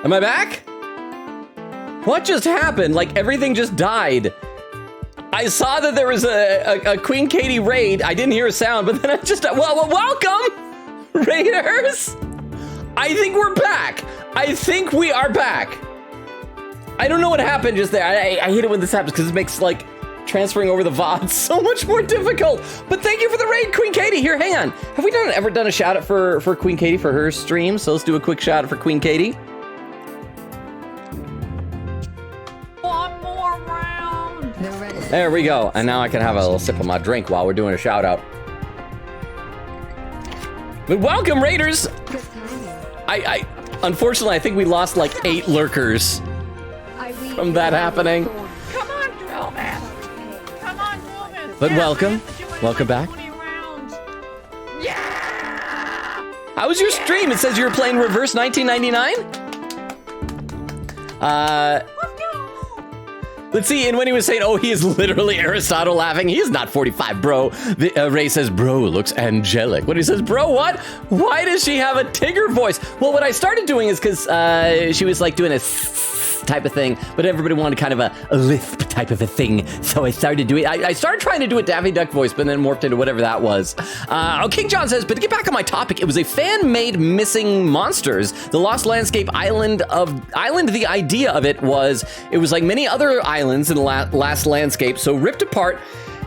Am I back? What just happened? Like, everything just died. I saw that there was a Queen Katie raid. I didn't hear a sound, but then I just... Well, welcome, Raiders! I think we're back. I think we are back. I don't know what happened just there. I hate it when this happens because it makes, like, transferring over the VOD so much more difficult. But thank you for the raid, Queen Katie. Here, hang on. Have we ever done a shout out for Queen Katie for her stream? So let's do a quick shout out for Queen Katie. One more round. There we go. And now I can have a little sip of my drink while we're doing a shout out. But welcome, Raiders. I unfortunately, I think we lost like 8 lurkers from that happening. Come on, drill man. Come on, drill man. But welcome back. Yeah. How was your stream? It says you were playing Reverse 1999? Let's see, and when he was saying, oh, he is literally Aristotle laughing, he is not 45, bro. Ray says, bro looks angelic. When he says, bro, what? Why does she have a Tigger voice? Well, what I started doing is because she was like doing a type of thing, but everybody wanted kind of a lisp type of a thing, so I started doing I started trying to do a Daffy Duck voice, but then morphed into whatever that was. King John says, but to get back on my topic, it was a fan-made Missing Monsters, the Lost Landscape Island. The idea of it was like many other islands in the last landscape, so ripped apart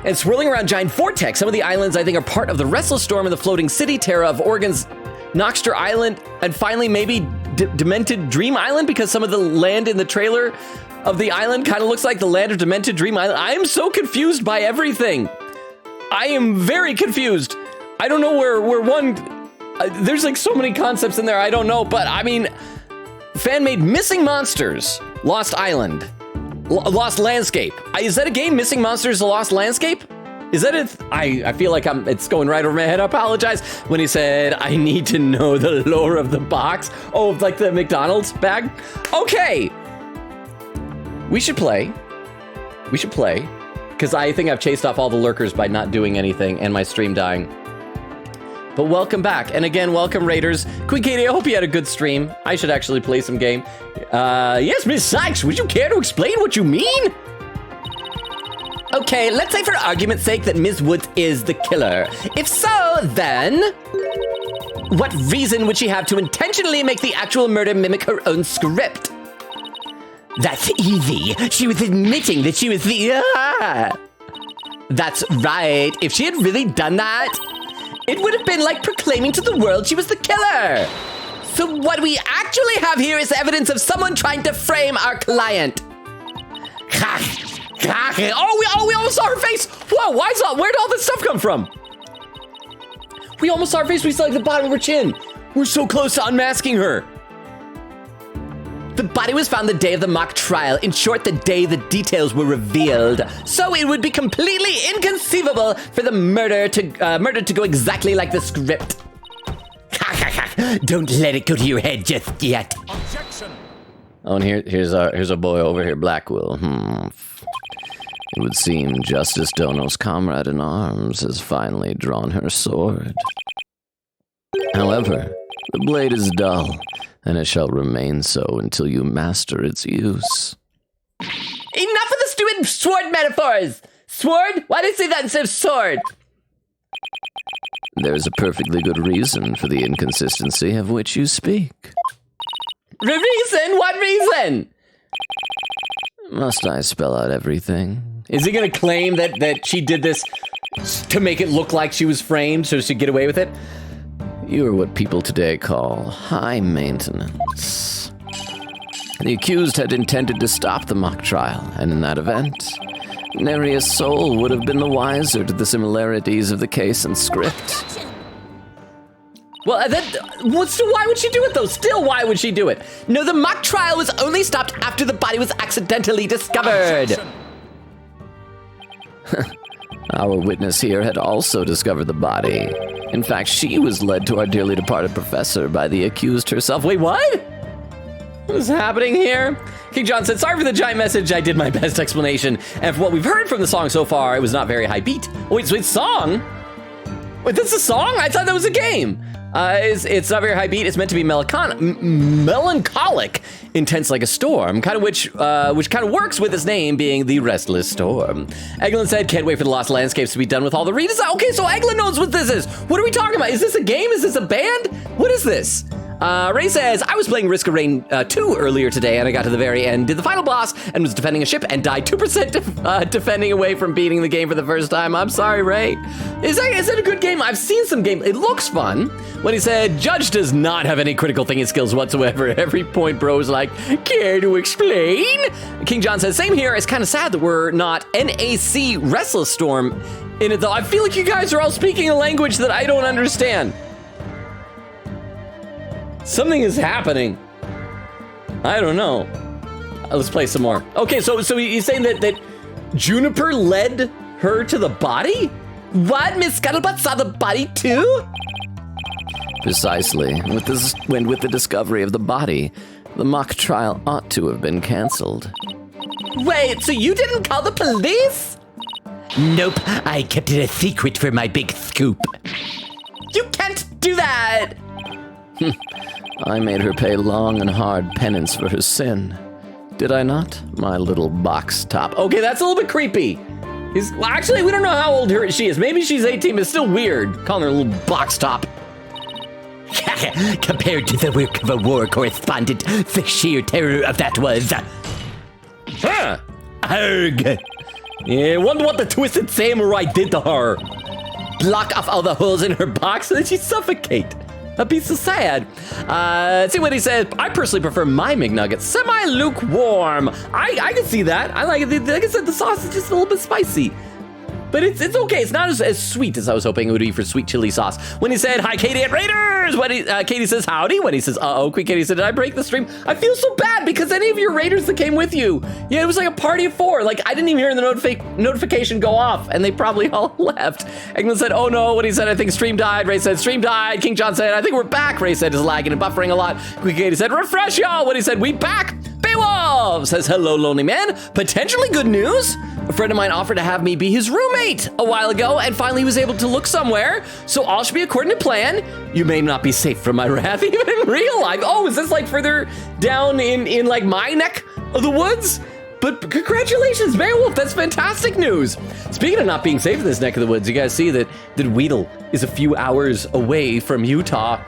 and swirling around giant vortex. Some of the islands, I think, are part of the Restless Storm and the Floating City, Terra of Oregon's Noxter Island, and finally maybe Demented Dream Island, because some of the land in the trailer of the island kind of looks like the land of Demented Dream Island. I am so confused by everything. I am very confused. I don't know where one... there's like so many concepts in there, I don't know, but I mean, fan-made Missing Monsters, Lost Island, Lost Landscape. Is that a game, Missing Monsters, The Lost Landscape? Is that it? I feel like it's going right over my head. I apologize. When he said, I need to know the lore of the box. Oh, like the McDonald's bag? Okay. We should play. Because I think I've chased off all the lurkers by not doing anything and my stream dying. But welcome back. And again, welcome, Raiders. Queen Katie, I hope you had a good stream. I should actually play some game. Yes, Miss Sykes, would you care to explain what you mean? Okay, let's say for argument's sake that Ms. Woods is the killer. If so, then... what reason would she have to intentionally make the actual murder mimic her own script? That's easy. She was admitting that she was the... That's right. If she had really done that, it would have been like proclaiming to the world she was the killer. So what we actually have here is evidence of someone trying to frame our client. Oh, we almost saw her face. Whoa, where did all this stuff come from? We almost saw her face. We saw like the bottom of her chin. We're so close to unmasking her. The body was found the day of the mock trial. In short, the day the details were revealed. So it would be completely inconceivable for the murder to go exactly like the script. Don't let it go to your head just yet. Objection. Oh, and here's a boy over here, Blackwell. It would seem Justice Dono's comrade in arms has finally drawn her sword. However, the blade is dull, and it shall remain so until you master its use. Enough of the stupid sword metaphors! Sword? Why did I say that instead of sword? There's a perfectly good reason for the inconsistency of which you speak. Reason? What reason? Must I spell out everything? Is he gonna claim that she did this to make it look like she was framed so she could get away with it? You are what people today call high maintenance. The accused had intended to stop the mock trial, and in that event, nary a soul would have been the wiser to the similarities of the case and script. Well, why would she do it, though? Still, why would she do it? No, the mock trial was only stopped after the body was accidentally discovered. Our witness here had also discovered the body. In fact, she was led to our dearly departed professor by the accused herself. Wait, what? What is happening here? King John said, sorry for the giant message. I did my best explanation. And for what we've heard from the song so far, it was not very high beat. Wait, so it's song? Wait, that's a song? I thought that was a game. It's not very high beat. It's meant to be melancholic, intense like a storm, which kind of works with its name being the Restless Storm. Eglin said, can't wait for the Lost Landscapes to be done with all the redesign. Okay, so Eglin knows what this is. What are we talking about? Is this a game? Is this a band? What is this? Ray says, I was playing Risk of Rain 2 earlier today, and I got to the very end, did the final boss, and was defending a ship, and died 2% defending away from beating the game for the first time. I'm sorry, Ray. Is it a good game? I've seen some game. It looks fun. When he said, Judge does not have any critical thinking skills whatsoever. Every point bro's like, care to explain? King John says, same here. It's kind of sad that we're not NAC Restless Storm in it, though. I feel like you guys are all speaking a language that I don't understand. Something is happening. I don't know. Let's play some more. Okay, so he's saying that Juniper led her to the body? What? Miss Scuttlebutt saw the body too? Precisely. With the discovery of the body, the mock trial ought to have been canceled. Wait, so you didn't call the police? Nope, I kept it a secret for my big scoop. You can't do that! I made her pay long and hard penance for her sin. Did I not, my little box top? Okay, that's a little bit creepy. Well, actually, we don't know how old she is. Maybe she's 18, but it's still weird calling her a little box top. Compared to the work of a war correspondent, the sheer terror of that was... Huh! Arg! Yeah, wonder what the Twisted Samurai did to her. Block off all the holes in her box so that she'd suffocate. That'd be so sad. See what he said. I personally prefer my McNuggets semi-lukewarm. I can see that. I like it. Like I said, the sauce is just a little bit spicy. But it's okay. It's not as sweet as I was hoping it would be for sweet chili sauce. When he said, hi, Katie at Raiders. When Katie says, howdy. When he says, uh-oh, Katie said, did I break the stream? I feel so bad because any of your Raiders that came with you. Yeah, it was like a party of 4. Like, I didn't even hear the notification go off, and they probably all left. Eggman said, oh no. When he said, I think stream died. Ray said, stream died. King John said, I think we're back. Ray said, is lagging and buffering a lot. Katie said, refresh y'all. When he said, we back. Beowulf says, hello, lonely man. Potentially good news. A friend of mine offered to have me be his roommate a while ago, and finally he was able to look somewhere, so all should be according to plan. You may not be safe from my wrath even in real life. Oh, is this like further down in like my neck of the woods? But congratulations, Beowulf, that's fantastic news. Speaking of not being safe in this neck of the woods, you guys see that Weedle is a few hours away from Utah.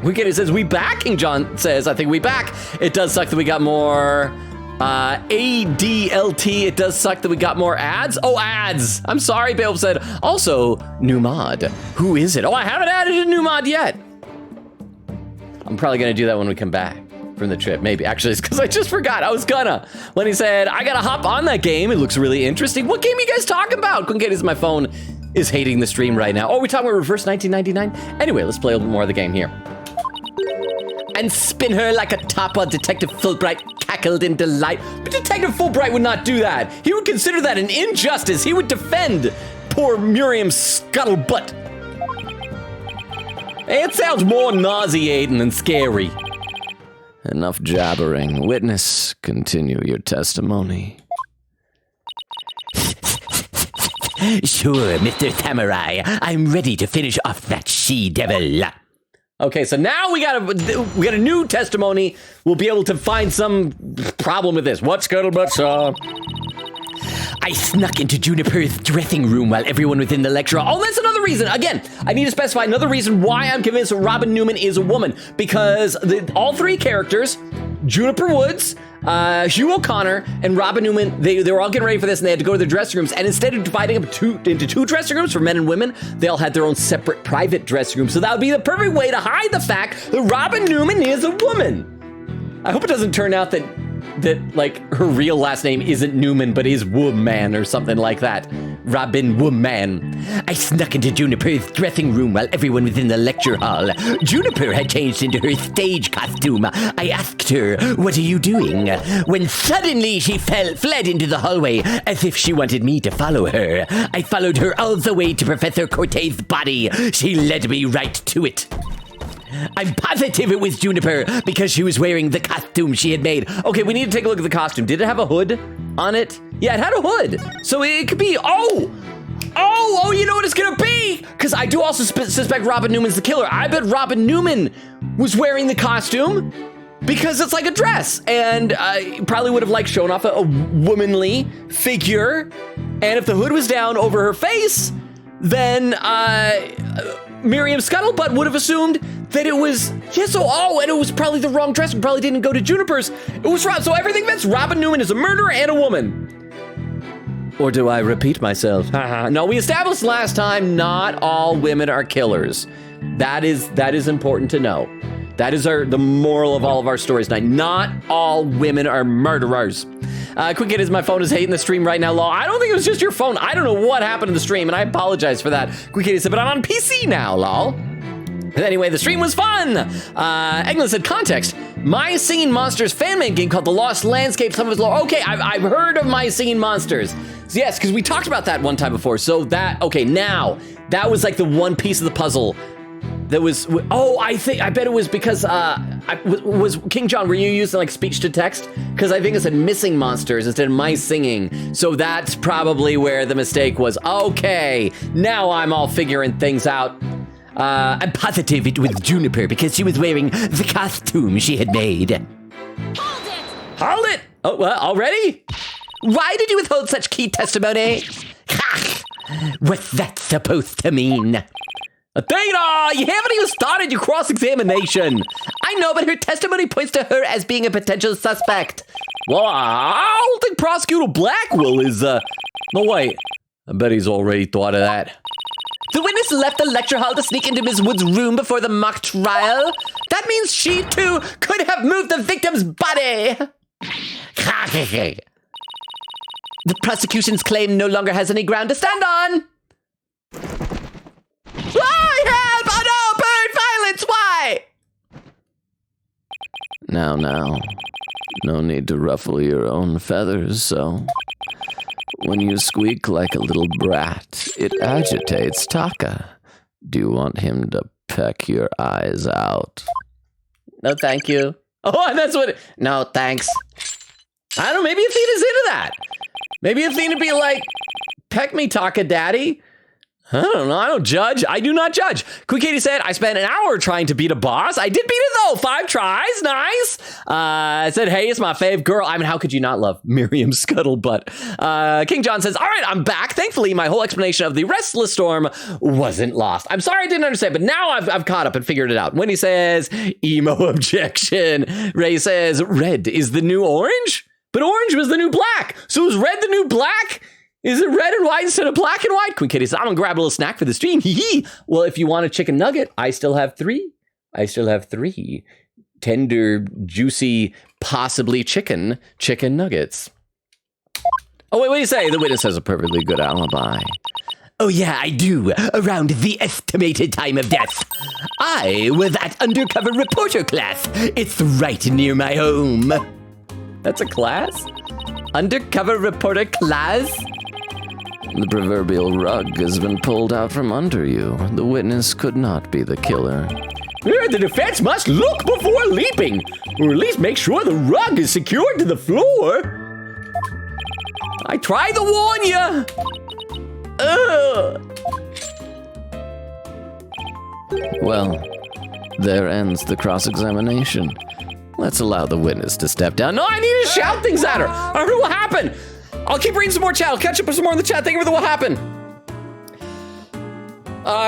Weekend says, we back? King John says, I think we back. It does suck that we got more ADLT. It does suck that we got more ads. Oh, ads. I'm sorry, Beowulf said. Also, new mod. Who is it? Oh, I haven't added a new mod yet. I'm probably going to do that when we come back from the trip. Maybe. Actually, it's because I just forgot. I was gonna. When he said, I got to hop on that game. It looks really interesting. What game are you guys talking about? Couldn't get it. My phone is hating the stream right now. Oh, we're talking about Reverse 1999? Anyway, let's play a little more of the game here. And spin her like a top while Detective Fulbright cackled in delight. But Detective Fulbright would not do that. He would consider that an injustice. He would defend poor Miriam's scuttlebutt. It sounds more nauseating than scary. Enough jabbering. Witness, continue your testimony. Sure, Mr. Samurai. I'm ready to finish off that she-devil. Okay, so now we got a new testimony. We'll be able to find some problem with this. What Scuttlebutt saw? I snuck into Juniper's dressing room while everyone was in the lecture hall. Oh, that's another reason. Again, I need to specify another reason why I'm convinced Robin Newman is a woman. Because all 3 characters, Juniper Woods, Hugh O'Connor, and Robin Newman, they were all getting ready for this, and they had to go to their dressing rooms. And instead of dividing up into 2 dressing rooms for men and women, they all had their own separate private dressing rooms. So that would be the perfect way to hide the fact that Robin Newman is a woman. I hope it doesn't turn out that like her real last name isn't Newman, but is Woman or something like that. Robin Woman. I snuck into Juniper's dressing room while everyone was in the lecture hall. Juniper had changed into her stage costume. I asked her, what are you doing? When suddenly she fled into the hallway as if she wanted me to follow her. I followed her all the way to Professor Cortez's body. She led me right to it. I'm positive it was Juniper because she was wearing the costume she had made. Okay, we need to take a look at the costume. Did it have a hood on it? Yeah, it had a hood. So it could be, oh, Oh, you know what it's gonna be? Because I do also suspect Robin Newman's the killer. I bet Robin Newman was wearing the costume because it's like a dress, and probably would have like shown off a womanly figure. And if the hood was down over her face, then Miriam Scuttlebutt would have assumed that it was, and it was probably the wrong dress. We probably didn't go to Juniper's. It was Rob. So everything fits. Robin Newman is a murderer and a woman. Or do I repeat myself? No, we established last time not all women are killers. That is important to know. That is the moral of all of our stories tonight. Not all women are murderers. Quick hit is my phone is hating the stream right now, Law. I don't think it was just your phone. I don't know what happened to the stream, and I apologize for that. Quick hit said, but I'm on PC now, lol. Anyway, the stream was fun. Eglin said, context. My Singing Monsters fan-made game called The Lost Landscape. Some of his lore. Okay, I've heard of My Singing Monsters. So yes, because we talked about that one time before. So now that was like the one piece of the puzzle that was. I bet it was because was King John. Were you using like speech to text? Because I think it said missing monsters instead of my singing. So that's probably where the mistake was. Okay, now I'm all figuring things out. I'm positive it was Juniper because she was wearing the costume she had made. Hold it! Hold it! Oh, well, already? Why did you withhold such key testimony? What's that supposed to mean? Athena, you haven't even started your cross-examination. I know, but her testimony points to her as being a potential suspect. Well, I don't think Prosecutor Blackwell is, No, wait. I bet he's already thought of that. The witness left the lecture hall to sneak into Ms. Wood's room before the mock trial. That means she, too, could have moved the victim's body. The prosecution's claim no longer has any ground to stand on. Why help? Oh no, bird violence, why? Now. No need to ruffle your own feathers, so... When you squeak like a little brat, it agitates Taka. Do you want him to peck your eyes out? No, thank you. Oh, that's what... No, thanks. I don't know, maybe Athena's into that. Maybe Athena be like, peck me, Taka Daddy. I don't know. I don't judge. I do not judge. Quick Katie said, I spent an hour trying to beat a boss. I did beat it, though. 5 tries. Nice. I said, hey, it's my fave girl. I mean, how could you not love Miriam Scuttlebutt? King John says, all right, I'm back. Thankfully, my whole explanation of the Restless Storm wasn't lost. I'm sorry I didn't understand, but now I've caught up and figured it out. When he says, emo objection, Ray says, red is the new orange? But orange was the new black. So is red the new black? Is it red and white instead of black and white? Queen Kitty says, I'm gonna grab a little snack for the stream. Well, if you want a chicken nugget, I still have 3. Tender, juicy, possibly chicken nuggets. Oh, wait, what do you say? The witness has a perfectly good alibi. Oh, yeah, I do. Around the estimated time of death. I was at undercover reporter class. It's right near my home. That's a class? Undercover reporter class? The proverbial rug has been pulled out from under you. The witness could not be the killer. The defense must look before leaping, or at least make sure the rug is secured to the floor. I tried to warn you. Well, there ends the cross-examination. Let's allow the witness to step down. No, I need to shout things at her. I heard what happened. I'll keep reading some more chat. I'll catch up with some more in the chat. Thank you for the what happened.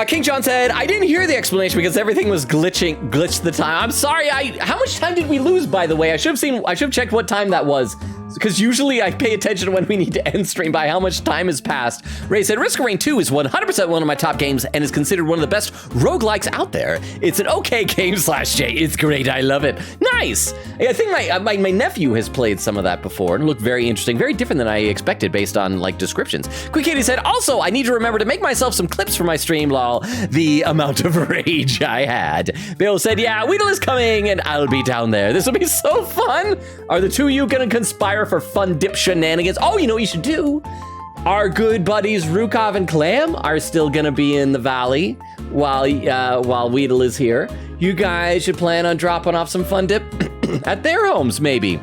King John said, I didn't hear the explanation because everything was glitched the time. I'm sorry. How much time did we lose, by the way? I should have checked what time that was. Because usually I pay attention when we need to end stream by how much time has passed. Ray said, Risk of Rain 2 is 100% one of my top games and is considered one of the best roguelikes out there. It's an okay game /J. It's great. I love it. Nice. I think my nephew has played some of that before and looked very interesting, very different than I expected based on like descriptions. Quick Katie said, also, I need to remember to make myself some clips for my stream, lol. The amount of rage I had. Bill said, yeah, Weedle is coming and I'll be down there. This will be so fun. Are the two of you gonna conspire for fun dip shenanigans? Oh, you know what you should do? Our good buddies Rukov and Clam are still gonna be in the valley while Weedle is here. You guys should plan on dropping off some fun dip at their homes, maybe.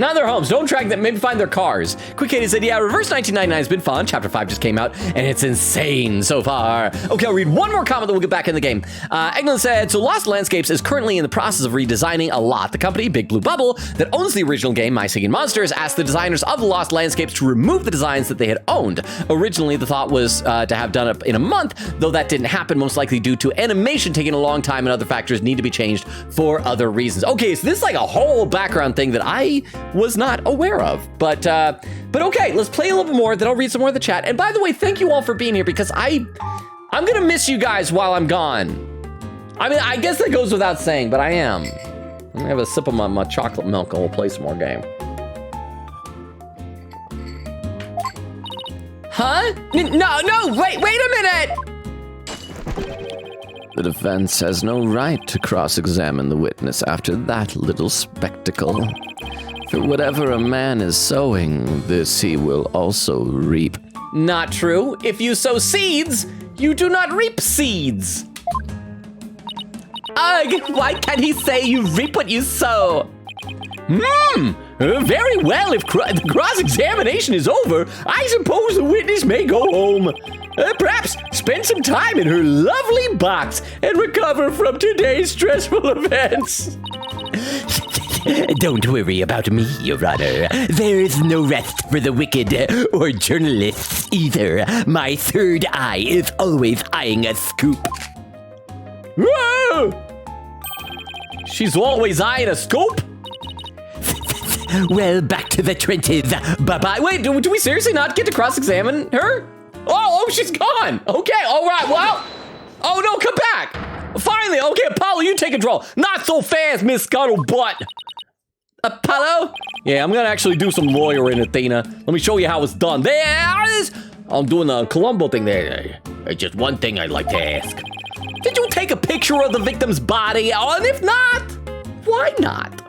Not their homes. Don't track them. Maybe find their cars. Quick Katie said, yeah, Reverse 1999 has been fun. Chapter 5 just came out, and it's insane so far. Okay, I'll read one more comment, then we'll get back in the game. Eglin said, so Lost Landscapes is currently in the process of redesigning a lot. The company, Big Blue Bubble, that owns the original game, My Singing Monsters, asked the designers of the Lost Landscapes to remove the designs that they had owned. Originally, the thought was to have done it in a month, though that didn't happen, most likely due to animation taking a long time and other factors need to be changed for other reasons. Okay, so this is like a whole background thing that I was not aware of. But okay, let's play a little bit more, then I'll read some more of the chat. And by the way, thank you all for being here because I'm gonna miss you guys while I'm gone. I mean, I guess that goes without saying, but I am. I'm gonna have a sip of my chocolate milk and we'll play some more game. Huh? No, wait a minute! The defense has no right to cross-examine the witness after that little spectacle. For whatever a man is sowing, this he will also reap. Not true. If you sow seeds, you do not reap seeds. Ugh, why can't he say you reap what you sow? Very well, if the cross-examination is over, I suppose the witness may go home. Perhaps spend some time in her lovely box and recover from today's stressful events. Don't worry about me, Your Honor. There is no rest for the wicked or journalists either. My third eye is always eyeing a scoop. Whoa! She's always eyeing a scoop? Well, back to the trenches. Bye-bye. Wait, do we seriously not get to cross-examine her? Oh, she's gone. Okay, all right, well. Oh, no, come back. Finally, okay, Apollo, you take control. Not so fast, Miss Scuttlebutt. Apollo? Yeah, I'm gonna actually do some lawyering, Athena. Let me show you how it's done. There it is. I'm doing the Columbo thing there. It's just one thing I'd like to ask. Did you take a picture of the victim's body? Oh, and if not, why not?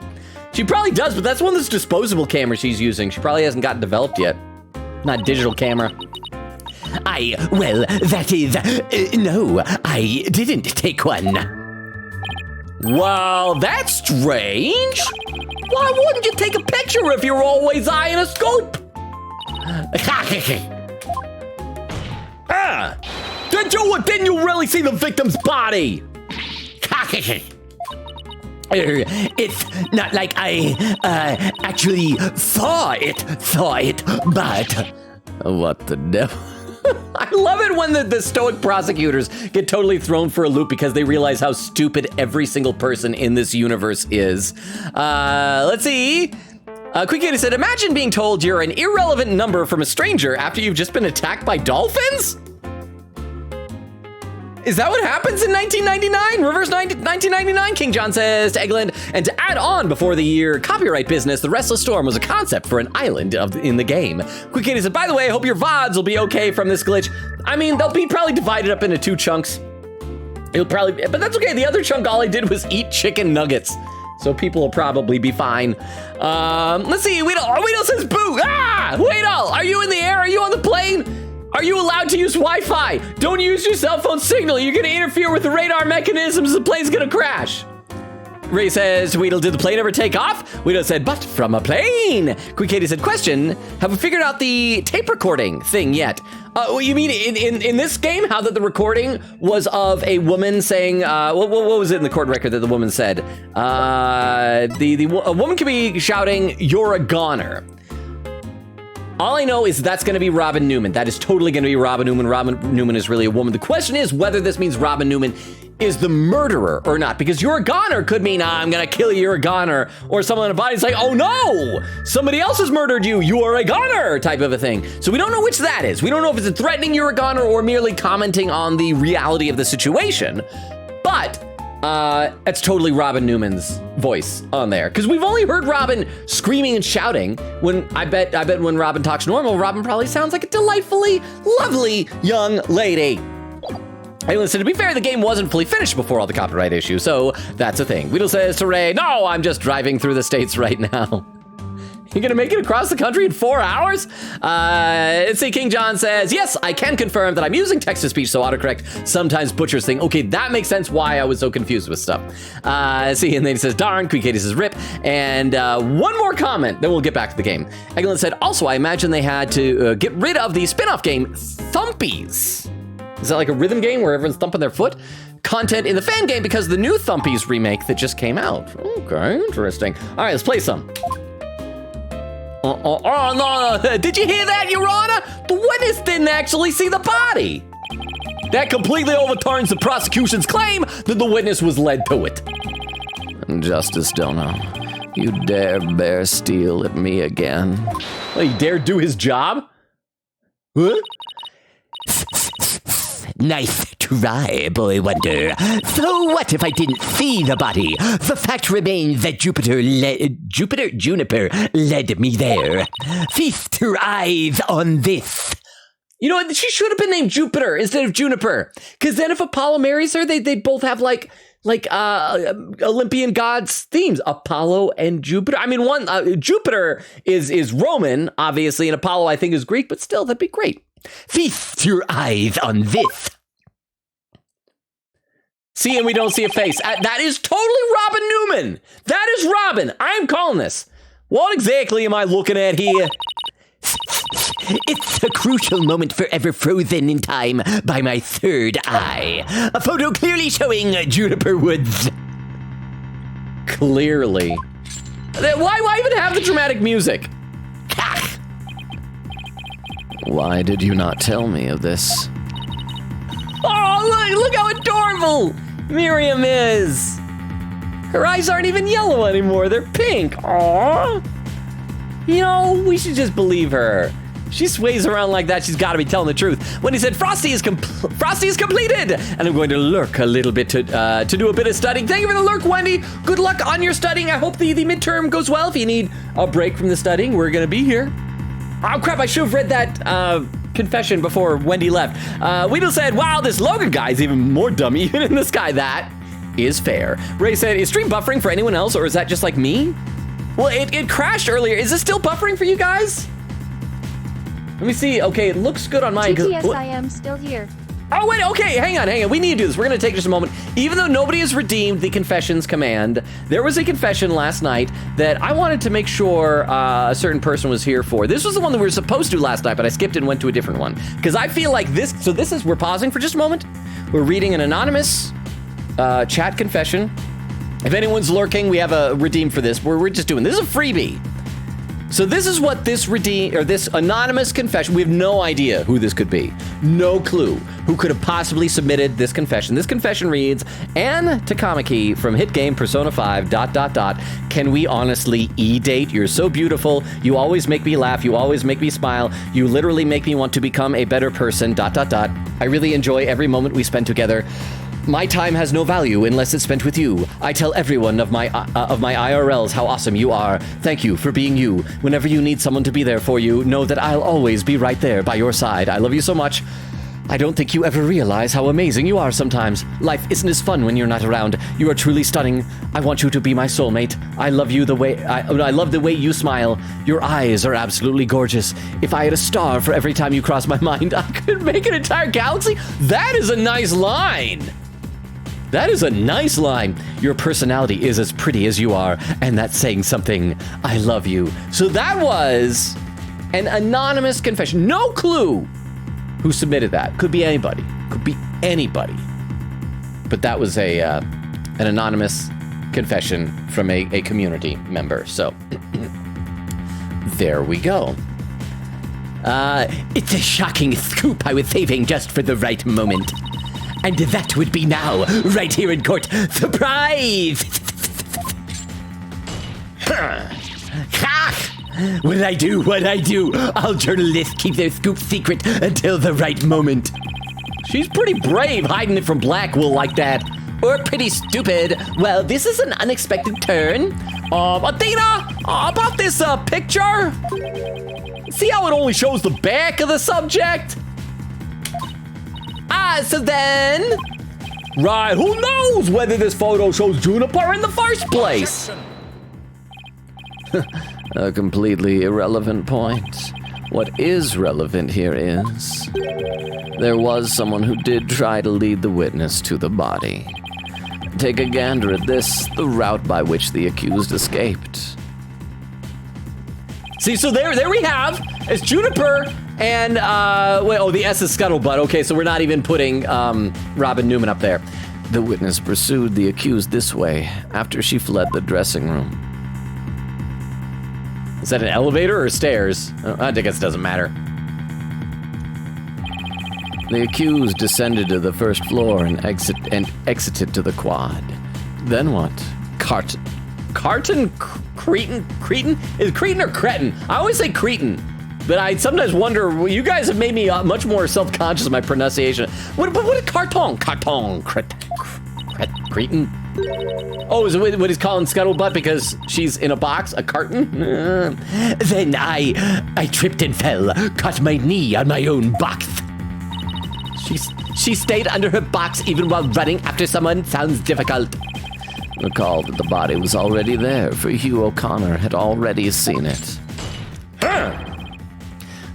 She probably does, but that's one of those disposable cameras she's using. She probably hasn't gotten developed yet. Not digital camera. Well, that is, no, I didn't take one. Well, that's strange. Why wouldn't you take a picture if you're always eyeing a scope? Didn't you really see the victim's body? It's not like I actually saw it, but what the devil? I love it when the stoic prosecutors get totally thrown for a loop because they realize how stupid every single person in this universe is. Let's see. Quick Kitty said, imagine being told you're an irrelevant number from a stranger after you've just been attacked by dolphins? Is that what happens in 1999? Reverse 1999, King John says to Eggland. And to add on before the year copyright business, the Restless Storm was a concept for an island in the game. Quick Kitty said, by the way, I hope your VODs will be okay from this glitch. I mean, they'll be probably divided up into 2 chunks. It'll probably, but that's okay. The other chunk, all I did was eat chicken nuggets. So people will probably be fine. Let's see, Weedle says boo. Weedle, are you in the air? Are you on the plane? Are you allowed to use Wi-Fi? Don't use your cell phone signal. You're gonna interfere with the radar mechanisms. The plane's gonna crash. Ray says, Weedle, did the plane ever take off? Weedle said, but from a plane. Quick Katie said, question, have we figured out the tape recording thing yet? You mean in this game, how that the recording was of a woman saying, what was it in the court record that the woman said? A woman could be shouting, you're a goner. All I know is that's going to be Robin Newman. That is totally going to be Robin Newman. Robin Newman is really a woman. The question is whether this means Robin Newman is the murderer or not, because you're a goner could mean, I'm going to kill you, you're a goner, or someone in a body's like, oh no, somebody else has murdered you, you are a goner, type of a thing. So we don't know which that is. We don't know if it's threatening you're a goner or merely commenting on the reality of the situation, but it's totally Robin Newman's voice on there, because we've only heard Robin screaming and shouting. When I bet when Robin talks normal, Robin probably sounds like a delightfully lovely young lady. Hey, listen, to be fair, the game wasn't fully finished before all the copyright issues, so that's a thing. Weedle says to Ray, no, I'm just driving through the States right now. You're gonna make it across the country in 4 hours? Let's see, King John says, yes, I can confirm that I'm using text-to-speech, so autocorrect sometimes butchers thing. Okay, that makes sense why I was so confused with stuff. See, and then he says, darn, Queen Katie says, rip. And one more comment, then we'll get back to the game. Eglin said, also, I imagine they had to get rid of the spin-off game, Thumpies. Is that like a rhythm game where everyone's thumping their foot? Content in the fan game because the new Thumpies remake that just came out. Okay, interesting. All right, let's play some. Oh, no, did you hear that, Your Honor? The witness didn't actually see the body. That completely overturns the prosecution's claim that the witness was led to it. Justice Dono, you dare bear steel at me again. Well, you dare do his job? Huh? Nice try, Boy Wonder. So what if I didn't see the body? The fact remains that Juniper led me there. Feast your eyes on this. You know what? She should have been named Jupiter instead of Juniper. Because then if Apollo marries her, they'd both have like Olympian gods themes. Apollo and Jupiter. I mean, Jupiter is Roman, obviously, and Apollo, I think, is Greek, but still, that'd be great. Feast your eyes on this. See, and we don't see a face. That is totally Robin Newman. That is Robin. I'm calling this. What exactly am I looking at here? It's a crucial moment forever frozen in time by my third eye. A photo clearly showing Juniper Woods. Clearly. Why even have the dramatic music? Why did you not tell me of this? Oh, look how adorable Miriam is. Her eyes aren't even yellow anymore. They're pink. Aww. You know, we should just believe her. She sways around like that. She's got to be telling the truth. When he said Frosty is completed, and I'm going to lurk a little bit to do a bit of studying. Thank you for the lurk, Wendy. Good luck on your studying. I hope the midterm goes well. If you need a break from the studying, we're going to be here. Oh, crap, I should have read that confession before Wendy left. Weedle said, wow, this Logan guy's even more dumb even in the sky. That is fair. Ray said, is stream buffering for anyone else, or is that just like me? Well, it crashed earlier. Is this still buffering for you guys? Let me see. Okay, it looks good on mine. Yes, I am still here. Oh, wait, okay, hang on. We need to do this. We're going to take just a moment. Even though nobody has redeemed the confessions command, there was a confession last night that I wanted to make sure a certain person was here for. This was the one that we were supposed to last night, but I skipped and went to a different one. Because I feel like this, so this is, we're pausing for just a moment. We're reading an anonymous chat confession. If anyone's lurking, we have a redeem for this. We're just doing, this is a freebie. So this is what this anonymous confession, we have no idea who this could be. No clue who could have possibly submitted this confession. This confession reads, Anne Takamaki from hit game Persona 5, ... Can we honestly e-date? You're so beautiful. You always make me laugh. You always make me smile. You literally make me want to become a better person, ... I really enjoy every moment we spend together. My time has no value unless it's spent with you. I tell everyone of my IRLs how awesome you are. Thank you for being you. Whenever you need someone to be there for you, know that I'll always be right there by your side. I love you so much. I don't think you ever realize how amazing you are sometimes. Life isn't as fun when you're not around. You are truly stunning. I want you to be my soulmate. I love you the way I love the way you smile. Your eyes are absolutely gorgeous. If I had a star for every time you cross my mind, I could make an entire galaxy. That is a nice line. That is a nice line. Your personality is as pretty as you are, and that's saying something. I love you. So that was an anonymous confession. No clue who submitted that. Could be anybody. Could be anybody. But that was an anonymous confession from a community member. So there we go. It's a shocking scoop I was saving just for the right moment. And that would be now, right here in court. Surprise! What I do. All journalists keep their scoop secret until the right moment. She's pretty brave hiding it from Blackwell like that. Or pretty stupid. Well, this is an unexpected turn. Athena, about this picture? See how it only shows the back of the subject? So then, right, who knows whether this photo shows Juniper in the first place? A completely irrelevant point. What is relevant here is there was someone who did try to lead the witness to the body. Take a gander at this, the route by which the accused escaped. See, so there we have. It's Juniper and, the S is Scuttlebutt. Okay, so we're not even putting Robin Newman up there. The witness pursued the accused this way after she fled the dressing room. Is that an elevator or stairs? I guess it doesn't matter. The accused descended to the first floor and exited to the quad. Then what? Cretin? Is it Cretin or Cretin? I always say Cretin, but I sometimes wonder, you guys have made me much more self-conscious of my pronunciation. What is Carton? Cretin? Oh, is it what he's calling Scuttlebutt because she's in a box, a carton? Then I tripped and fell, caught my knee on my own box. She stayed under her box even while running after someone. Sounds difficult. Recall that the body was already there, for Hugh O'Connor had already seen it.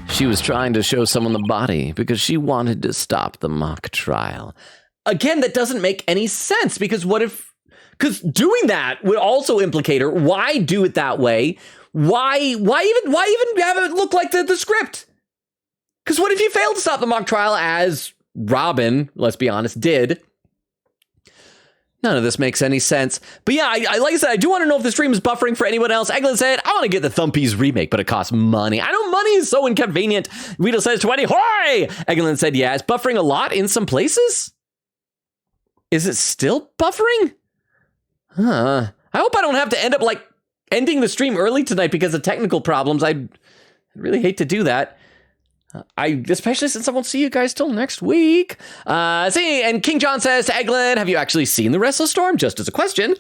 She was trying to show someone the body because she wanted to stop the mock trial. Again, that doesn't make any sense because because doing that would also implicate her. Why do it that way? Why even have it look like the script? Because what if you failed to stop the mock trial as Robin, let's be honest, did? None of this makes any sense. But yeah, I like I said, I do want to know if the stream is buffering for anyone else. Eglin said, I want to get the Thumpies remake, but it costs money. I know money is so inconvenient. Weedle says 20. Hoy! Eglin said, yeah, it's buffering a lot in some places. Is it still buffering? I hope I don't have to end up ending the stream early tonight because of technical problems. I really hate to do that. Especially since I won't see you guys till next week. And King John says to Eglin, have you actually seen the Restless Storm? Just as a question.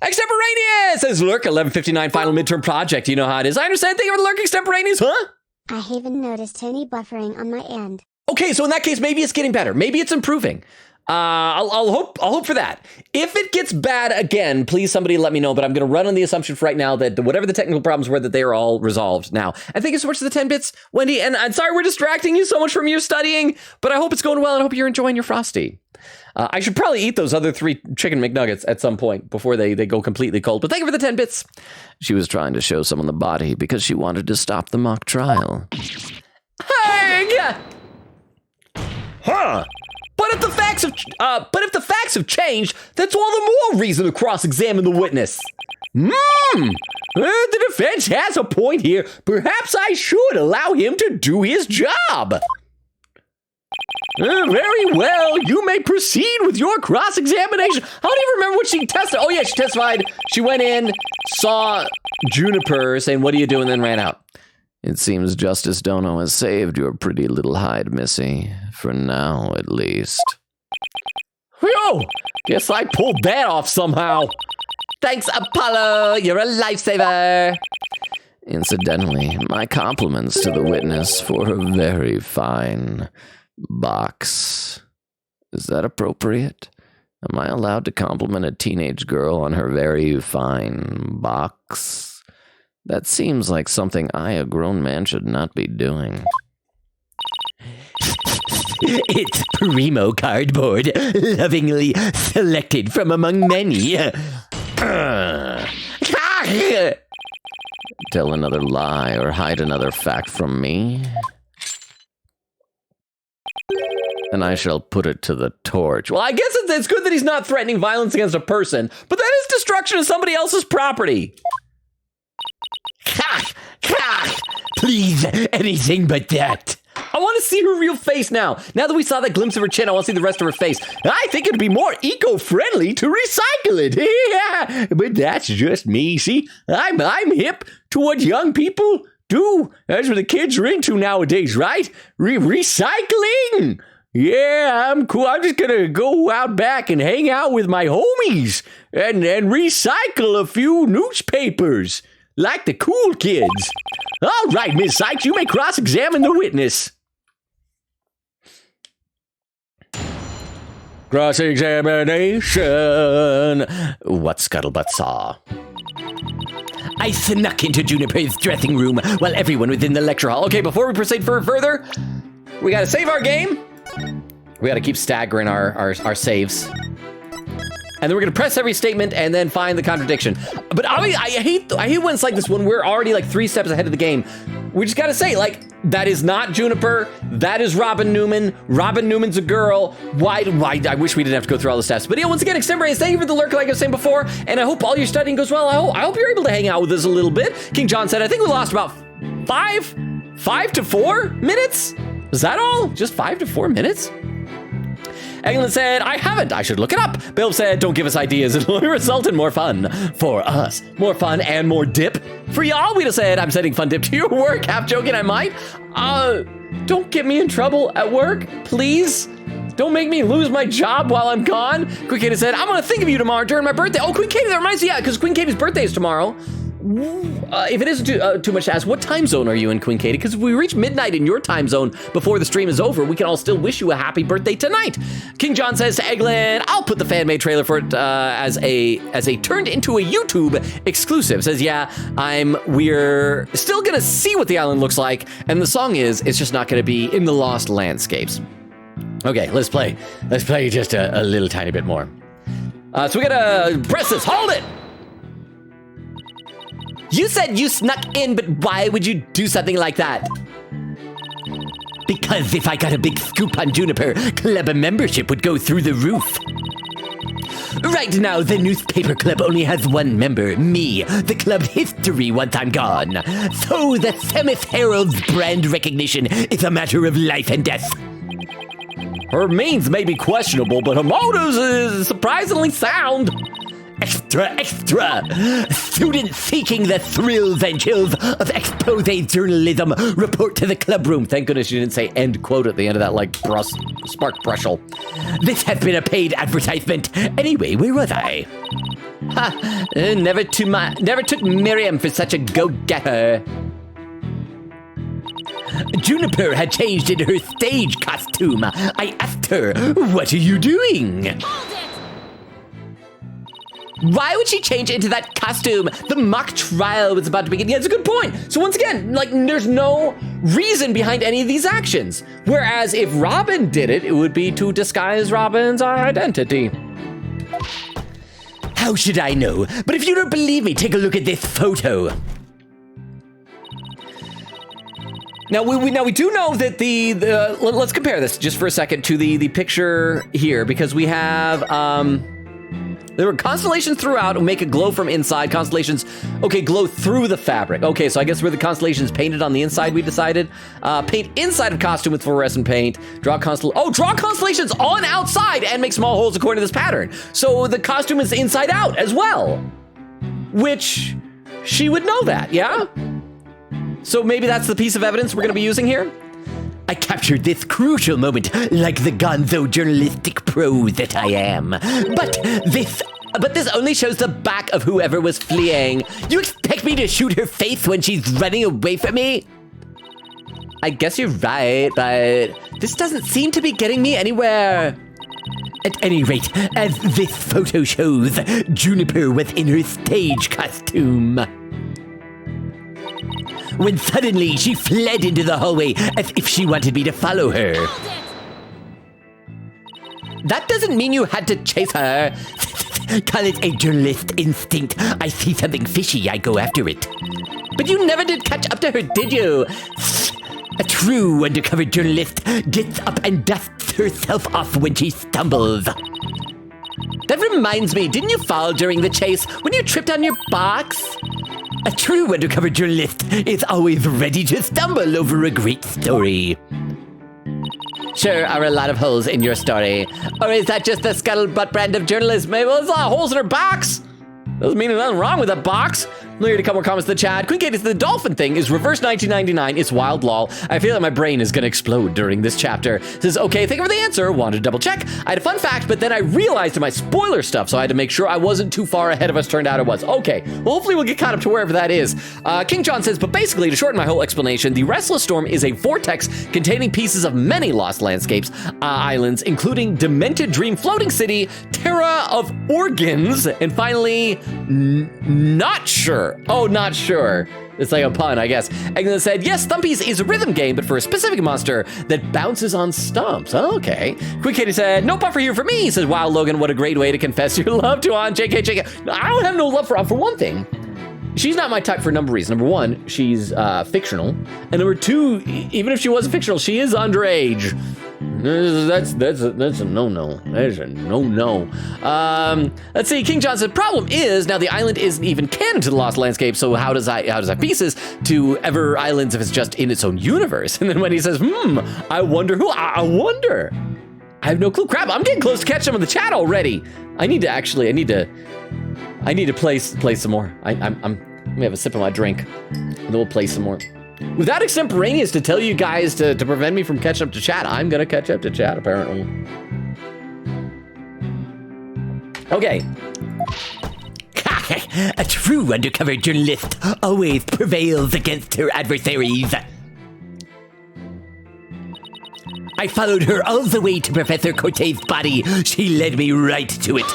Extemporaneous says Lurk 1159 final midterm project. You know how it is. I understand. Thank you for the Lurk Extemporaneous, huh? I haven't noticed any buffering on my end. Okay, so in that case, maybe it's getting better. Maybe it's improving. I'll hope for that. If it gets bad again, please somebody let me know, but I'm going to run on the assumption for right now that whatever the technical problems were, that they are all resolved now. And thank you so much for the 10 bits, Wendy, and I'm sorry we're distracting you so much from your studying, but I hope it's going well and I hope you're enjoying your Frosty. I should probably eat those other 3 chicken McNuggets at some point before they go completely cold, but thank you for the 10 bits. She was trying to show someone the body because she wanted to stop the mock trial. Hey! Huh! But if the facts have changed, that's all the more reason to cross-examine the witness. The defense has a point here. Perhaps I should allow him to do his job. Very well. You may proceed with your cross-examination. I don't even remember what she tested. Oh, yeah, she testified. She went in, saw Juniper saying, what are you doing, then ran out. It seems Justice Dono has saved your pretty little hide, Missy. For now, at least. Yo! Guess I pulled that off somehow. Thanks, Apollo. You're a lifesaver. Incidentally, my compliments to the witness for her very fine box. Is that appropriate? Am I allowed to compliment a teenage girl on her very fine box? That seems like something I, a grown man, should not be doing. It's primo cardboard, lovingly selected from among many. Tell another lie or hide another fact from me, and I shall put it to the torch. Well, I guess it's good that he's not threatening violence against a person, but that is destruction of somebody else's property. Please, anything but that. I want to see her real face now. Now that we saw that glimpse of her chin, I want to see the rest of her face. I think it'd be more eco-friendly to recycle it. Yeah, but that's just me. See, I'm hip to what young people do. That's what the kids are into nowadays, right? Recycling. Yeah, I'm cool. I'm just gonna go out back and hang out with my homies and recycle a few newspapers. Like the cool kids. All right, Miss Sykes, you may cross-examine the witness. Cross-examination. What Scuttlebutt saw. I snuck into Juniper's dressing room while everyone was in the lecture hall. Okay, before we proceed further, we gotta save our game. We gotta keep staggering our saves. And then we're gonna press every statement and then find the contradiction. But I hate when it's like this, when we're already like 3 steps ahead of the game. We just gotta say, like, that is not Juniper. That is Robin Newman. Robin Newman's a girl. Why? I wish we didn't have to go through all the steps. But yeah, once again, Extemporaneous, thank you for the lurk, like I was saying before. And I hope all your studying goes well. I hope you're able to hang out with us a little bit. King John said, I think we lost about 5 to 4 minutes. Is that all? Just 5 to 4 minutes? Eglin said, I haven't. I should look it up. Bill said, don't give us ideas. It'll result in more fun for us. More fun and more dip for y'all. We'd have said, I'm sending fun dip to your work. Half joking, I might. Don't get me in trouble at work, please. Don't make me lose my job while I'm gone. Queen Katie said, I'm going to think of you tomorrow during my birthday. Oh, Queen Katie, that reminds me. Yeah, because Queen Katie's birthday is tomorrow. If it isn't too much to ask, what time zone are you in, Queen Katie? Because if we reach midnight in your time zone before the stream is over, we can all still wish you a happy birthday tonight. King John says to Eglin, I'll put the fan-made trailer for it as a turned into a YouTube exclusive. Says, yeah, we're still gonna see what the island looks like, and the song it's just not gonna be in the Lost Landscapes. Okay, let's play just a little tiny bit more. So we gotta press this, hold it! You said you snuck in, but why would you do something like that? Because if I got a big scoop on Juniper, club membership would go through the roof. Right now, the newspaper club only has one member, me, the club's history once I'm gone. So the Themis Herald's brand recognition is a matter of life and death. Her means may be questionable, but her motives is surprisingly sound. Extra! Students seeking the thrills and chills of expose journalism report to the club room. Thank goodness you didn't say end quote at the end of that, like, spark brushel. This has been a paid advertisement. Anyway, where was I? Never took Miriam for such a go-getter. Juniper had changed into her stage costume. I asked her, what are you doing? Why would she change into that costume? The mock trial was about to begin. Yeah, it's a good point. So once again, like, there's no reason behind any of these actions. Whereas if Robin did it, it would be to disguise Robin's identity. How should I know? But if you don't believe me, take a look at this photo. Now we do know that let's compare this just for a second to the picture here, because we have there were constellations throughout, make a glow from inside. Constellations, okay, glow through the fabric. Okay, so I guess where the constellations painted on the inside, we decided. Paint inside of costume with fluorescent paint. Draw constellations on outside and make small holes according to this pattern. So the costume is inside out as well. Which, she would know that, yeah? So maybe that's the piece of evidence we're gonna be using here? I captured this crucial moment like the gonzo journalistic pro that I am. But this only shows the back of whoever was fleeing. You expect me to shoot her face when she's running away from me? I guess you're right, but this doesn't seem to be getting me anywhere. At any rate, as this photo shows, Juniper was in her stage costume. When suddenly she fled into the hallway as if she wanted me to follow her. That doesn't mean you had to chase her. Call it a journalist instinct. I see something fishy, I go after it. But you never did catch up to her, did you? A true undercover journalist gets up and dusts herself off when she stumbles. That reminds me, didn't you fall during the chase when you tripped on your box? A true undercover journalist is always ready to stumble over a great story. Sure are a lot of holes in your story. Or is that just the scuttlebutt brand of journalism? Maybe there's a lot of holes in her box. Doesn't mean there's nothing wrong with that box. Here to come more comments to the chat. Queen Kate, the dolphin thing is reverse 1999. It's wild lol. I feel like my brain is gonna explode during this chapter. Says, okay, thank you for the answer. Wanted to double check. I had a fun fact, but then I realized in my spoiler stuff, so I had to make sure I wasn't too far ahead of us. Turned out it was. Okay, well, hopefully we'll get caught up to wherever that is. King John says, but basically, to shorten my whole explanation, the Restless Storm is a vortex containing pieces of many lost landscapes, islands, including Demented Dream Floating City, Terra of Organs, and finally, not sure. sure. Oh, not sure. It's like a pun, I guess. Eglin said, yes, Thumpies is a rhythm game, but for a specific monster that bounces on stumps. Oh, okay. Quick Kitty said, no buffer here for me. He says, wow, Logan, what a great way to confess your love to Aunt JK. I don't have no love for Aunt. For one thing, she's not my type for a number of reasons. Number one, she's fictional. And number two, even if she was fictional, she is underage. That's a no-no. That is a no-no. Let's see. King John said, problem is, now the island isn't even canon to the Lost Landscape, so how does that pieces to Ever Islands if it's just in its own universe? And then when he says, I wonder who, I wonder. I have no clue. Crap, I'm getting close to catch some of the chat already. I need to play some more. I'm gonna have a sip of my drink, and then we'll play some more. Without extemporaneous to tell you guys to prevent me from catching up to chat, I'm gonna catch up to chat, apparently. Okay. A true undercover journalist always prevails against her adversaries. I followed her all the way to Professor Cortez's body. She led me right to it.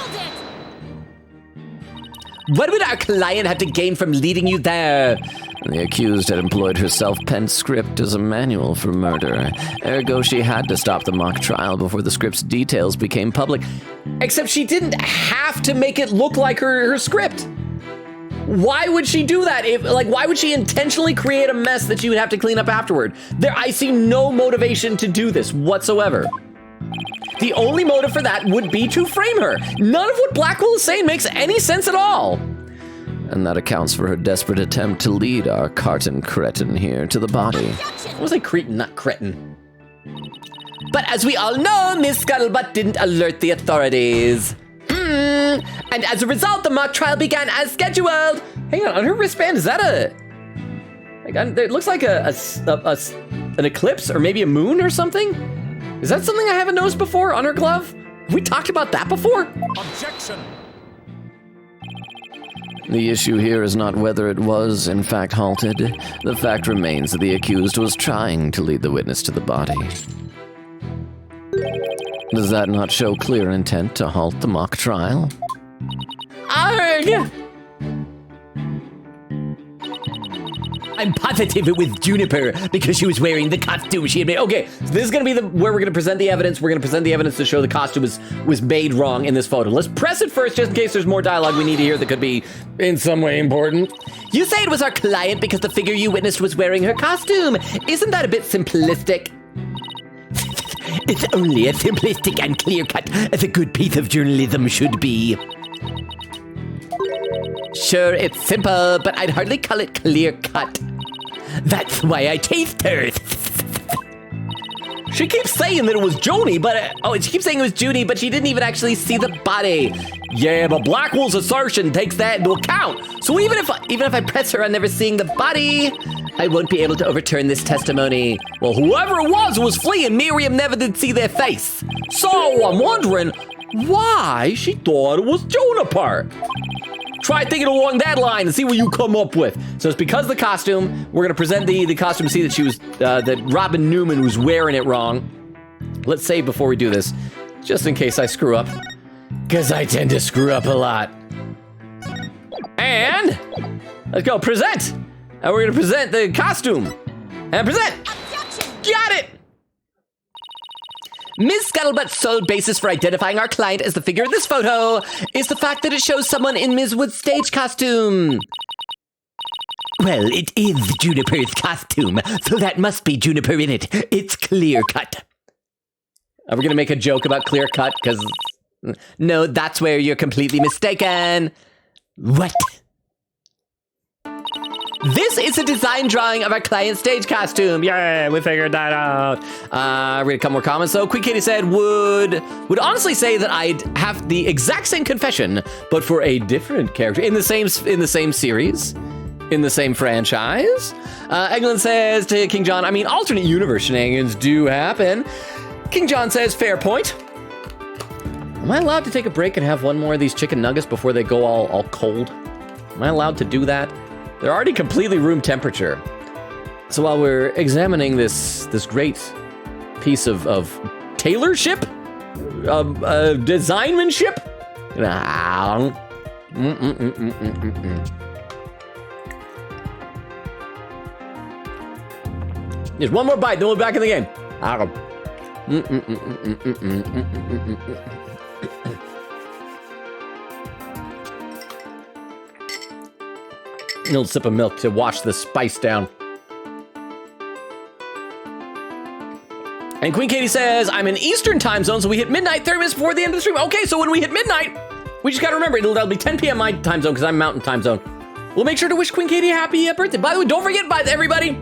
What would our client have to gain from leading you there? The accused had employed her self-penned script as a manual for murder. Ergo, she had to stop the mock trial before the script's details became public. Except she didn't have to make it look like her script. Why would she do that? Why would she intentionally create a mess that she would have to clean up afterward? I see no motivation to do this whatsoever. The only motive for that would be to frame her. None of what Blackwell is saying makes any sense at all. And that accounts for her desperate attempt to lead our carton cretin here to the body. I was like cretin, not cretin. But as we all know, Miss Scuttlebutt didn't alert the authorities. And as a result, the mock trial began as scheduled. Hang on her wristband, is that it looks like an eclipse or maybe a moon or something? Is that something I haven't noticed before on her glove? Have we talked about that before? Objection! The issue here is not whether it was, in fact, halted. The fact remains that the accused was trying to lead the witness to the body. Does that not show clear intent to halt the mock trial? Arg! I'm positive it was Juniper because she was wearing the costume she had made. Okay, so this is gonna be where we're gonna present the evidence. We're gonna present the evidence to show the costume was made wrong in this photo. Let's press it first just in case there's more dialogue we need to hear that could be in some way important. You say it was our client because the figure you witnessed was wearing her costume. Isn't that a bit simplistic? It's only as simplistic and clear-cut as a good piece of journalism should be. Sure, it's simple, but I'd hardly call it clear-cut. That's why I taste her. She keeps saying that it was Joni, but she keeps saying it was Judy, but she didn't even actually see the body. Yeah, but Blackwell's assertion takes that into account. So even if I press her on never seeing the body, I won't be able to overturn this testimony. Well, whoever it was fleeing. Miriam never did see their face. So I'm wondering why she thought it was Juniper. Try thinking along that line and see what you come up with. So it's because of the costume. We're gonna present the costume to see that she was that Robin Newman was wearing it wrong. Let's save before we do this, just in case I screw up, because I tend to screw up a lot. And let's go present. And we're gonna present the costume. And present. Objection! Got it. Ms. Scuttlebutt's sole basis for identifying our client as the figure in this photo is the fact that it shows someone in Ms. Wood's stage costume. Well, it is Juniper's costume, so that must be Juniper in it. It's clear cut. Are we gonna make a joke about clear cut? Because no, that's where you're completely mistaken. What? This is a design drawing of our client's stage costume. yeah, we figured that out. We're gonna come more comments. So Quick Kitty said would honestly say that I'd have the exact same confession, but for a different character in the same series, in the same franchise. Eglin says to King John, I mean, alternate universe shenanigans do happen. King John says, fair point. Am I allowed to take a break and have one more of these chicken nuggets before they go all cold? Am I allowed to do that? They're already completely room temperature. So while we're examining this great piece of tailorship, designmanship, Just one more bite, then we'll be back in the game. A little sip of milk to wash the spice down. And Queen Katie says, I'm in Eastern time zone, so we hit midnight 30 minutes before the end of the stream. Okay, so when we hit midnight, we just gotta remember, that'll be 10 p.m. my time zone, because I'm Mountain time zone. We'll make sure to wish Queen Katie a happy birthday. By the way, don't forget, everybody,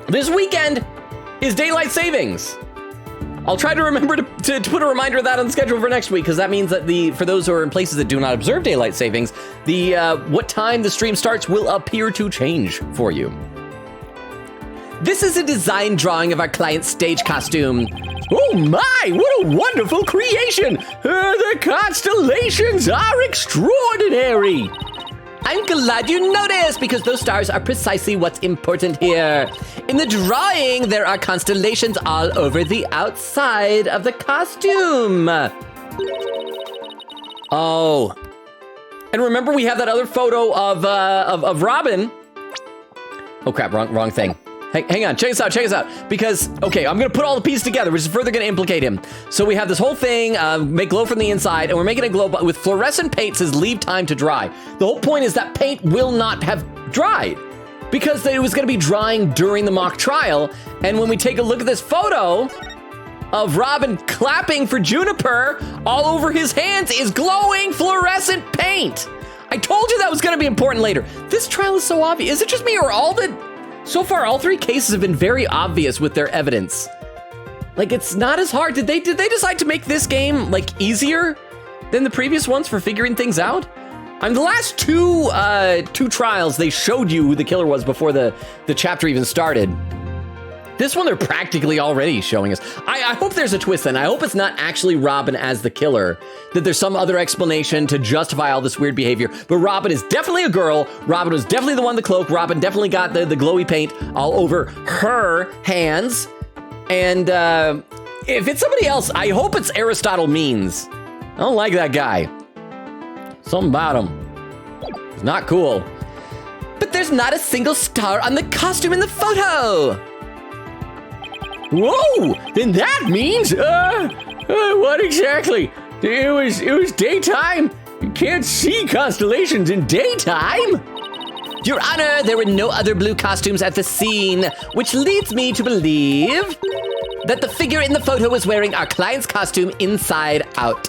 this weekend is daylight savings. I'll try to remember to put a reminder of that on the schedule for next week, because that means that for those who are in places that do not observe daylight savings, what time the stream starts will appear to change for you. This is a design drawing of our client's stage costume. Oh my, what a wonderful creation! The constellations are extraordinary! I'm glad you noticed, because those stars are precisely what's important here. In the drawing, there are constellations all over the outside of the costume. Oh. And remember, we have that other photo of Robin. Oh crap, wrong thing. Hang on, check this out. Because, okay, I'm gonna put all the pieces together, which is further gonna implicate him. So we have this whole thing, make glow from the inside, and we're making it glow with fluorescent paint, says leave time to dry. The whole point is that paint will not have dried, because it was gonna be drying during the mock trial. And when we take a look at this photo of Robin clapping for Juniper, all over his hands is glowing fluorescent paint. I told you that was gonna be important later. This trial is so obvious. Is it just me, or so far, all three cases have been very obvious with their evidence. Like, it's not as hard. Did they decide to make this game, like, easier than the previous ones for figuring things out? The last two trials, they showed you who the killer was before the chapter even started. This one, they're practically already showing us. I hope there's a twist then. I hope it's not actually Robin as the killer, that there's some other explanation to justify all this weird behavior. But Robin is definitely a girl. Robin was definitely the one in the cloak. Robin definitely got the glowy paint all over her hands. And if it's somebody else, I hope it's Aristotle Means. I don't like that guy. Something about him. It's not cool. But there's not a single star on the costume in the photo. Whoa! Then that means, what exactly? It was daytime. You can't see constellations in daytime. Your Honor, there were no other blue costumes at the scene, which leads me to believe that the figure in the photo was wearing our client's costume inside out.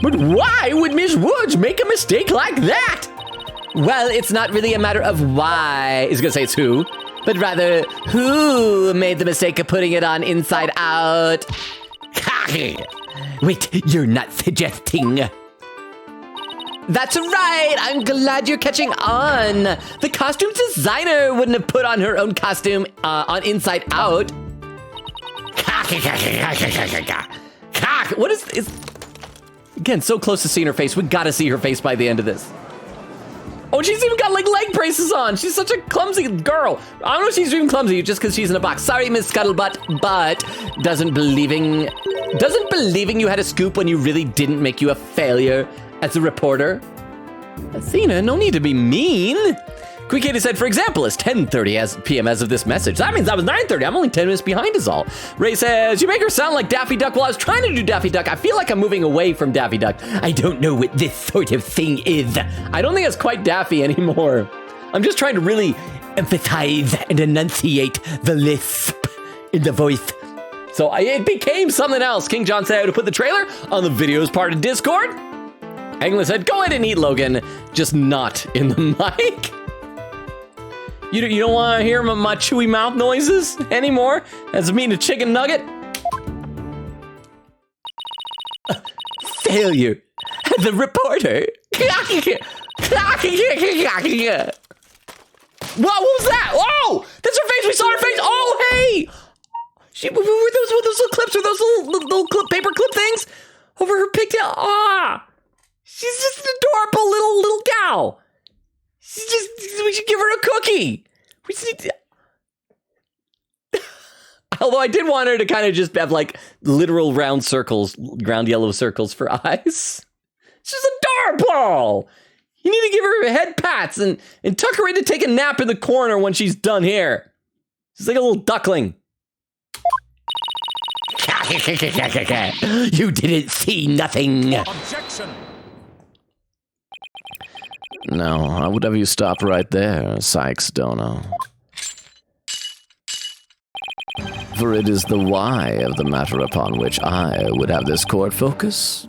But why would Miss Woods make a mistake like that? Well, it's not really a matter of why. I was gonna say it's who. But rather, who made the mistake of putting it on inside out? Wait, you're not suggesting. That's right, I'm glad you're catching on. The costume designer wouldn't have put on her own costume on inside out. What is... Again, so close to seeing her face. We gotta see her face by the end of this. Oh, she's even got like leg braces on. She's such a clumsy girl. I don't know if she's even clumsy just because she's in a box. Sorry, Miss Scuttlebutt, but doesn't believing you had a scoop when you really didn't make you a failure as a reporter. Athena, no need to be mean. Queen Katie said, for example, it's 10:30 p.m. as of this message. That means I was 9:30. I'm only 10 minutes behind is all. Ray says, you make her sound like Daffy Duck. Well, I was trying to do Daffy Duck. I feel like I'm moving away from Daffy Duck. I don't know what this sort of thing is. I don't think it's quite Daffy anymore. I'm just trying to really emphasize and enunciate the lisp in the voice. So it became something else. King John said to put the trailer on the videos part of Discord. England said, go ahead and eat, Logan. Just not in the mic. You don't want to hear my chewy mouth noises anymore as I'm eating a chicken nugget? Failure. The reporter. What was that? Oh, that's her face. We saw her face. Oh, hey. Were those little clips or those little paper clip things over her pigtail? Ah, she's just an adorable little gal. We should give her a cookie. We just need to... Although I did want her to kind of just have like literal round yellow circles for eyes. She's adorable. You need to give her head pats and tuck her in to take a nap in the corner when she's done here. She's like a little duckling. You didn't see nothing. Objection! No, I would have you stop right there, Sykes Dono. For it is the why of the matter upon which I would have this court focus.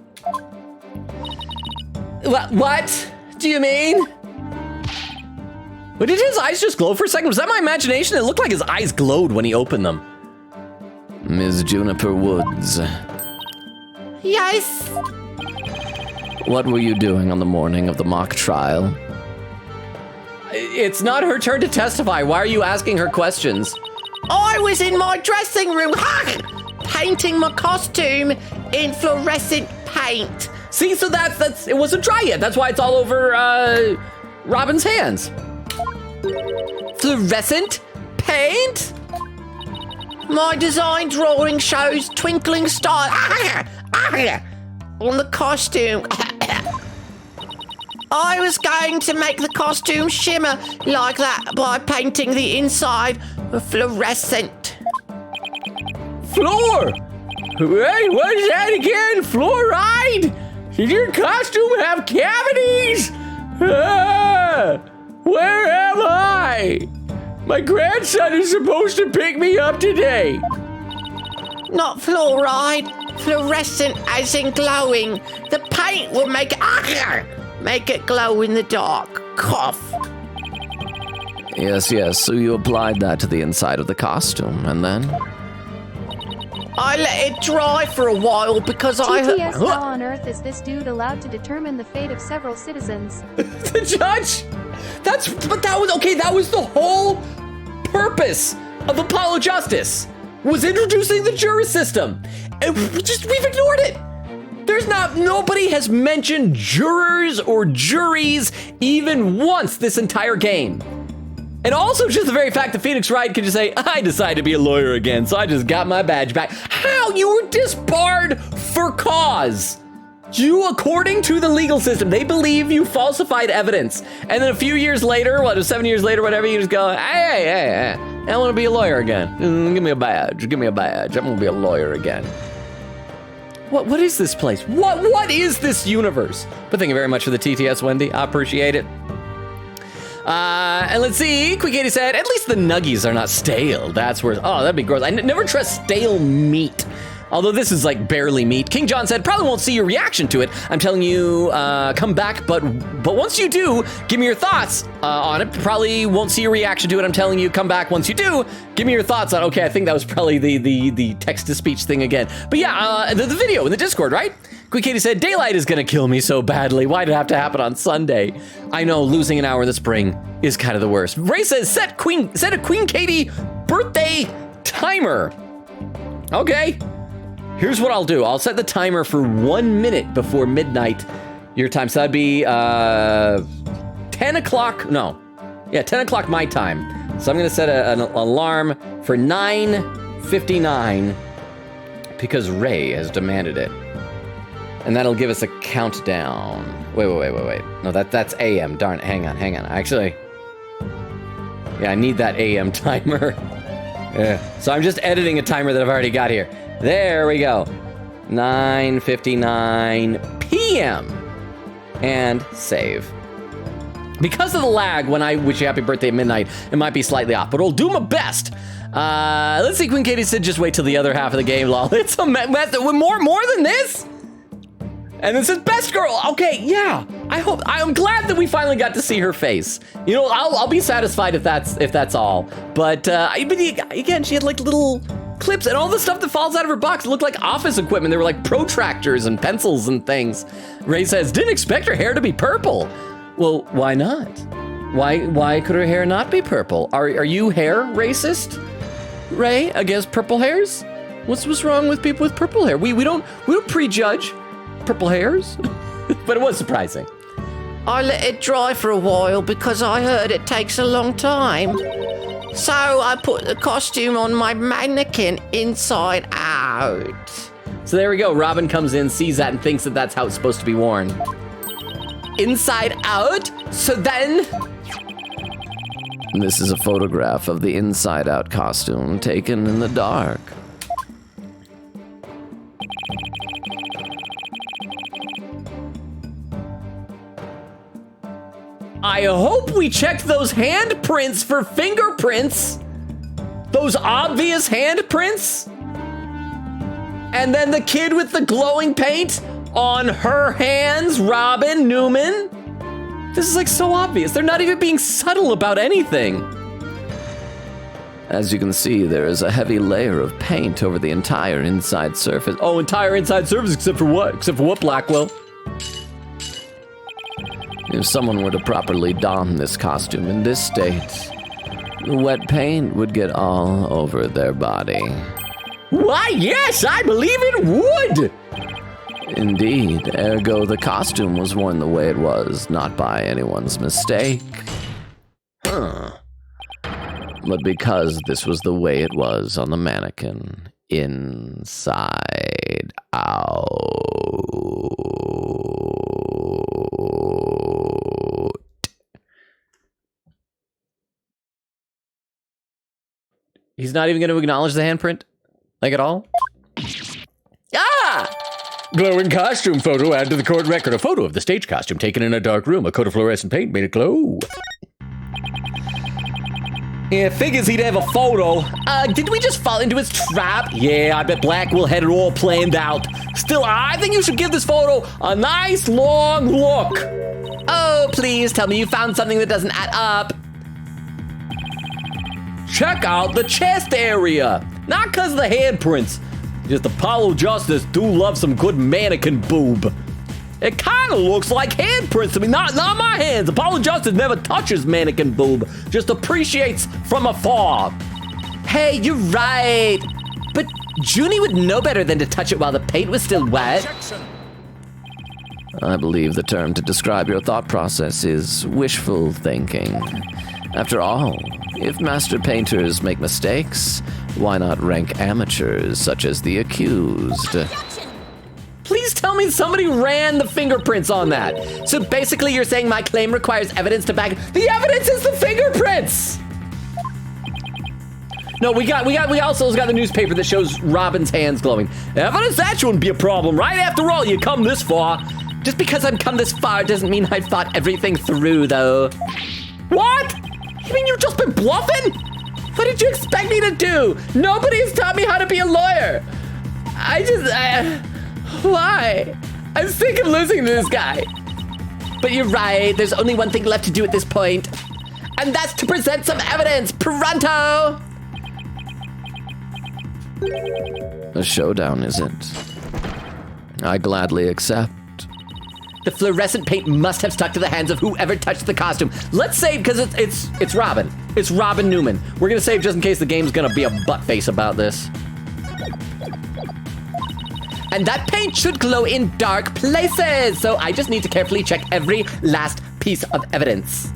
What do you mean? But did his eyes just glow for a second? Was that my imagination? It looked like his eyes glowed when he opened them. Ms. Juniper Woods, Yes. what were you doing on the morning of the mock trial? It's not her turn to testify. Why are you asking her questions? I was in my dressing room painting my costume in fluorescent paint. See, so that's it wasn't dry yet. That's why it's all over Robin's hands. Fluorescent paint? My design drawing shows twinkling stars on the costume. I was going to make the costume shimmer like that by painting the inside fluorescent. Floor. Wait, what's that again? Fluoride? Did your costume have cavities? Where am I? My grandson is supposed to pick me up today. Not fluoride, fluorescent as in glowing. The paint will make it glow in the dark. Cough. Yes, so you applied that to the inside of the costume, and then? I let it dry for a while because TTS, how on earth is this dude allowed to determine the fate of several citizens? The judge. That was the whole purpose of Apollo Justice, was introducing the jury system. And we've ignored it. Nobody has mentioned jurors or juries even once this entire game. And also just the very fact that Phoenix Wright could just say, I decided to be a lawyer again, so I just got my badge back. How? You were disbarred for cause. You, according to the legal system, they believe you falsified evidence. And then a few years later, 7 years later, whatever, you just go, hey, I want to be a lawyer again. Give me a badge. I'm going to be a lawyer again. What is this place? What is this universe? But thank you very much for the TTS, Wendy. I appreciate it. And let's see, Quick Katie said, at least the nuggies are not stale. That's where, that'd be gross. I never trust stale meat. Although this is like barely meat. King John said, probably won't see your reaction to it. I'm telling you, come back, but once you do, give me your thoughts on it. Probably won't see your reaction to it. I'm telling you, come back once you do, give me your thoughts on it. Okay, I think that was probably the text-to-speech thing again. But yeah, the video in the Discord, right? Quick Katie said, daylight is gonna kill me so badly. Why'd it have to happen on Sunday? I know, losing an hour in the spring is kind of the worst. Ray says, set a Queen Katie birthday timer. Okay. Here's what I'll do. I'll set the timer for 1 minute before midnight your time. So that'd be 10 o'clock. No. Yeah, 10 o'clock my time. So I'm going to set an alarm for 9:59 because Ray has demanded it. And that'll give us a countdown. Wait. No, that's AM. Darn it. Hang on. Actually, yeah, I need that AM timer. Yeah. So I'm just editing a timer that I've already got here. There we go. 9:59 p.m. And save. Because of the lag, when I wish you happy birthday at midnight, it might be slightly off, but I'll do my best. Let's see, Queen Katie said just wait till the other half of the game, lol. It's a mess. More than this? And this is best girl. Okay, yeah. I'm glad that we finally got to see her face. You know, I'll be satisfied if that's all. But again, she had like little clips and all the stuff that falls out of her box looked like office equipment. They were like protractors and pencils and things. Ray says, didn't expect her hair to be purple. Well, why not? Why could her hair not be purple? Are you hair racist, Ray, against purple hairs? What's wrong with people with purple hair? We don't prejudge purple hairs, but it was surprising. I let it dry for a while because I heard it takes a long time. So I put the costume on my mannequin inside out. So there we go. Robin comes in, sees that, and thinks that that's how it's supposed to be worn. Inside out? So then... This is a photograph of the Inside Out costume taken in the dark. I hope we checked those handprints for fingerprints. Those obvious handprints. And then the kid with the glowing paint on her hands, Robin Newman. This is like so obvious. They're not even being subtle about anything. As you can see, there is a heavy layer of paint over the entire inside surface. Oh, entire inside surface except for what? Except for what, Blackwell? If someone were to properly don this costume in this state, the wet paint would get all over their body. Why, yes, I believe it would. Indeed, ergo the costume was worn the way it was, not by anyone's mistake. But because this was the way it was on the mannequin, inside out. He's not even going to acknowledge the handprint? Like at all? Ah! Glowing costume photo added to the court record. A photo of the stage costume taken in a dark room. A coat of fluorescent paint made it glow. Yeah, figures he'd have a photo. Did we just fall into his trap? Yeah, I bet Blackwell had it all planned out. Still, I think you should give this photo a nice long look. Oh, please tell me you found something that doesn't add up. Check out the chest area. Not because of the handprints. Just Apollo Justice do love some good mannequin boob. It kind of looks like handprints to me. Not my hands. Apollo Justice never touches mannequin boob. Just appreciates from afar. Hey, you're right. But Junie would know better than to touch it while the paint was still wet. I believe the term to describe your thought process is wishful thinking. After all, if master painters make mistakes, why not rank amateurs such as the accused? Please tell me somebody ran the fingerprints on that. So basically you're saying my claim requires evidence to back... The evidence is the fingerprints! No, we also got the newspaper that shows Robin's hands glowing. Evidence that shouldn't be a problem, right? After all, you come this far. Just because I've come this far doesn't mean I've thought everything through, though. What? You mean you've just been bluffing? What did you expect me to do? Nobody has taught me how to be a lawyer. Why? I'm sick of listening to this guy. But you're right, there's only one thing left to do at this point. And that's to present some evidence. Pronto! A showdown, is it? I gladly accept. The fluorescent paint must have stuck to the hands of whoever touched the costume. Let's say, because it's Robin. It's Robin Newman. We're going to save just in case the game's going to be a butt face about this. And that paint should glow in dark places. So I just need to carefully check every last piece of evidence.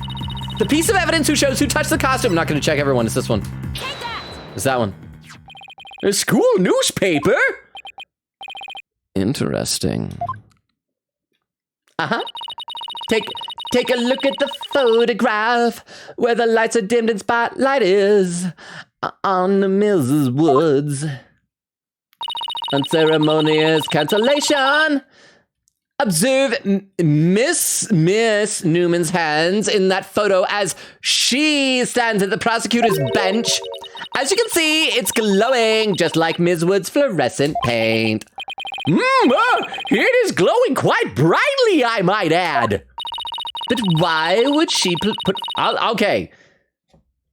The piece of evidence who shows who touched the costume. I'm not going to check everyone. It's this one. It's that one. A school newspaper? Interesting. Uh-huh. Take a look at the photograph where the lights are dimmed and spotlight is on the Mrs. Woods. Unceremonious cancellation. Observe Miss Newman's hands in that photo as she stands at the prosecutor's bench. As you can see, it's glowing just like Ms. Wood's fluorescent paint. It is glowing quite brightly, I might add. But why would she put okay.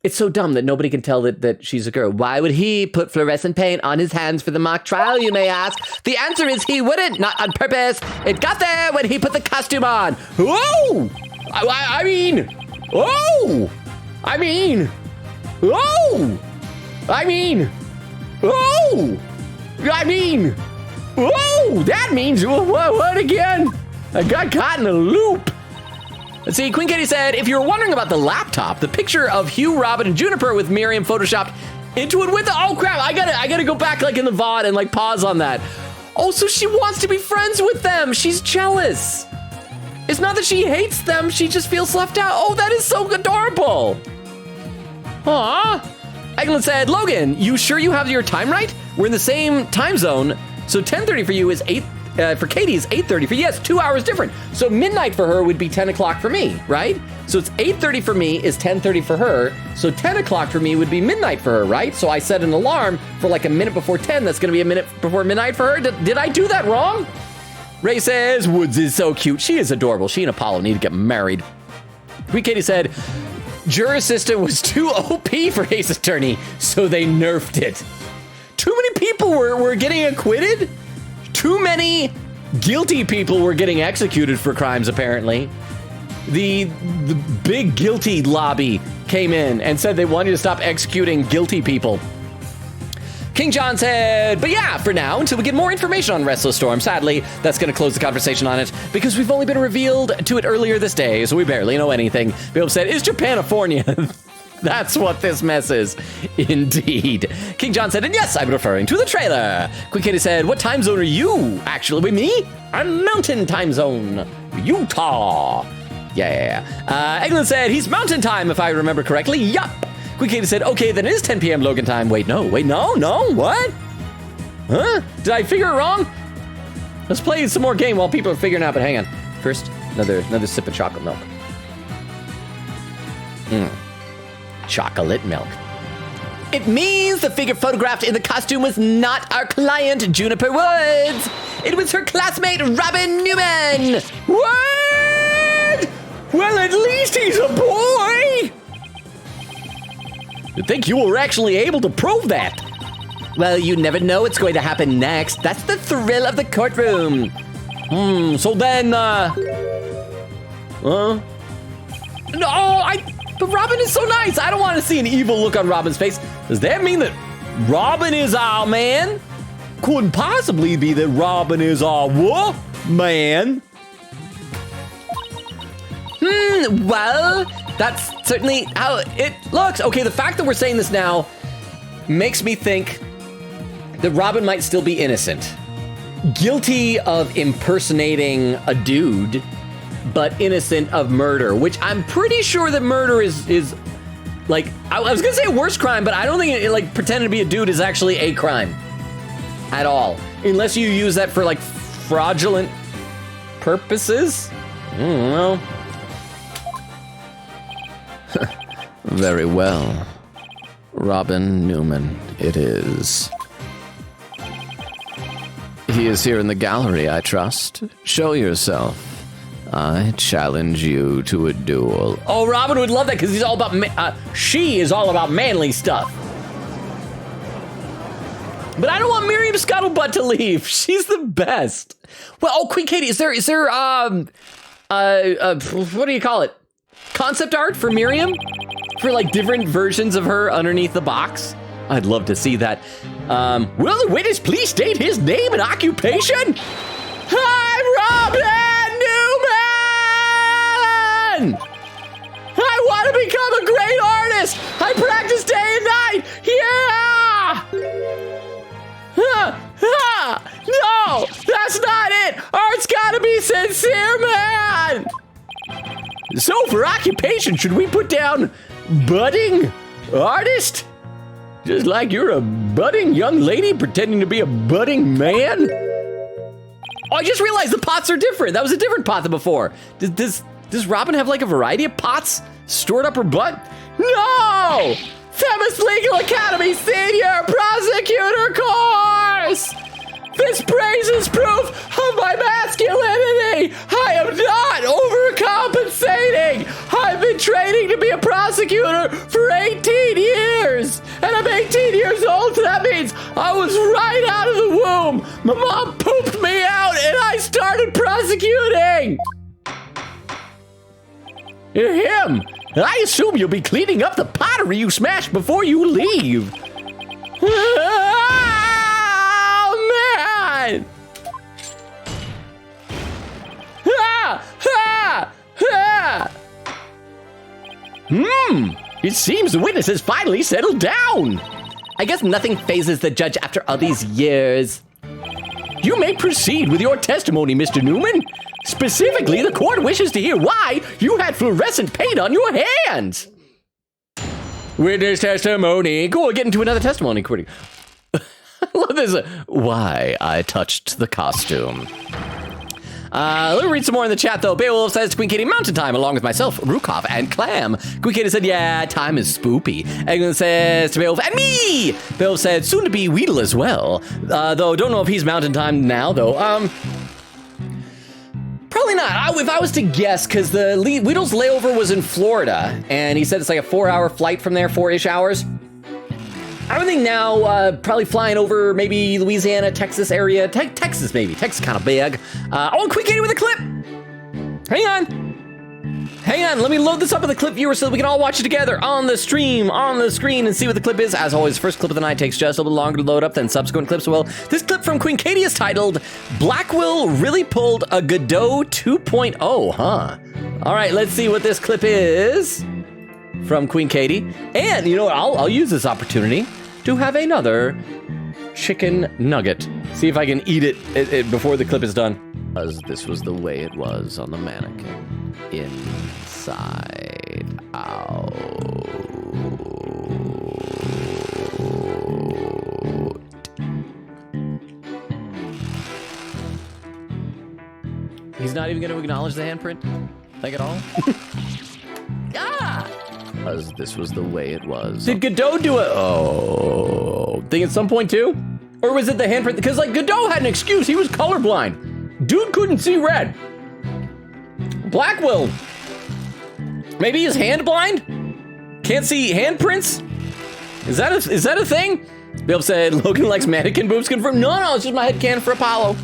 It's so dumb that nobody can tell that she's a girl. Why would he put fluorescent paint on his hands for the mock trial, you may ask? The answer is he wouldn't, not on purpose. It got there when he put the costume on. Oh! I mean, oh! I mean, oh! I mean, oh! I mean, oh! That means, what again? I got caught in a loop. Let's see, Queen Katie said, if you were wondering about the laptop, the picture of Hugh, Robin, and Juniper with Miriam photoshopped into it with, oh crap, I gotta go back like in the VOD and like pause on that. Oh, so she wants to be friends with them. She's jealous. It's not that she hates them, she just feels left out. Oh, that is so adorable. Aw. Eglin said, Logan, you sure you have your time right? We're in the same time zone. So 10:30 for you is 8, for Katie is 8:30 for you. Yes, 2 hours different. So midnight for her would be 10 o'clock for me, right? So it's 8:30 for me is 10:30 for her. So 10 o'clock for me would be midnight for her, right? So I set an alarm for like a minute before 10. That's going to be a minute before midnight for her. Did I do that wrong? Ray says, Woods is so cute. She is adorable. She and Apollo need to get married. Queen Katie said, Juror Assistant was too OP for Ace Attorney, so they nerfed it. Too many people were getting acquitted? Too many guilty people were getting executed for crimes, apparently. The big guilty lobby came in and said they wanted to stop executing guilty people. King John said, but yeah, for now, until we get more information on Restless Storm. Sadly, that's going to close the conversation on it because we've only been revealed to it earlier this day, so we barely know anything. Bill said, is Japanifornia? That's what this mess is. Indeed. King John said, and yes, I'm referring to the trailer. Queen Katie said, what time zone are you? Actually, with me? I'm Mountain Time Zone, Utah. Yeah. Eglin said, he's Mountain Time, if I remember correctly. Yup. Queen Katie said, okay, then it is 10 p.m. Logan time. Wait, no, what? Huh? Did I figure it wrong? Let's play some more game while people are figuring out, but hang on. First, another sip of chocolate milk. Chocolate milk. It means the figure photographed in the costume was not our client, Juniper Woods. It was her classmate, Robin Newman. What? Well, at least he's a boy. You think you were actually able to prove that? Well, you never know what's going to happen next. That's the thrill of the courtroom. So then, but Robin is so nice. I don't want to see an evil look on Robin's face. Does that mean that Robin is our man? Couldn't possibly be that Robin is our man. Well, that's certainly how it looks. Okay, the fact that we're saying this now makes me think that Robin might still be innocent. Guilty of impersonating a dude, but innocent of murder, which I'm pretty sure that murder is like, I was gonna say a worse crime, but I don't think like pretending to be a dude is actually a crime at all. Unless you use that for like fraudulent purposes. I don't know. Very well. Robin Newman, it is. He is here in the gallery, I trust. Show yourself. I challenge you to a duel. Oh, Robin would love that because he's all about, she is all about manly stuff. But I don't want Miriam Scuttlebutt to leave. She's the best. Well, Queen Katie, is there what do you call it? Concept art for Miriam? For like different versions of her underneath the box? I'd love to see that. Will the witness please state his name and occupation? I'm Robin Newman! I want to become a great artist! I practice day and night! Yeah! No! That's not it! Art's gotta be sincere, man! So for occupation, should we put down budding artist? Just like you're a budding young lady pretending to be a budding man? Oh, I just realized the pots are different. That was a different pot than before. Does Robin have like a variety of pots stored up her butt? No! Feminist Legal Academy Senior Prosecutor Course! This praises proof of my masculinity! I am not overcompensating! I've been training to be a prosecutor for 18 years! And I'm 18 years old, so that means I was right out of the womb! My mom pooped me out and I started prosecuting! You're him! I assume you'll be cleaning up the pottery you smashed before you leave! It seems the witness has finally settled down. I guess nothing phases the judge after all these years. You may proceed with your testimony, Mr. Newman. Specifically, the court wishes to hear why you had fluorescent paint on your hands. Witness testimony. Cool, get into another testimony. Quick. Love this. Why I touched the costume. Let me read some more in the chat, though. Beowulf says, Queen Katie, mountain time, along with myself, Rukov, and Clam. Queen Katie said, yeah, time is spoopy. Egglin says to Beowulf, and me! Beowulf said, soon to be Weedle as well. Though, don't know if he's mountain time now, though. Probably not. If I was to guess, because the Weedle's layover was in Florida, and he said it's like a 4-hour flight from there, 4-ish hours. I would think now, probably flying over maybe Louisiana, Texas area. Texas, maybe. Texas kind of big. Oh, Queen Katie with a clip. Hang on. Let me load this up with a clip viewer so that we can all watch it together on the stream, on the screen, and see what the clip is. As always, first clip of the night takes just a little longer to load up than subsequent clips will. This clip from Queen Katie is titled, Blackwell Really Pulled a Godot 2.0, huh? All right, let's see what this clip is from Queen Katie. And, you know what, I'll use this opportunity to have another chicken nugget. See if I can eat it before the clip is done. As this was the way it was on the mannequin. Inside out. He's not even going to acknowledge the handprint? Like at all? Ah! As this was the way it was. Did Godot do it? Oh, think at some point too? Or was it the handprint? Because like Godot had an excuse. He was colorblind. Dude couldn't see red. Blackwell. Maybe he's hand blind? Can't see handprints? Is that a thing? Bill said Logan likes mannequin boobs confirmed. No, it's just my headcanon for Apollo.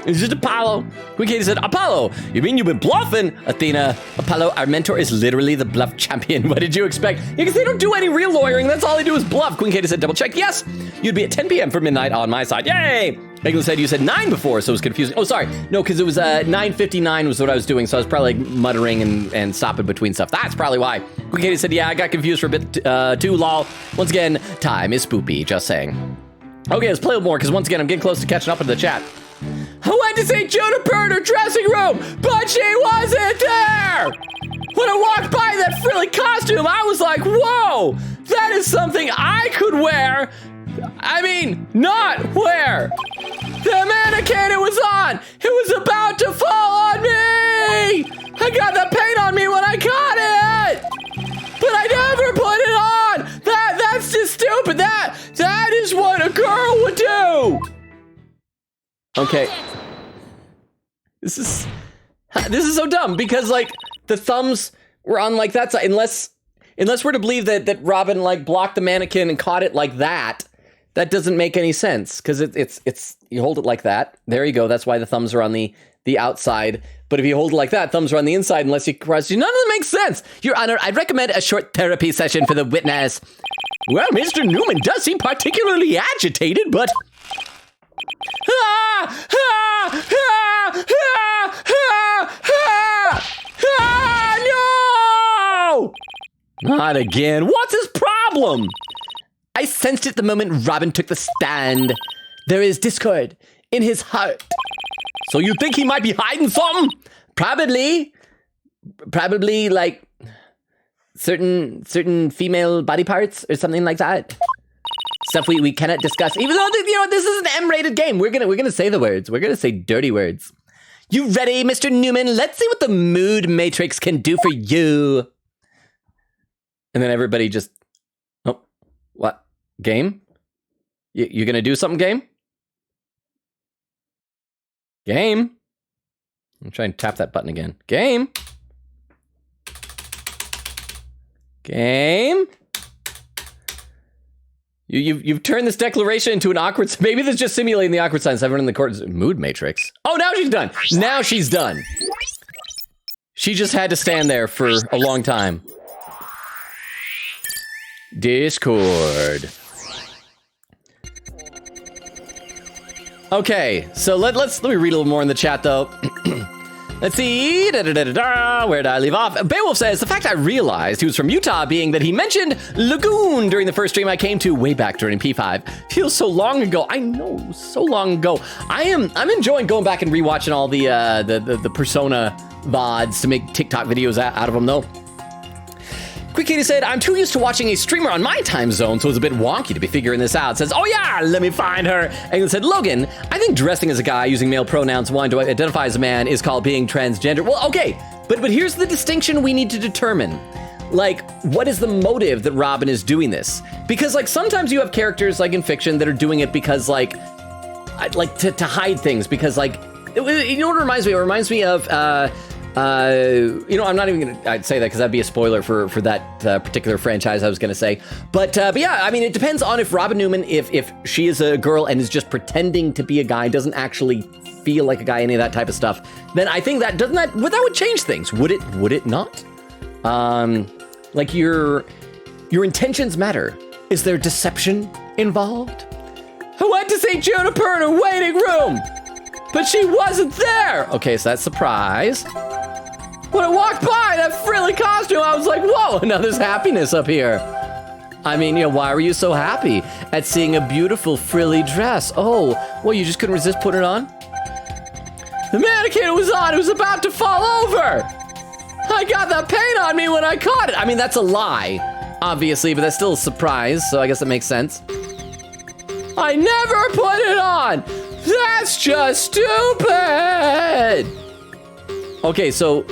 It's just Apollo. Queen Katie said, Apollo, you mean you've been bluffing? Athena, Apollo, our mentor is literally the bluff champion. What did you expect? Yeah, because they don't do any real lawyering. That's all they do is bluff. Queen Katie said, double check. Yes, you'd be at 10 p.m. for midnight on my side. Yay! Megan said you said 9 before, so it was confusing. Oh, sorry. No, because it was 9:59 was what I was doing, so I was probably like muttering and stopping between stuff. That's probably why. Queen Katie said, yeah, I got confused for a bit too, lol. Once again, time is spoopy, just saying. Okay, let's play more, because once again, I'm getting close to catching up into the chat. I went to see Juniper in her dressing room, but she wasn't there! When I walked by that frilly costume, I was like, whoa, that is something I could wear. I mean, not wear. The mannequin it was on, it was about to fall on me! I got the paint on me when I caught it! But I never put it on! That's just stupid! That is what a girl would do! Okay. This is so dumb because like the thumbs were on like that side. Unless we're to believe that Robin like blocked the mannequin and caught it like that, that doesn't make any sense because it's you hold it like that. There you go. That's why the thumbs are on the outside. But if you hold it like that, thumbs are on the inside unless you cross. None of them makes sense. Your Honor, I'd recommend a short therapy session for the witness. Well, Mr. Newman does seem particularly agitated, but. No! Not again. What's his problem? I sensed it the moment Robin took the stand. There is discord in his heart. So you think he might be hiding something? Probably like certain female body parts or something like that. Stuff we cannot discuss, even though this is an M-rated game. We're gonna say the words. We're gonna say dirty words. You ready, Mr. Newman? Let's see what the mood matrix can do for you. And then everybody just, oh, what? Game? You gonna do something, game? Game? I'm trying to tap that button again. Game? Game? You've turned this declaration into an awkward. Maybe this is just simulating the awkward silence. Everyone in the court is mood matrix. Oh, now she's done. Now she's done. She just had to stand there for a long time. Discord. Okay, so let me read a little more in the chat though. Let's see, where did I leave off? Beowulf says, the fact I realized he was from Utah being that he mentioned Lagoon during the first stream I came to way back during P5. Feels so long ago. I know, so long ago. I'm enjoying going back and rewatching all the Persona VODs to make TikTok videos out of them though. Quick Katie said, I'm too used to watching a streamer on my time zone, so it's a bit wonky to be figuring this out. Says, oh yeah, let me find her. And said, Logan, I think dressing as a guy using male pronouns, wanting to identify as a man is called being transgender. Well, okay, but here's the distinction we need to determine. Like, what is the motive that Robin is doing this? Because, like, sometimes you have characters, like, in fiction that are doing it because, like to hide things. Because, like, you know what it reminds me? It reminds me of, I'm not even gonna say that because that'd be a spoiler for that particular franchise I was gonna say. But yeah, I mean, it depends on if Robin Newman, if she is a girl and is just pretending to be a guy, doesn't actually feel like a guy, any of that type of stuff, then I think that would change things. Would it not? Like your intentions matter. Is there deception involved? I went to see Juniper in a waiting room, but she wasn't there. Okay, so that's surprise. When I walked by that frilly costume, I was like, whoa, now there's happiness up here. I mean, why were you so happy at seeing a beautiful frilly dress? Oh, well, you just couldn't resist putting it on? The mannequin it was on, it was about to fall over. I got that paint on me when I caught it. I mean, that's a lie, obviously, but that's still a surprise, so I guess that makes sense. I never put it on. That's just stupid. Okay, so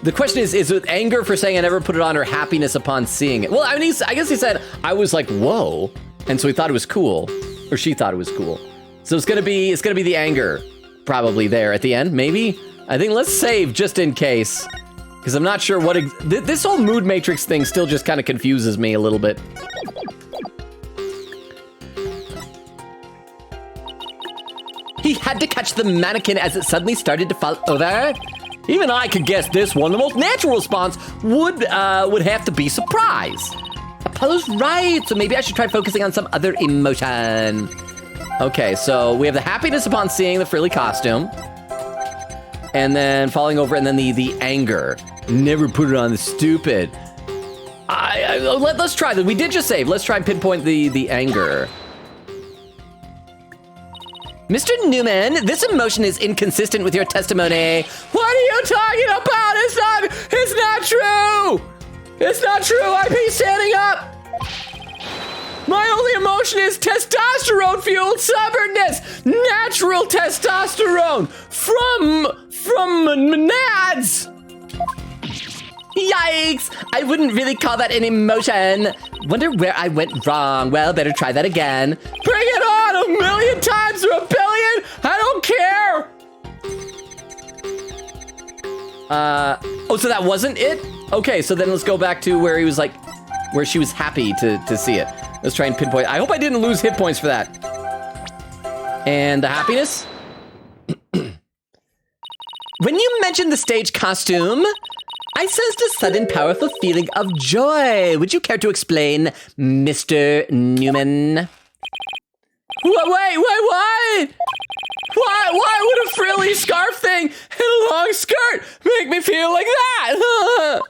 the question is it anger for saying I never put it on or happiness upon seeing it? Well, I mean, I guess he said, I was like, whoa. And so he thought it was cool, or she thought it was cool. So it's gonna be the anger probably there at the end, maybe? I think let's save just in case. Because I'm not sure what, this whole mood matrix thing still just kind of confuses me a little bit. He had to catch the mannequin as it suddenly started to fall over. Even I could guess this one. The most natural response would have to be surprise. Apollo's right, so maybe I should try focusing on some other emotion. Okay, so we have the happiness upon seeing the frilly costume. And then falling over, and then the anger. Never put it on, the stupid. Let's try that. We did just save. Let's try and pinpoint the anger. Mr. Newman, this emotion is inconsistent with your testimony. What are you talking about? It's not true. It's not true. I be standing up. My only emotion is testosterone-fueled stubbornness. Natural testosterone from nads. Yikes! I wouldn't really call that an emotion. Wonder where I went wrong. Well, better try that again. Bring it on 1,000,000 times or 1,000,000,000. I don't care. Oh, so that wasn't it? Okay, so then let's go back to where he was like, where she was happy to see it. Let's try and pinpoint. I hope I didn't lose hit points for that. And the happiness? When you mentioned the stage costume, I sensed a sudden powerful feeling of joy. Would you care to explain, Mr. Newman? Wait, what? Why would a frilly scarf thing and a long skirt make me feel like that?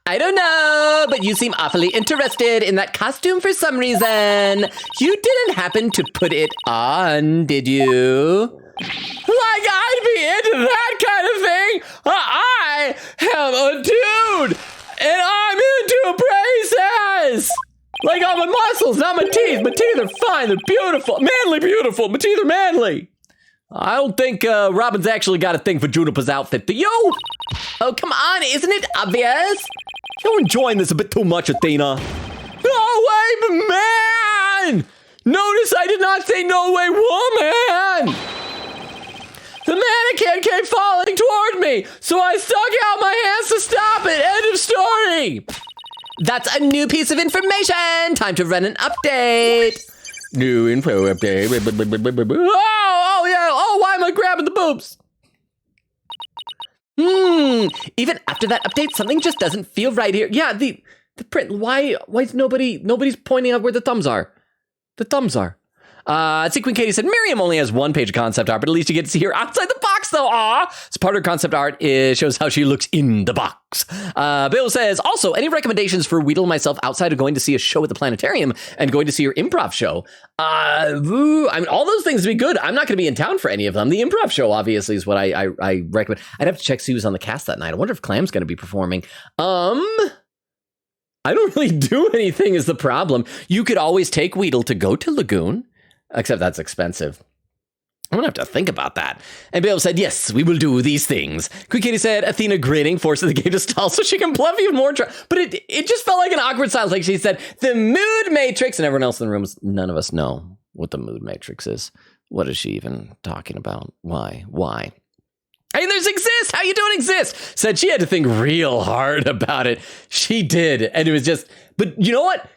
I don't know, but you seem awfully interested in that costume for some reason. You didn't happen to put it on, did you? Like I'd be into that kind of thing. I am a dude, and I'm into braces. Like on my muscles, not my teeth. My teeth are fine. They're beautiful. Manly beautiful. My teeth are manly. I don't think Robin's actually got a thing for Juniper's outfit. Do you? Oh, come on. Isn't it obvious? You're enjoying this a bit too much, Athena. No way, man! Notice I did not say no way, woman! The mannequin came falling toward me, so I stuck out my hands to stop it. End of story. That's a new piece of information. Time to run an update. New info update. Oh, yeah. Oh, why am I grabbing the boobs? Even after that update, something just doesn't feel right here. Yeah, the print. Why is nobody's pointing out where the thumbs are? The thumbs are. See, Queen Katie said, Miriam only has one page of concept art, but at least you get to see her outside the box, though. Aw. So part of her concept art shows how she looks in the box. Bill says, also, any recommendations for Weedle and myself outside of going to see a show at the planetarium and going to see your improv show? I mean, all those things would be good. I'm not going to be in town for any of them. The improv show, obviously, is what I recommend. I'd have to check see who's on the cast that night. I wonder if Clam's going to be performing. I don't really do anything is the problem. You could always take Weedle to go to Lagoon, except that's expensive. I'm gonna have to think about that. And Bale said, yes, we will do these things. Quick Kitty said, Athena grinning, forces the game to stall so she can bluff even more. But it just felt like an awkward silence. Like she said, the mood matrix, and everyone else in the room was, none of us know what the mood matrix is. What is she even talking about? Why? Hey, there's Exist. How you doing, Exist? Said she had to think real hard about it. She did. And it was just, but you know what?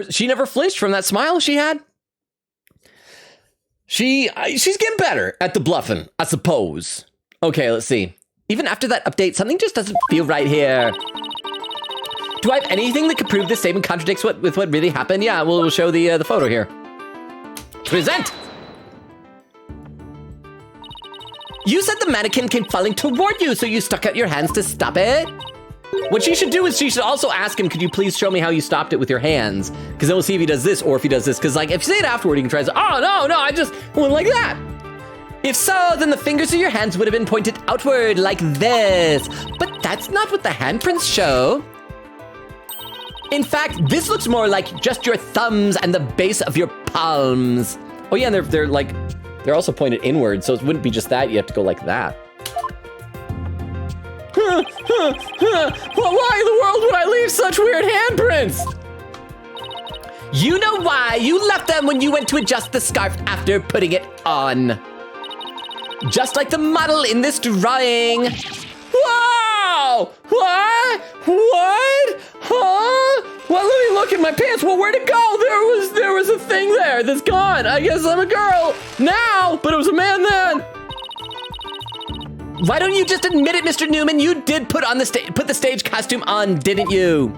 She never flinched from that smile she had. She's getting better at the bluffing, I suppose. Okay, let's see. Even after that update, something just doesn't feel right here. Do I have anything that could prove this statement contradicts with what really happened? Yeah, we'll show the photo here. Present! You said the mannequin came falling toward you, so you stuck out your hands to stop it? What she should do is she should also ask him, could you please show me how you stopped it with your hands? Because then we'll see if he does this or if he does this. Because like, if you say it afterward, you can try to say, oh, no, I just went like that. If so, then the fingers of your hands would have been pointed outward like this. But that's not what the handprints show. In fact, this looks more like just your thumbs and the base of your palms. Oh yeah, and they're also pointed inward, so it wouldn't be just that. You have to go like that. Well, why in the world would I leave such weird handprints? You know why. You left them when you went to adjust the scarf after putting it on. Just like the model in this drawing. Whoa! What? Huh? Well, let me look in my pants. Well, where'd it go? There was a thing there that's gone. I guess I'm a girl now, but it was a man then. Why don't you just admit it, Mr. Newman? You did put the stage costume on, didn't you?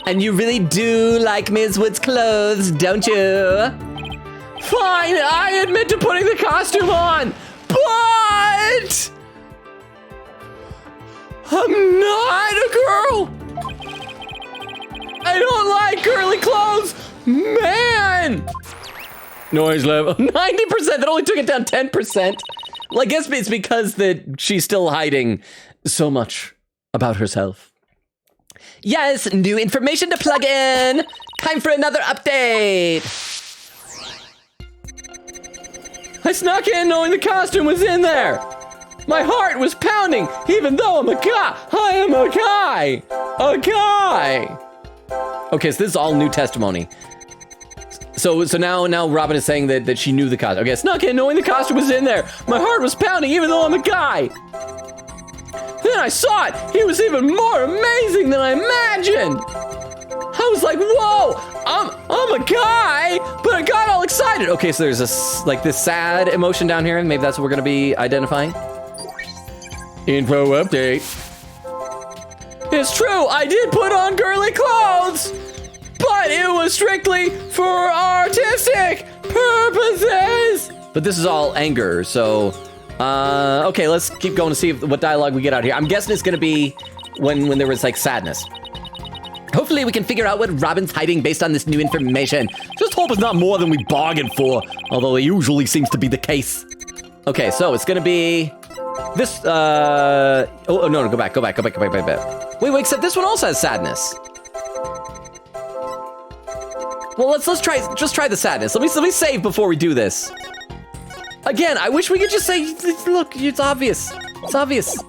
And you really do like Ms. Wood's clothes, don't you? Fine, I admit to putting the costume on, but I'm not a girl. I don't like girly clothes, man. Noise level 90%. That only took it down 10%. Well, I guess it's because that she's still hiding so much about herself. Yes, new information to plug in. Time for another update. I snuck in knowing the costume was in there. My heart was pounding, even though I'm a guy. I am a guy. A guy. Okay, so this is all new testimony. So now Robin is saying that she knew the costume. Okay, I snuck in knowing the costume was in there. My heart was pounding even though I'm a guy. Then I saw it. He was even more amazing than I imagined. I was like, whoa, I'm a guy, but I got all excited. Okay, so there's this sad emotion down here, and maybe that's what we're gonna be identifying. Info update. It's true, I did put on girly clothes, but it was strictly for artistic purposes. But this is all anger, so, okay, let's keep going to see what dialogue we get out here. I'm guessing it's gonna be when there was like sadness. Hopefully we can figure out what Robin's hiding based on this new information. Just hope it's not more than we bargained for, although it usually seems to be the case. Okay, so it's gonna be this, no, go back. Wait, except this one also has sadness. Well, let's try the sadness. Let me save before we do this. Again, I wish we could just say, look, it's obvious. It's obvious.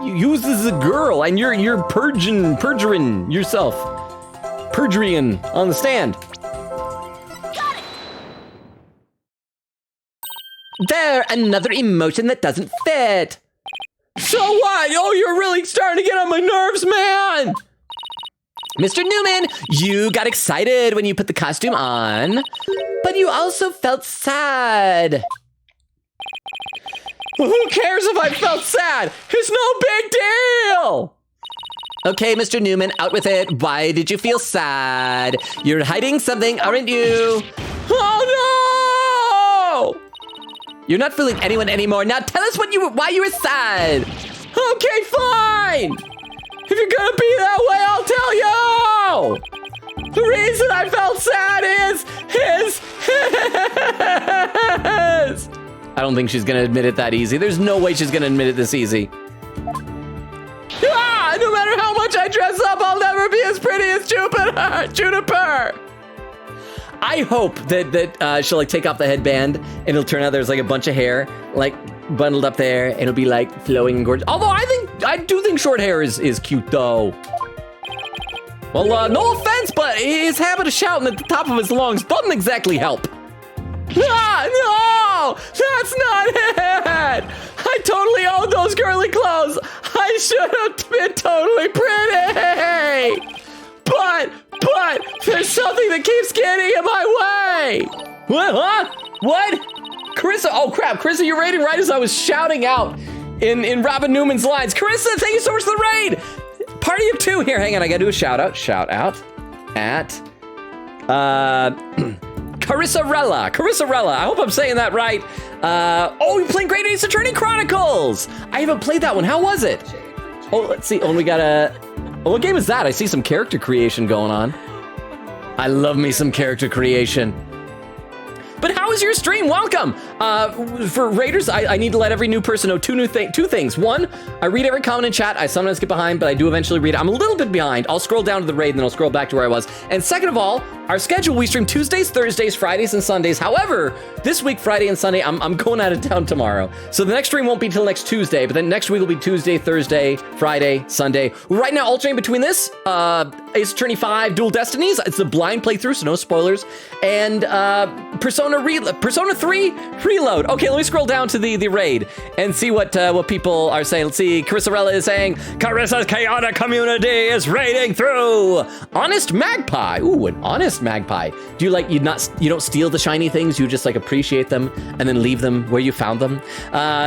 You use this as a girl, and you're perjuring yourself. Perjuring on the stand. Got it. There, another emotion that doesn't fit. So what? Oh, you're really starting to get on my nerves, man! Mr. Newman, you got excited when you put the costume on, but you also felt sad. Well, who cares if I felt sad? It's no big deal! Okay, Mr. Newman, out with it. Why did you feel sad? You're hiding something, aren't you? Oh no! You're not fooling anyone anymore. Now tell us why you were sad. Okay, fine! If you're gonna be that way, I'll tell you! The reason I felt sad is I don't think she's gonna admit it that easy. There's no way she's gonna admit it this easy. No matter how much I dress up, I'll never be as pretty as Julie! Juniper! I hope that she'll like take off the headband and it'll turn out there's like a bunch of hair like bundled up there and it'll be like flowing and gorgeous. Although I do think short hair is cute though. Well, no offense, but his habit of shouting at the top of his lungs doesn't exactly help. Ah, no, that's not it. I totally owned those girly clothes. I should have been totally pretty. But there's something that keeps getting in my way. What? Huh? What? Carissa, oh crap, Carissa, you're raiding right as I was shouting out in Robin Newman's lines. Carissa, thank you so much for the raid. Party of two. Here, hang on, I gotta do a shout out. Shout out at Carissaarella. I hope I'm saying that right. Oh, you're playing Great Ace Attorney Chronicles. I haven't played that one. How was it? Oh, let's see. Oh, we got a... Oh, what game is that? I see some character creation going on. I love me some character creation. But how was your stream? Welcome. For Raiders, I need to let every new person know two things. One, I read every comment in chat. I sometimes get behind, but I do eventually read it. I'm a little bit behind. I'll scroll down to the raid, and then I'll scroll back to where I was. And second of all, our schedule, we stream Tuesdays, Thursdays, Fridays, and Sundays. However, this week, Friday and Sunday, I'm going out of town tomorrow. So the next stream won't be till next Tuesday, but then next week will be Tuesday, Thursday, Friday, Sunday. Right now, alternating between this, Ace Attorney 5 Dual Destinies. It's a blind playthrough, so no spoilers. And Persona 3 Reload. Okay, let me scroll down to the raid and see what people are saying. Let's see. Carissaarella is saying, Carissa's chaotic community is raiding through. Honest Magpie. Ooh, an honest Magpie. Do you like, you don't steal the shiny things, you just like appreciate them and then leave them where you found them?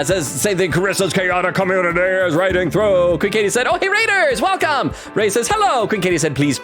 Say the Carissa's chaotic community is raiding through. Queen Katie said, oh, hey Raiders, welcome. Ray says, hello. Queen Katie said, please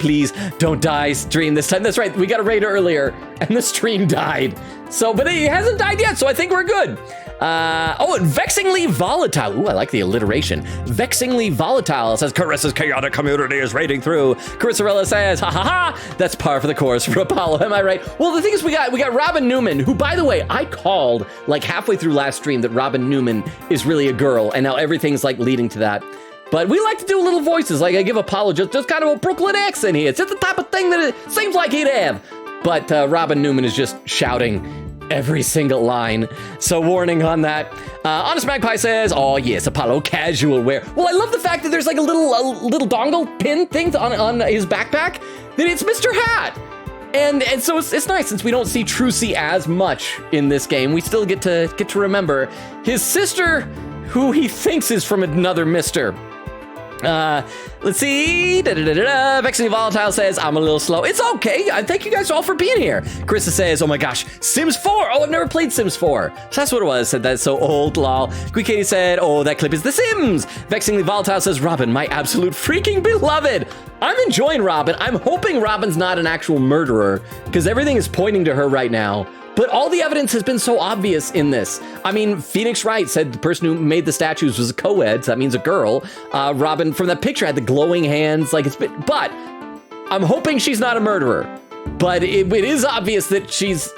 don't die stream this time. That's right, we got a raid earlier and the stream died. So, but it hasn't died yet, so I think we're good. Oh, Vexingly Volatile. Ooh, I like the alliteration. Vexingly Volatile says, Carissa's chaotic community is raiding through. Carissaarella says, ha ha ha, that's par for the course for Apollo, am I right? Well, the thing is, we got Robin Newman, who, by the way, I called like halfway through last stream that Robin Newman is really a girl, and now everything's like leading to that. But we like to do little voices, like I give Apollo just kind of a Brooklyn accent here. It's just the type of thing that it seems like he'd have. But Robin Newman is just shouting every single line. So warning on that. Honest Magpie says, oh yes, Apollo casual wear. Well, I love the fact that there's like a little dongle pin thing on his backpack, that it's Mr. Hat. And so it's nice, since we don't see Trucy as much in this game, we still get to remember his sister, who he thinks is from another Mr. Let's see. Vexing Volatile says, I'm a little slow. It's okay. I thank you guys all for being here. Krista says, oh my gosh, Sims 4. Oh, I've never played Sims 4. So that's what it was. Said that's so old, lol. Queen Katie said, oh, that clip is The Sims. Vexingly Volatile says, Robin, my absolute freaking beloved. I'm enjoying Robin. I'm hoping Robin's not an actual murderer, because everything is pointing to her right now. But all the evidence has been so obvious in this. I mean, Phoenix Wright said the person who made the statues was a co-ed, so that means a girl. Robin, from that picture, had the glowing hands, like it's been, but I'm hoping she's not a murderer. But it is obvious that she's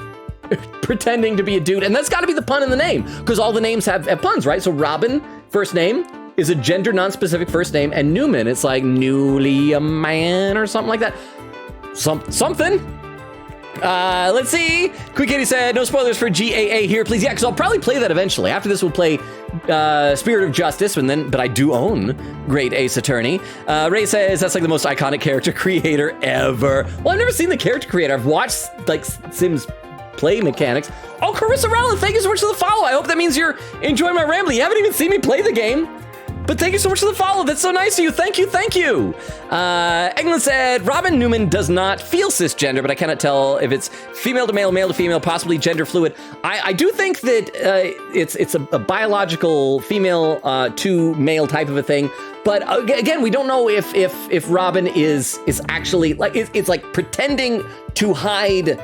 pretending to be a dude, and that's gotta be the pun in the name, because all the names have puns, right? So Robin, first name, is a gender non-specific first name, and Newman, it's like newly a man or something like that. Something. Let's see. Quick Kitty said, no spoilers for GAA here, please. Yeah, because I'll probably play that eventually. After this, we'll play Spirit of Justice, but I do own Great Ace Attorney. Ray says, that's like the most iconic character creator ever. Well, I've never seen the character creator. I've watched like Sims play mechanics. Oh, Carissaarella, thank you so much for the follow. I hope that means you're enjoying my rambling. You haven't even seen me play the game. But thank you so much for the follow. That's so nice of you. Thank you. Eglin said, Robin Newman does not feel cisgender, but I cannot tell if it's female to male to female, possibly gender fluid. I do think that it's a biological female to male type of a thing. But again, we don't know if Robin is actually like it's like pretending to hide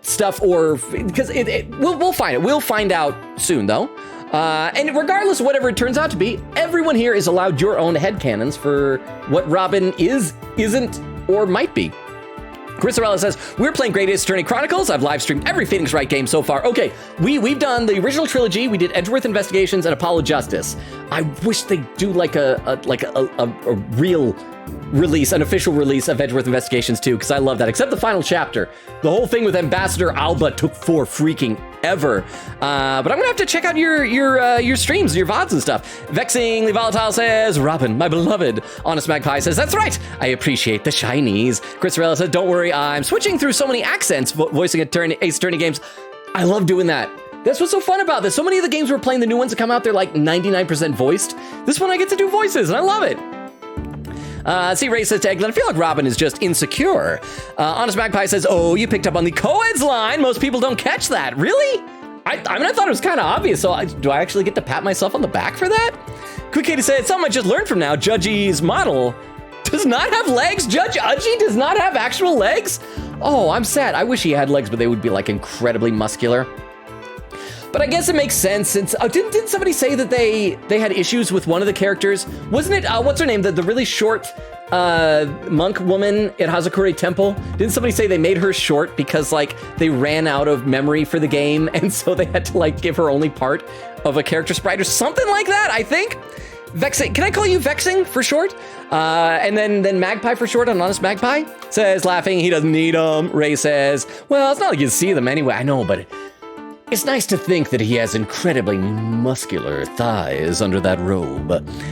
stuff, or because we'll find it. We'll find out soon, though. And regardless of whatever it turns out to be, everyone here is allowed your own headcanons for what Robin is, isn't, or might be. Chrisarella says, we're playing Greatest Attorney Chronicles. I've live streamed every Phoenix Wright game so far. Okay, we've done the original trilogy. We did Edgeworth Investigations and Apollo Justice. I wish they'd do like a real release, an official release of Edgeworth Investigations too, because I love that, except the final chapter. The whole thing with Ambassador Alba took for freaking ever. But I'm gonna have to check out your streams, your VODs and stuff. Vexingly Volatile says, Robin, my beloved. Honest Magpie says, that's right, I appreciate the shinies. Chrisarella says, don't worry, I'm switching through so many accents voicing Ace Attorney games. I love doing that. That's what's so fun about this. So many of the games we're playing, the new ones that come out, they're like 99% voiced. This one I get to do voices, and I love it. Ray says to Eglin, I feel like Robin is just insecure. Honest Magpie says, oh, you picked up on the co-eds line. Most people don't catch that. Really? I mean, I thought it was kind of obvious. So do I actually get to pat myself on the back for that? Quick Katie said, something I just learned from now. Judgy's model does not have legs. Judge Udgy does not have actual legs. Oh, I'm sad. I wish he had legs, but they would be like incredibly muscular. But I guess it makes sense since, didn't somebody say that they had issues with one of the characters? Wasn't it, what's her name? The really short monk woman at Hazakure Temple? Didn't somebody say they made her short because like they ran out of memory for the game and so they had to like give her only part of a character sprite or something like that, I think? Vexing, can I call you Vexing for short? And then Magpie for short on Honest Magpie says, laughing, he doesn't need them. Ray says, well, it's not like you see them anyway. I know, but it's nice to think that he has incredibly muscular thighs under that robe.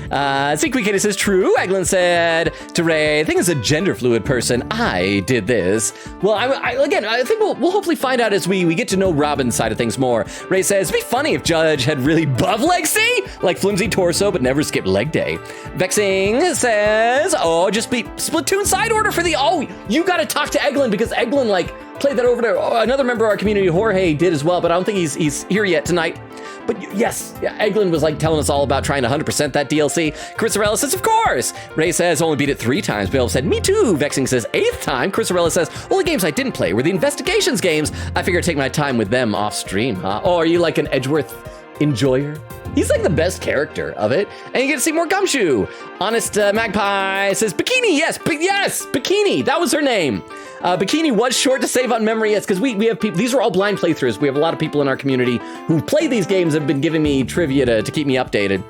Sequikator says, true. Eglin said to Ray, I think as a gender fluid person, I did this. Well, I think we'll hopefully find out as we get to know Robin's side of things more. Ray says, it'd be funny if Judge had really buff legs, see? Like flimsy torso, but never skipped leg day. Vexing says, oh, just be Splatoon side order for the, oh, you gotta talk to Eglin because Eglin, like, played that over there. Oh, another member of our community, Jorge, did as well, but I don't think he's here yet tonight. But yes, yeah, Eglin was like telling us all about trying to 100% that DLC. Chrisarella says, of course. Ray says, only beat it 3 times. Bill said, me too. Vexing says, 8th time. Chrisarella says, all the games I didn't play were the investigations games. I figured I'd take my time with them off stream, huh? Oh, are you like an Edgeworth enjoyer? He's like the best character of it. And you get to see more Gumshoe. Honest Magpie says, Bikini, yes, Bikini, that was her name. Bikini was short to save on memory, yes, because we have people, these are all blind playthroughs. We have a lot of people in our community who play these games and have been giving me trivia to keep me updated.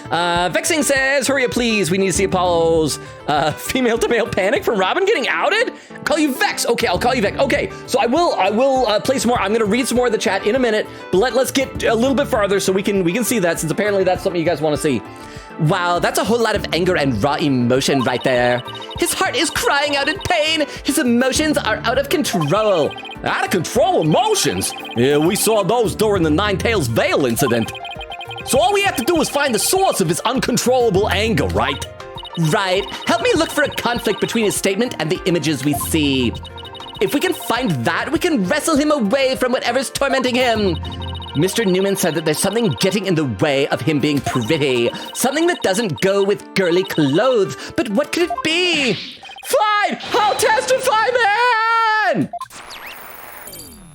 Vexing says, hurry up, please. We need to see Apollo's female to male panic from Robin getting outed. I'll call you Vex. Okay, I'll call you Vex. Okay, so I will play some more. I'm gonna read some more of the chat in a minute, but let's get a little bit farther so we can see that, since apparently that's something you guys want to see. Wow, that's a whole lot of anger and raw emotion right there. His heart is crying out in pain. His emotions are out of control. Out of control emotions? Yeah, we saw those during the Nine Tails Veil incident. So all we have to do is find the source of his uncontrollable anger, right? Right. Help me look for a conflict between his statement and the images we see. If we can find that, we can wrestle him away from whatever's tormenting him. Mr. Newman said that there's something getting in the way of him being pretty. Something that doesn't go with girly clothes. But what could it be? Fine! I'll testify then!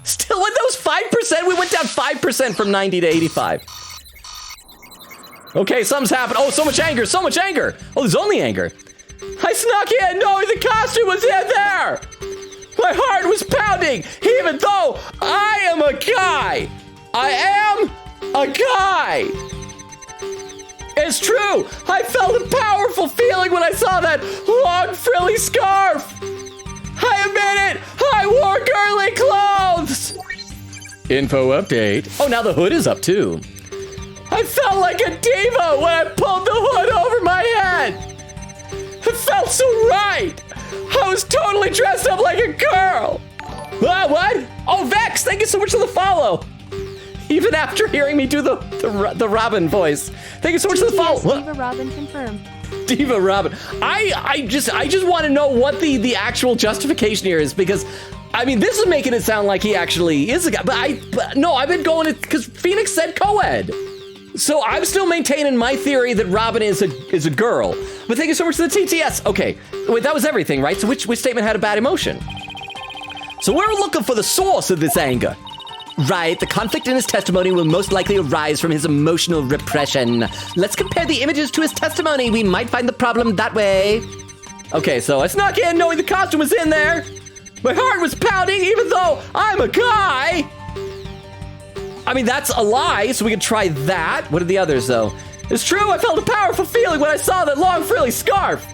Still with those 5%? We went down 5% from 90 to 85. Okay, something's happened. Oh, so much anger, so much anger. Oh, there's only anger. I snuck in knowing the costume was in there. My heart was pounding, even though I am a guy. I am a guy. It's true. I felt a powerful feeling when I saw that long frilly scarf. I admit it. I wore girly clothes. Info update. Oh, now the hood is up too. I felt like a diva when I pulled the hood over my head. It felt so right. I was totally dressed up like a girl. What? Oh, Vex, thank you so much for the follow. Even after hearing me do the Robin voice. Thank you so much for the follow. Diva Robin confirmed. Diva Robin. I just want to know what the actual justification here is, because I mean, this is making it sound like he actually is a guy, but no, I've been going because Phoenix said co-ed. So I'm still maintaining my theory that Robin is a girl. But thank you so much for the TTS. Okay, wait, that was everything, right? So which statement had a bad emotion? So we're looking for the source of this anger. Right, the conflict in his testimony will most likely arise from his emotional repression. Let's compare the images to his testimony. We might find the problem that way. Okay, so I snuck in knowing the costume was in there. My heart was pounding even though I'm a guy. I mean, that's a lie, so we could try that. What are the others, though? It's true, I felt a powerful feeling when I saw that long frilly scarf.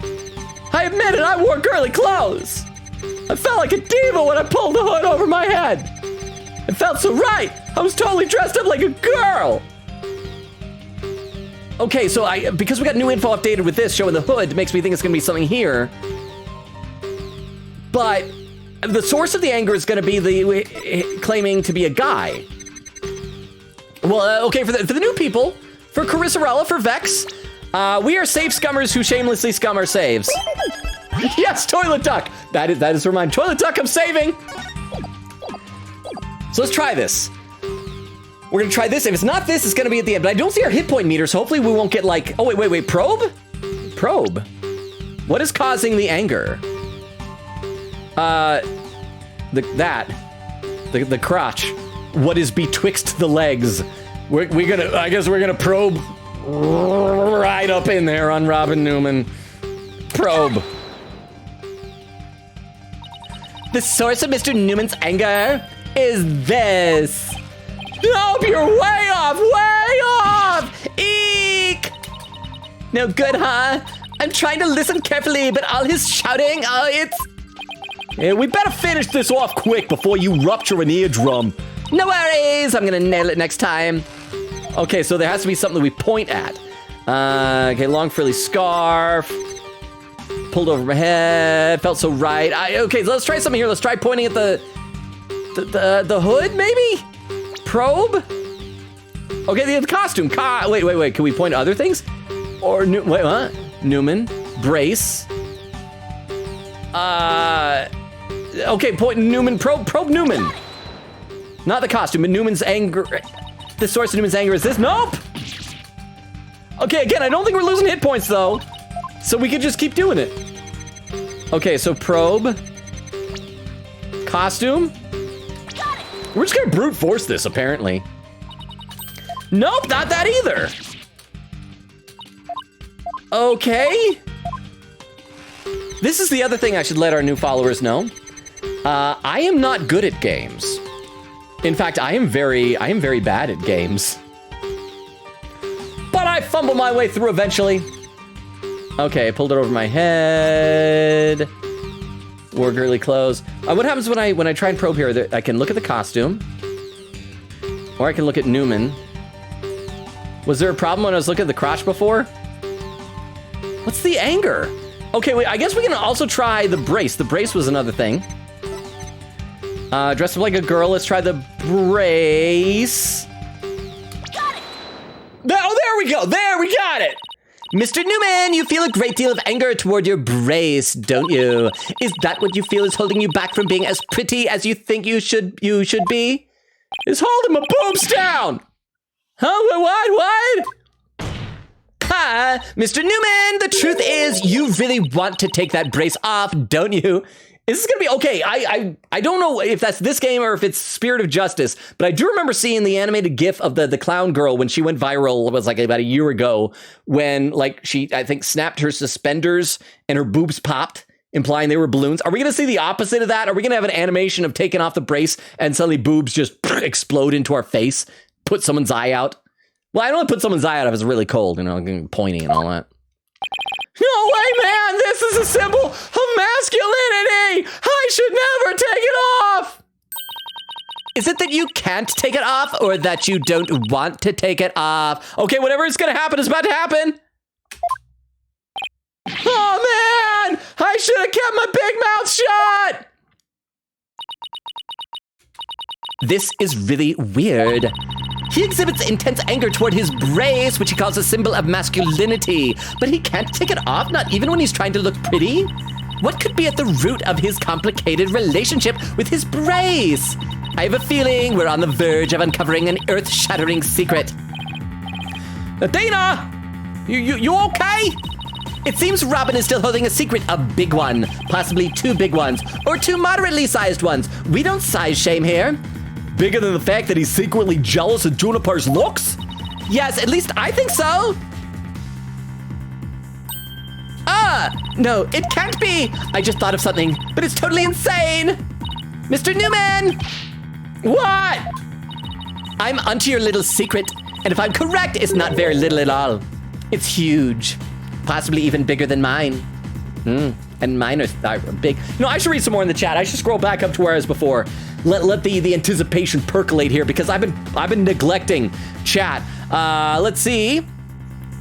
I admit it, I wore girly clothes. I felt like a diva when I pulled the hood over my head. It felt so right. I was totally dressed up like a girl. Okay, so because we got new info updated with this showing the hood, makes me think it's gonna be something here. But the source of the anger is gonna be the claiming to be a guy. Well, okay, for the new people, for Carisarella, for Vex, we are safe scummers who shamelessly scum our saves. Yes, Toilet Duck. That is for mine. Toilet Duck, I'm saving. So let's try this. We're gonna try this. If it's not this, it's gonna be at the end. But I don't see our hit point meter, so hopefully we won't get like, oh, wait, probe? Probe. What is causing the anger? The crotch. What is betwixt the legs? I guess we're gonna probe right up in there on Robin Newman. Probe. The source of Mr. Newman's anger is this. Nope, you're way off! Eek! No good, huh? I'm trying to listen carefully, but all his shouting, Yeah, we better finish this off quick before you rupture an eardrum. No worries, I'm gonna nail it next time. Okay, so there has to be something we point at. Okay, long frilly scarf. Pulled over my head, felt so right. Okay, so let's try something here. Let's try pointing at the hood, maybe? Probe? Okay, the costume. Wait. Can we point to other things? Or wait, what? Newman, brace. Okay, point Newman. Probe Newman. Not the costume, but Newman's anger. The source of Newman's anger is this. Nope. Okay, again, I don't think we're losing hit points though, so we could just keep doing it. Okay, so probe. Costume. We're just gonna brute force this, apparently. Nope, not that either. Okay. This is the other thing I should let our new followers know. I am not good at games. In fact, I am very bad at games. But I fumble my way through eventually. Okay, I pulled it over my head. Wore girly clothes. What happens when I try and probe here? I can look at the costume, or I can look at Newman. Was there a problem when I was looking at the crotch before? What's the anger? Okay, wait, I guess we can also try the brace. The brace was another thing. Dressed up like a girl, let's try the brace. Got it! Oh, there we go, there, we got it! Mr. Newman, you feel a great deal of anger toward your brace, don't you? Is that what you feel is holding you back from being as pretty as you think you should be? It's holding my boobs down! Huh, what? Ha! Mr. Newman, the truth is you really want to take that brace off, don't you? Is this gonna be okay? I don't know if that's this game or if it's Spirit of Justice, but I do remember seeing the animated GIF of the clown girl when she went viral. It was like about a year ago when like she, I think, snapped her suspenders and her boobs popped, implying they were balloons. Are we gonna see the opposite of that? Are we gonna have an animation of taking off the brace and suddenly boobs just explode into our face, put someone's eye out? Well, I'd only put someone's eye out if it's really cold, you know, pointing and all that. No way, man! This is a symbol of masculinity! I should never take it off! Is it that you can't take it off or that you don't want to take it off? Okay, whatever is gonna happen is about to happen. Oh man! I should have kept my big mouth shut! This is really weird. He exhibits intense anger toward his brace, which he calls a symbol of masculinity, but he can't take it off, not even when he's trying to look pretty. What could be at the root of his complicated relationship with his brace? I have a feeling we're on the verge of uncovering an earth-shattering secret. Athena! You okay? It seems Robin is still holding a secret, a big one, possibly two big ones, or two moderately sized ones. We don't size shame here. Bigger than the fact that he's secretly jealous of Juniper's looks? Yes, at least I think so. No, it can't be. I just thought of something, but it's totally insane. Mr. Newman! What? I'm onto your little secret, and if I'm correct, it's not very little at all. It's huge, possibly even bigger than mine. And mine are big. No, I should read some more in the chat. I should scroll back up to where I was before. Let the anticipation percolate here because I've been neglecting chat. Let's see.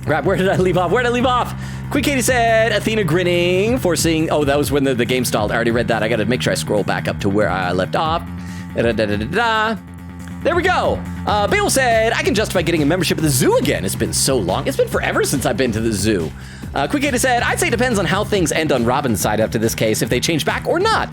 Right, where did I leave off? Quick Katie said, Athena grinning, foreseeing. Oh, that was when the game stalled. I already read that. I got to make sure I scroll back up to where I left off. There we go. Beowulf said, I can justify getting a membership at the zoo again. It's been so long. It's been forever since I've been to the zoo. Quick Katie said, I'd say it depends on how things end on Robin's side after this case, if they change back or not.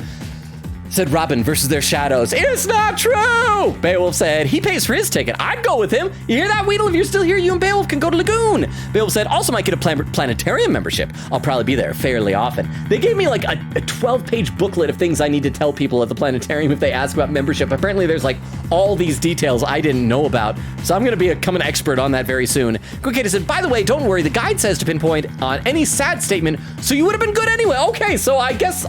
Said Robin versus their shadows. It's not true! Beowulf said, he pays for his ticket. I'd go with him. You hear that, Weedle? If you're still here, you and Beowulf can go to Lagoon. Beowulf said, also might get a planetarium membership. I'll probably be there fairly often. They gave me like a 12-page booklet of things I need to tell people at the planetarium if they ask about membership. Apparently there's like all these details I didn't know about. So I'm gonna become an expert on that very soon. Quick Katie said, by the way, don't worry, the guide says to pinpoint on any sad statement, so you would have been good anyway. Okay, so I guess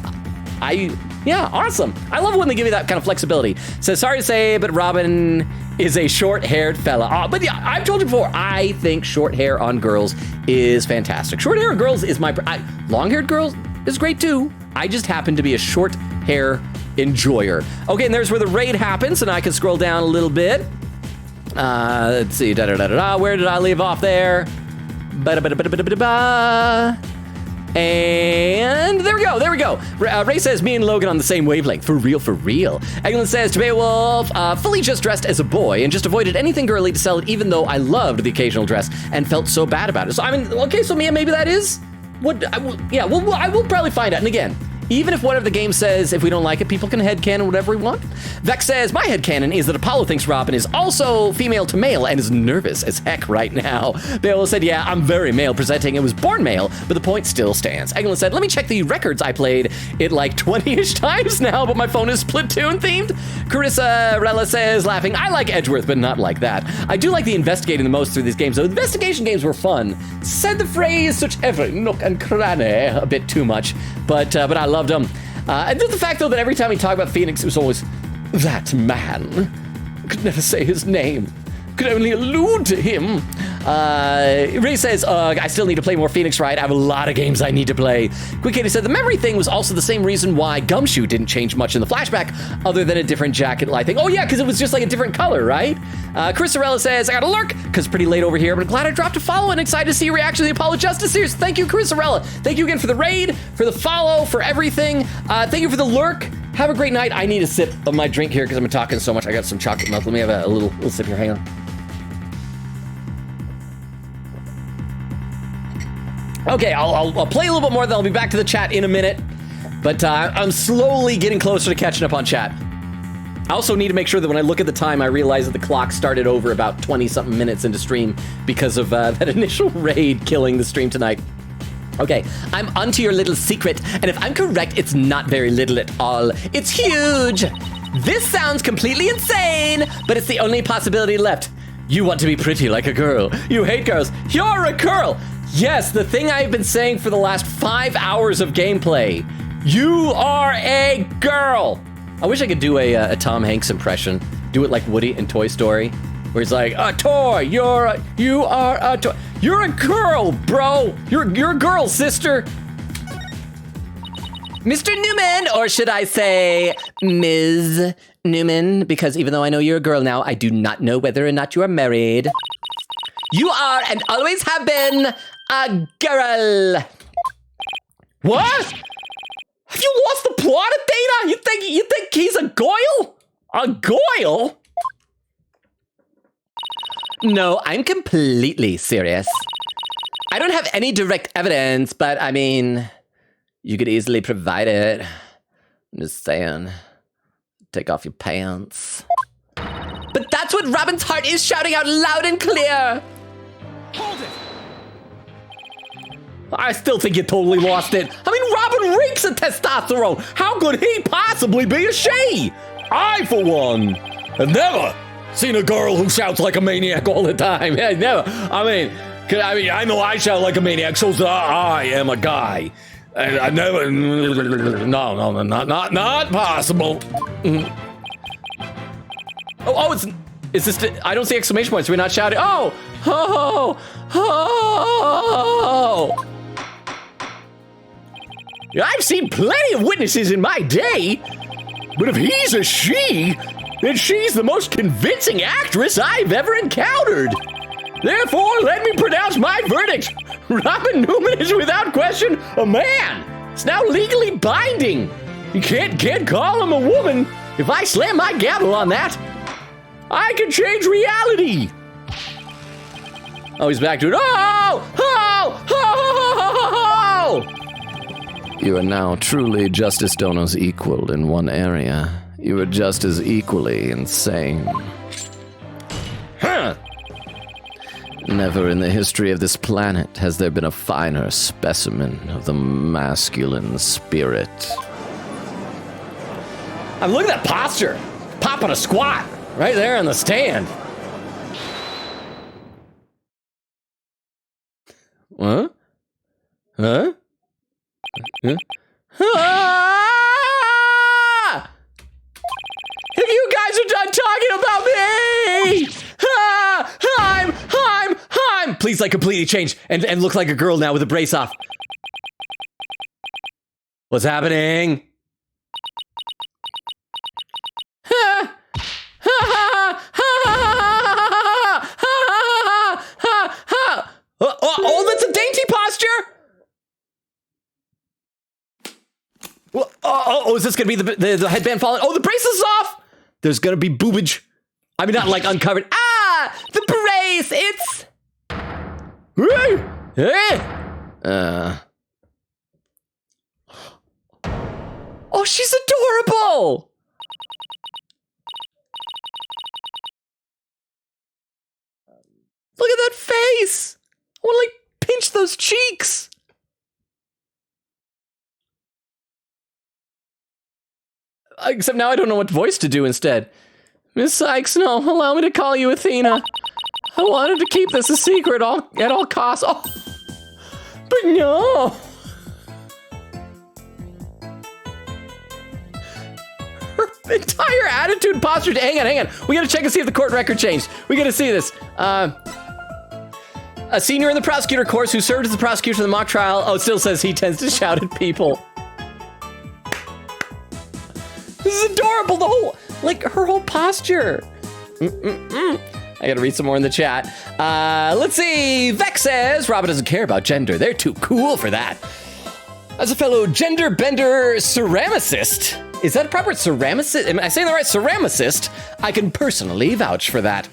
yeah, awesome. I love when they give you that kind of flexibility. Says, sorry to say, but Robin is a short-haired fella. But yeah, I've told you before, I think short hair on girls is fantastic. Short hair on girls is long-haired girls is great too. I just happen to be a short hair enjoyer. Okay, and there's where the raid happens, and I can scroll down a little bit. Let's see, where did I leave off there? And there we go. Ray says, me and Logan on the same wavelength. For real. Eglin says, to Beowulf, fully just dressed as a boy and just avoided anything girly to sell it, even though I loved the occasional dress and felt so bad about it. So, I mean, okay, so Mia, maybe that is what, I will probably find out. And again, even if whatever the game says, if we don't like it, people can headcanon whatever we want. Vex says, my headcanon is that Apollo thinks Robin is also female to male and is nervous as heck right now. Beowulf said, yeah, I'm very male presenting. It was born male, but the point still stands. Eglin said, let me check the records. I played it like 20-ish times now, but my phone is Splatoon themed. Carissa Rella says, laughing, I like Edgeworth, but not like that. I do like the investigating the most through these games, though. Investigation games were fun. Said the phrase, such every nook and cranny, a bit too much, but I loved them. And just the fact, though, that every time we talk about Phoenix, it was always, that man. I could never say his name. Could only allude to him. Ray says, I still need to play more Phoenix Wright. I have a lot of games I need to play. Quick Katie said, the memory thing was also the same reason why Gumshoe didn't change much in the flashback, other than a different jacket lighting. Oh yeah, because it was just like a different color, right? Carissa says, I got to lurk, because it's pretty late over here, but I'm glad I dropped a follow and excited to see your reaction to the Apollo Justice series. Thank you, Carissa. Thank you again for the raid, for the follow, for everything. Thank you for the lurk. Have a great night. I need a sip of my drink here because I've been talking so much. I got some chocolate milk. Let me have a little sip here. Hang on. Okay, I'll play a little bit more, then I'll be back to the chat in a minute. But I'm slowly getting closer to catching up on chat. I also need to make sure that when I look at the time, I realize that the clock started over about 20-something minutes into stream because of that initial raid killing the stream tonight. Okay, I'm onto your little secret, and if I'm correct, it's not very little at all. It's huge! This sounds completely insane, but it's the only possibility left. You want to be pretty like a girl. You hate girls. You're a girl! Yes, the thing I've been saying for the last 5 hours of gameplay. You are a girl! I wish I could do a Tom Hanks impression. Do it like Woody in Toy Story, where he's like, a toy, you are a toy. You're a girl, bro! You're a girl, sister! Mr. Newman, or should I say Ms. Newman, because even though I know you're a girl now, I do not know whether or not you are married. You are and always have been a girl. What? Have you lost the plot, Athena? You think he's a goyle? A goyle? No, I'm completely serious. I don't have any direct evidence, but I mean, you could easily provide it. I'm just saying, take off your pants. But that's what Robin's heart is shouting out loud and clear. Hold it. I still think you totally lost it. I mean, Robin reeks of testosterone. How could he possibly be a she? I, for one, have never seen a girl who shouts like a maniac all the time. Yeah, never. I mean, I mean, I know I sound like a maniac, so I am a guy. I never. No, not possible. Oh, it's. Is this? I don't see exclamation points. We're not shouting. Oh. I've seen plenty of witnesses in my day, but if he's a she, then she's the most convincing actress I've ever encountered. Therefore, let me pronounce my verdict. Robin Newman is without question a man. It's now legally binding. You can't call him a woman. If I slam my gavel on that, I can change reality. Oh, he's back to it. You are now truly Justice Dono's equal in one area. You are just as equally insane. Huh. Never in the history of this planet has there been a finer specimen of the masculine spirit. I'm looking at that posture. Popping a squat right there on the stand. Huh? Huh? Huh? Ah! If you guys are done talking about me, I'm. Please, like, completely change and look like a girl now with a brace off. What's happening? Oh, that's a dainty posture. Oh, is this gonna be the headband falling? Oh, the brace is off. There's gonna be boobage. I mean, not like uncovered. The brace. It's. Oh, she's adorable. Look at that face. I want to, like, pinch those cheeks. Except now I don't know what voice to do instead. Miss Sykes, no, allow me to call you Athena. I wanted to keep this a secret at all costs. Oh, but no. Her entire attitude, posture. Hang on. We gotta check and see if the court record changed. We gotta see this. A senior in the prosecutor course who served as the prosecutor in the mock trial. Oh, it still says he tends to shout at people. This is adorable. The whole, like, her whole posture. I gotta read some more in the chat. Let's see. Vex says Robin doesn't care about gender. They're too cool for that. As a fellow gender bender ceramicist, is that proper? Ceramicist? Am I saying the right? Ceramicist? I can personally vouch for that.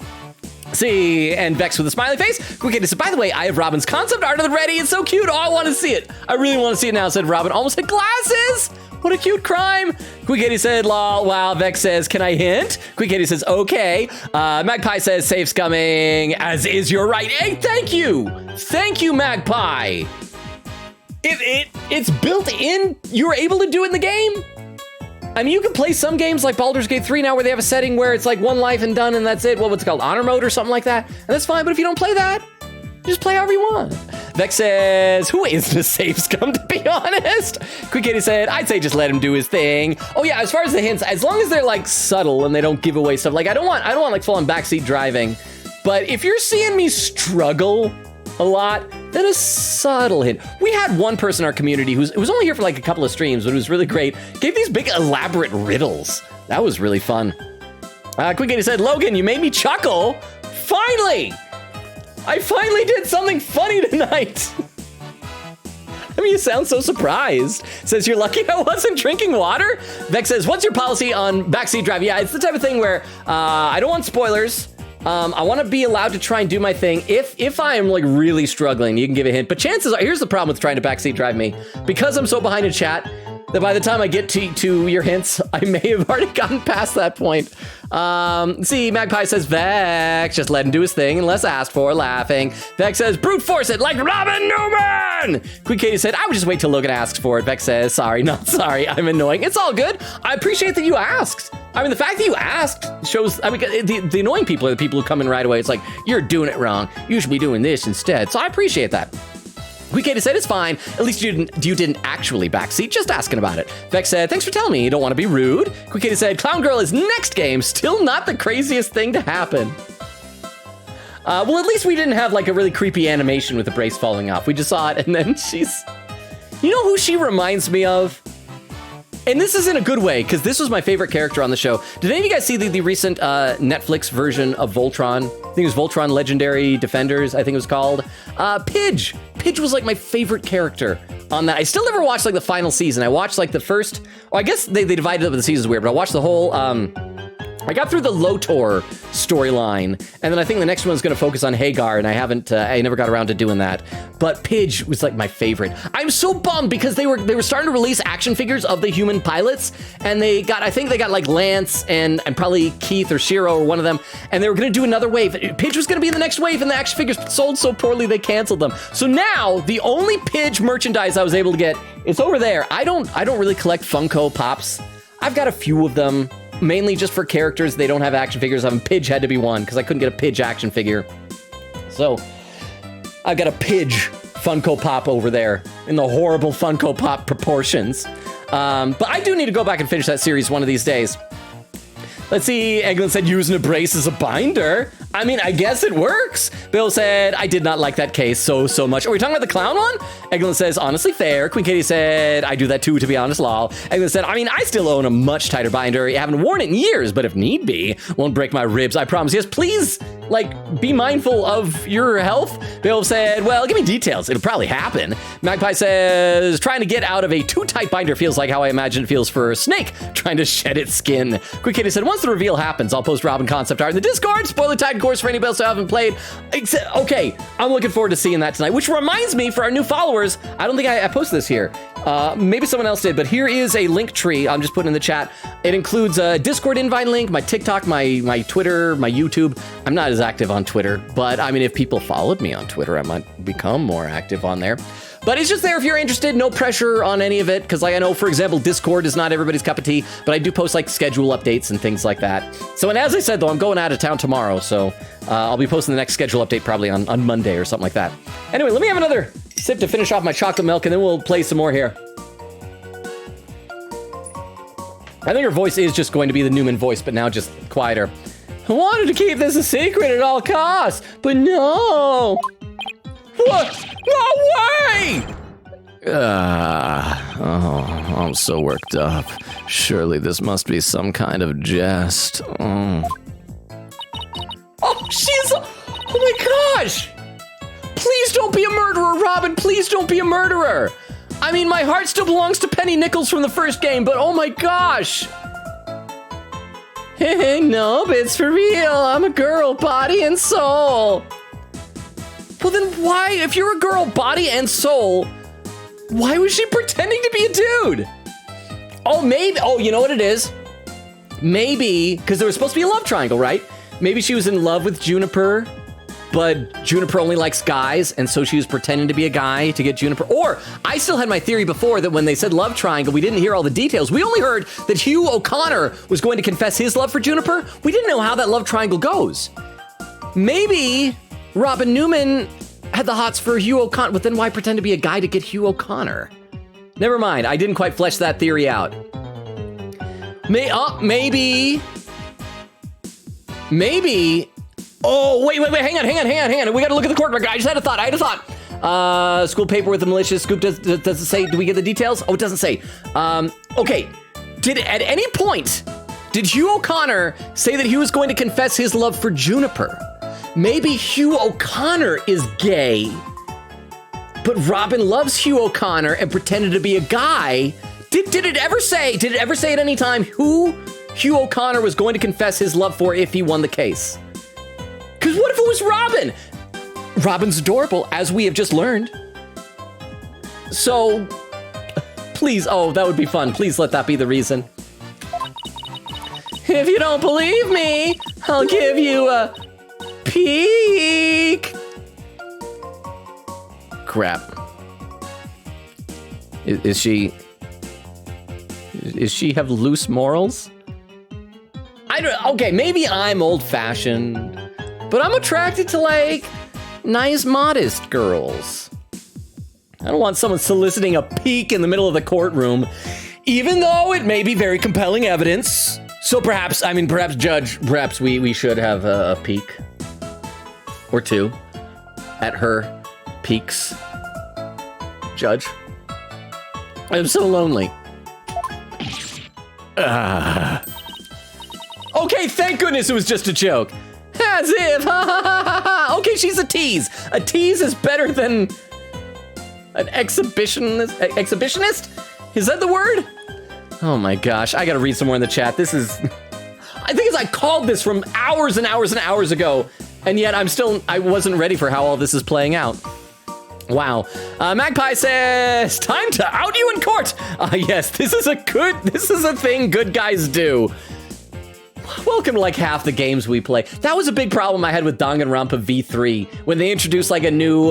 See, and Vex with a smiley face. Quick said, by the way, I have Robin's concept art ready. It's so cute. Oh, I want to see it. I really want to see it now, said Robin. Almost had glasses. What a cute crime. Quick said, lol, wow. Vex says, can I hint? Quick says, okay. Magpie says, safe's coming, as is your right. Hey, thank you. Thank you, Magpie. It's built in. You were able to do it in the game. I mean, you can play some games like Baldur's Gate 3 now where they have a setting where it's like one life and done and that's it. What's it called? Honor mode or something like that. And that's fine, but if you don't play that, just play however you want. Vex says, who is the safe scum, to be honest? Quick Kitty said, I'd say just let him do his thing. Oh yeah, as far as the hints, as long as they're like subtle and they don't give away stuff. Like I don't want like full on backseat driving. But if you're seeing me struggle a lot, then a subtle hint. We had one person in our community who was only here for like a couple of streams, but it was really great. Gave these big elaborate riddles. That was really fun. Quick Kitty said, Logan, you made me chuckle. Finally! I finally did something funny tonight. I mean, you sound so surprised. Says, you're lucky I wasn't drinking water? Vex says, what's your policy on backseat drive? Yeah, it's the type of thing where I don't want spoilers. I want to be allowed to try and do my thing. If I am like really struggling, you can give a hint. But chances are, here's the problem with trying to backseat drive me. Because I'm so behind in chat, that by the time I get to your hints, I may have already gotten past that point. See, Magpie says, Vex, just let him do his thing unless asked for, laughing. Vex says, brute force it like Robin Newman! Queen Katie said, I would just wait till Logan asks for it. Vex says, sorry, not sorry, I'm annoying. It's all good. I appreciate that you asked. I mean, the fact that you asked shows, I mean, the annoying people are the people who come in right away. It's like, you're doing it wrong. You should be doing this instead. So I appreciate that. Queen Katie said, it's fine. At least you didn't actually backseat, just asking about it. Vex said, thanks for telling me. You don't want to be rude. Queen Katie said, Clown Girl is next game. Still not the craziest thing to happen. Well, at least we didn't have like a really creepy animation with the brace falling off. We just saw it and then she's... You know who she reminds me of? And this is in a good way, because this was my favorite character on the show. Did any of you guys see the recent Netflix version of Voltron? I think it was Voltron Legendary Defenders, I think it was called. Pidge. Pidge was like my favorite character on that. I still never watched like the final season. I watched like the first, well, I guess they divided up the seasons weird, but I watched the whole, I got through the Lotor storyline, and then I think the next one's going to focus on Hagar, and I never got around to doing that. But Pidge was like my favorite. I'm so bummed because they were starting to release action figures of the human pilots, and I think they got like Lance and probably Keith or Shiro or one of them, and they were going to do another wave. Pidge was going to be in the next wave, and the action figures sold so poorly they canceled them. So now the only Pidge merchandise I was able to get is over there. I don't really collect Funko Pops. I've got a few of them. Mainly just for characters they don't have action figures of. Pidge had to be one because I couldn't get a Pidge action figure. So I've got a Pidge Funko Pop over there in the horrible Funko Pop proportions. But I do need to go back and finish that series one of these days. Let's see, Eglin said using a brace as a binder. I mean, I guess it works. Bill said, I did not like that case so much. Are we talking about the clown one? Eglin says, honestly fair. Queen Katie said, I do that too, to be honest, lol. Eglin said, I mean, I still own a much tighter binder. I haven't worn it in years, but if need be, won't break my ribs, I promise. Yes, please, like, be mindful of your health. Bill said, well, give me details. It'll probably happen. Magpie says, trying to get out of a too tight binder feels like how I imagine it feels for a snake trying to shed its skin. Queen Katie said, once the reveal happens, I'll post Robin concept art in the Discord. Spoiler tide course for anybody else who haven't played. Okay, I'm looking forward to seeing that tonight, which reminds me, for our new followers, I don't think I posted this here. Maybe someone else did, but here is a link tree. I'm just putting in the chat. It includes a Discord invite link, my TikTok, my Twitter, my YouTube. I'm not as active on Twitter, but I mean, if people followed me on Twitter, I might become more active on there. But it's just there if you're interested. No pressure on any of it, because like I know, for example, Discord is not everybody's cup of tea, but I do post like schedule updates and things like that. So, and as I said, though, I'm going out of town tomorrow, so I'll be posting the next schedule update probably on Monday or something like that. Anyway, let me have another sip to finish off my chocolate milk, and then we'll play some more here. I think her voice is just going to be the Newman voice, but now just quieter. I wanted to keep this a secret at all costs, but no. What? No way! I'm so worked up. Surely this must be some kind of jest. Oh, she's... Oh my gosh! Please don't be a murderer, Robin! Please don't be a murderer! I mean, my heart still belongs to Penny Nichols from the first game, but oh my gosh! Hey, no, but it's for real. I'm a girl, body and soul. Well, then why, if you're a girl, body and soul, why was she pretending to be a dude? Oh, maybe, oh, you know what it is? Maybe, because there was supposed to be a love triangle, right? Maybe she was in love with Juniper, but Juniper only likes guys, and so she was pretending to be a guy to get Juniper. Or, I still had my theory before that when they said love triangle, we didn't hear all the details. We only heard that Hugh O'Connor was going to confess his love for Juniper. We didn't know how that love triangle goes. Maybe Robin Newman had the hots for Hugh O'Connor, but then why pretend to be a guy to get Hugh O'Connor? Never mind, I didn't quite flesh that theory out. Maybe. Oh, wait, hang on. We gotta look at the court record. I just had a thought. School paper with the malicious scoop. Does it say, do we get the details? Oh, it doesn't say. Okay, at any point, did Hugh O'Connor say that he was going to confess his love for Juniper? Maybe Hugh O'Connor is gay, but Robin loves Hugh O'Connor and pretended to be a guy. Did it ever say at any time who Hugh O'Connor was going to confess his love for if he won the case? Because what if it was Robin? Robin's adorable, as we have just learned. So, Please, oh, that would be fun. Please let that be the reason. If you don't believe me, I'll give you a peek. Crap. Is she have loose morals? Okay, maybe I'm old-fashioned, but I'm attracted to, like, nice, modest girls. I don't want someone soliciting a peek in the middle of the courtroom, even though it may be very compelling evidence. So perhaps, Judge, perhaps we should have a peek or two at her peaks. Judge, I'm so lonely. Okay, thank goodness it was just a joke. As if, Okay, she's a tease. A tease is better than an exhibitionist? Is that the word? Oh my gosh, I gotta read some more in the chat. This is, I think I called this from hours and hours and hours ago, and yet I wasn't ready for how all this is playing out. Wow. Magpie says, time to out you in court. Yes, this is a thing good guys do. Welcome to like half the games we play. That was a big problem I had with Danganronpa V3 when they introduced like a new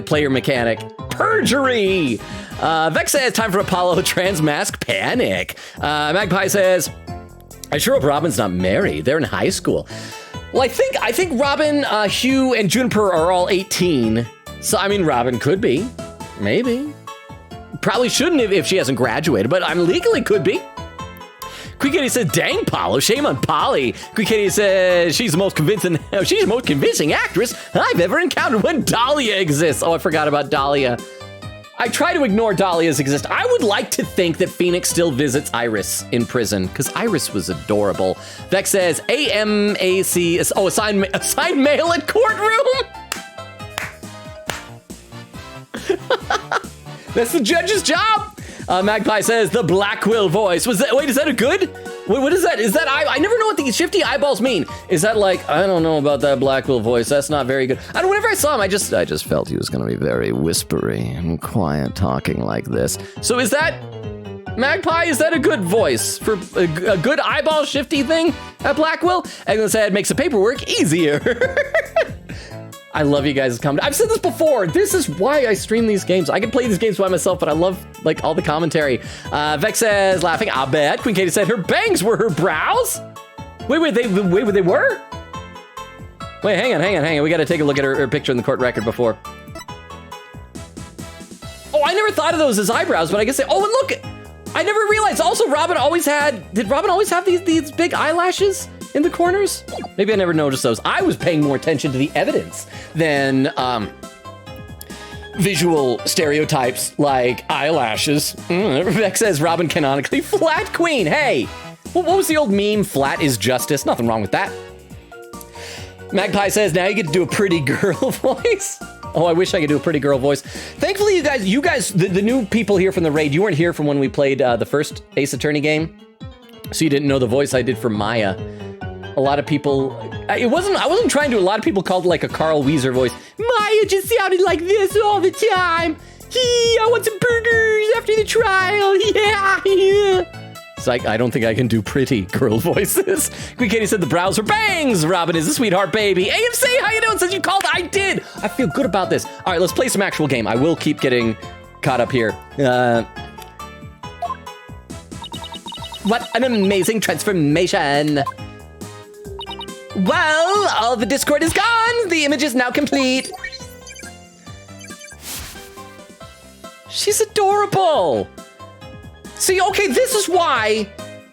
player mechanic. Perjury! Vex says, time for Apollo Transmask Panic. Magpie says, I sure hope Robin's not married. They're in high school. Well, I think Robin, Hugh, and Juniper are all 18. So, I mean, Robin could be. Maybe. Probably shouldn't if she hasn't graduated, but legally could be. Quick Kitty says, dang, Paulo, shame on Polly. Quick Kitty says, she's the most convincing actress I've ever encountered when Dahlia exists. Oh, I forgot about Dahlia. I try to ignore Dahlia's exist. I would like to think that Phoenix still visits Iris in prison, because Iris was adorable. Vex says, AMAC, assigned mail at courtroom? That's the judge's job. Magpie says, the Black Quill voice. Wait, is that a good? What is that? Is that, I never know what the shifty eyeballs mean. Is that like, I don't know about that Black Quill voice. That's not very good. Whenever I saw him, I just felt he was going to be very whispery and quiet talking like this. So is that, Magpie, is that a good voice for a good eyeball shifty thing at Black Quill? Eglin said, makes the paperwork easier. I love you guys' comment. I've said this before. This is why I stream these games. I can play these games by myself, but I love like all the commentary. Vex says, laughing, I bet. Queen Katie said her bangs were her brows. Wait, they were? Wait, hang on. We got to take a look at her picture in the court record before. Oh, I never thought of those as eyebrows, but I guess and look, I never realized. Also, did Robin always have these big eyelashes in the corners? Maybe I never noticed those. I was paying more attention to the evidence than visual stereotypes like eyelashes. Vex says Robin canonically flat queen. Hey, what was the old meme? Flat is justice. Nothing wrong with that. Magpie says now you get to do a pretty girl voice. Oh, I wish I could do a pretty girl voice. Thankfully, you guys, the new people here from the raid, you weren't here from when we played the first Ace Attorney game, so you didn't know the voice I did for Maya. A lot of people, I wasn't trying to, a lot of people called it like a Carl Wheezer voice. Maya just sounded like this all the time. I want some burgers after the trial. Yeah. So I don't think I can do pretty girl voices. Queen Katie said the brows are bangs. Robin is a sweetheart baby. AMC, how you doing? Since you called, I did. I feel good about this. All right, let's play some actual game. I will keep getting caught up here. What an amazing transformation. Well, all the Discord is gone. The image is now complete. She's adorable. See, okay, this is why,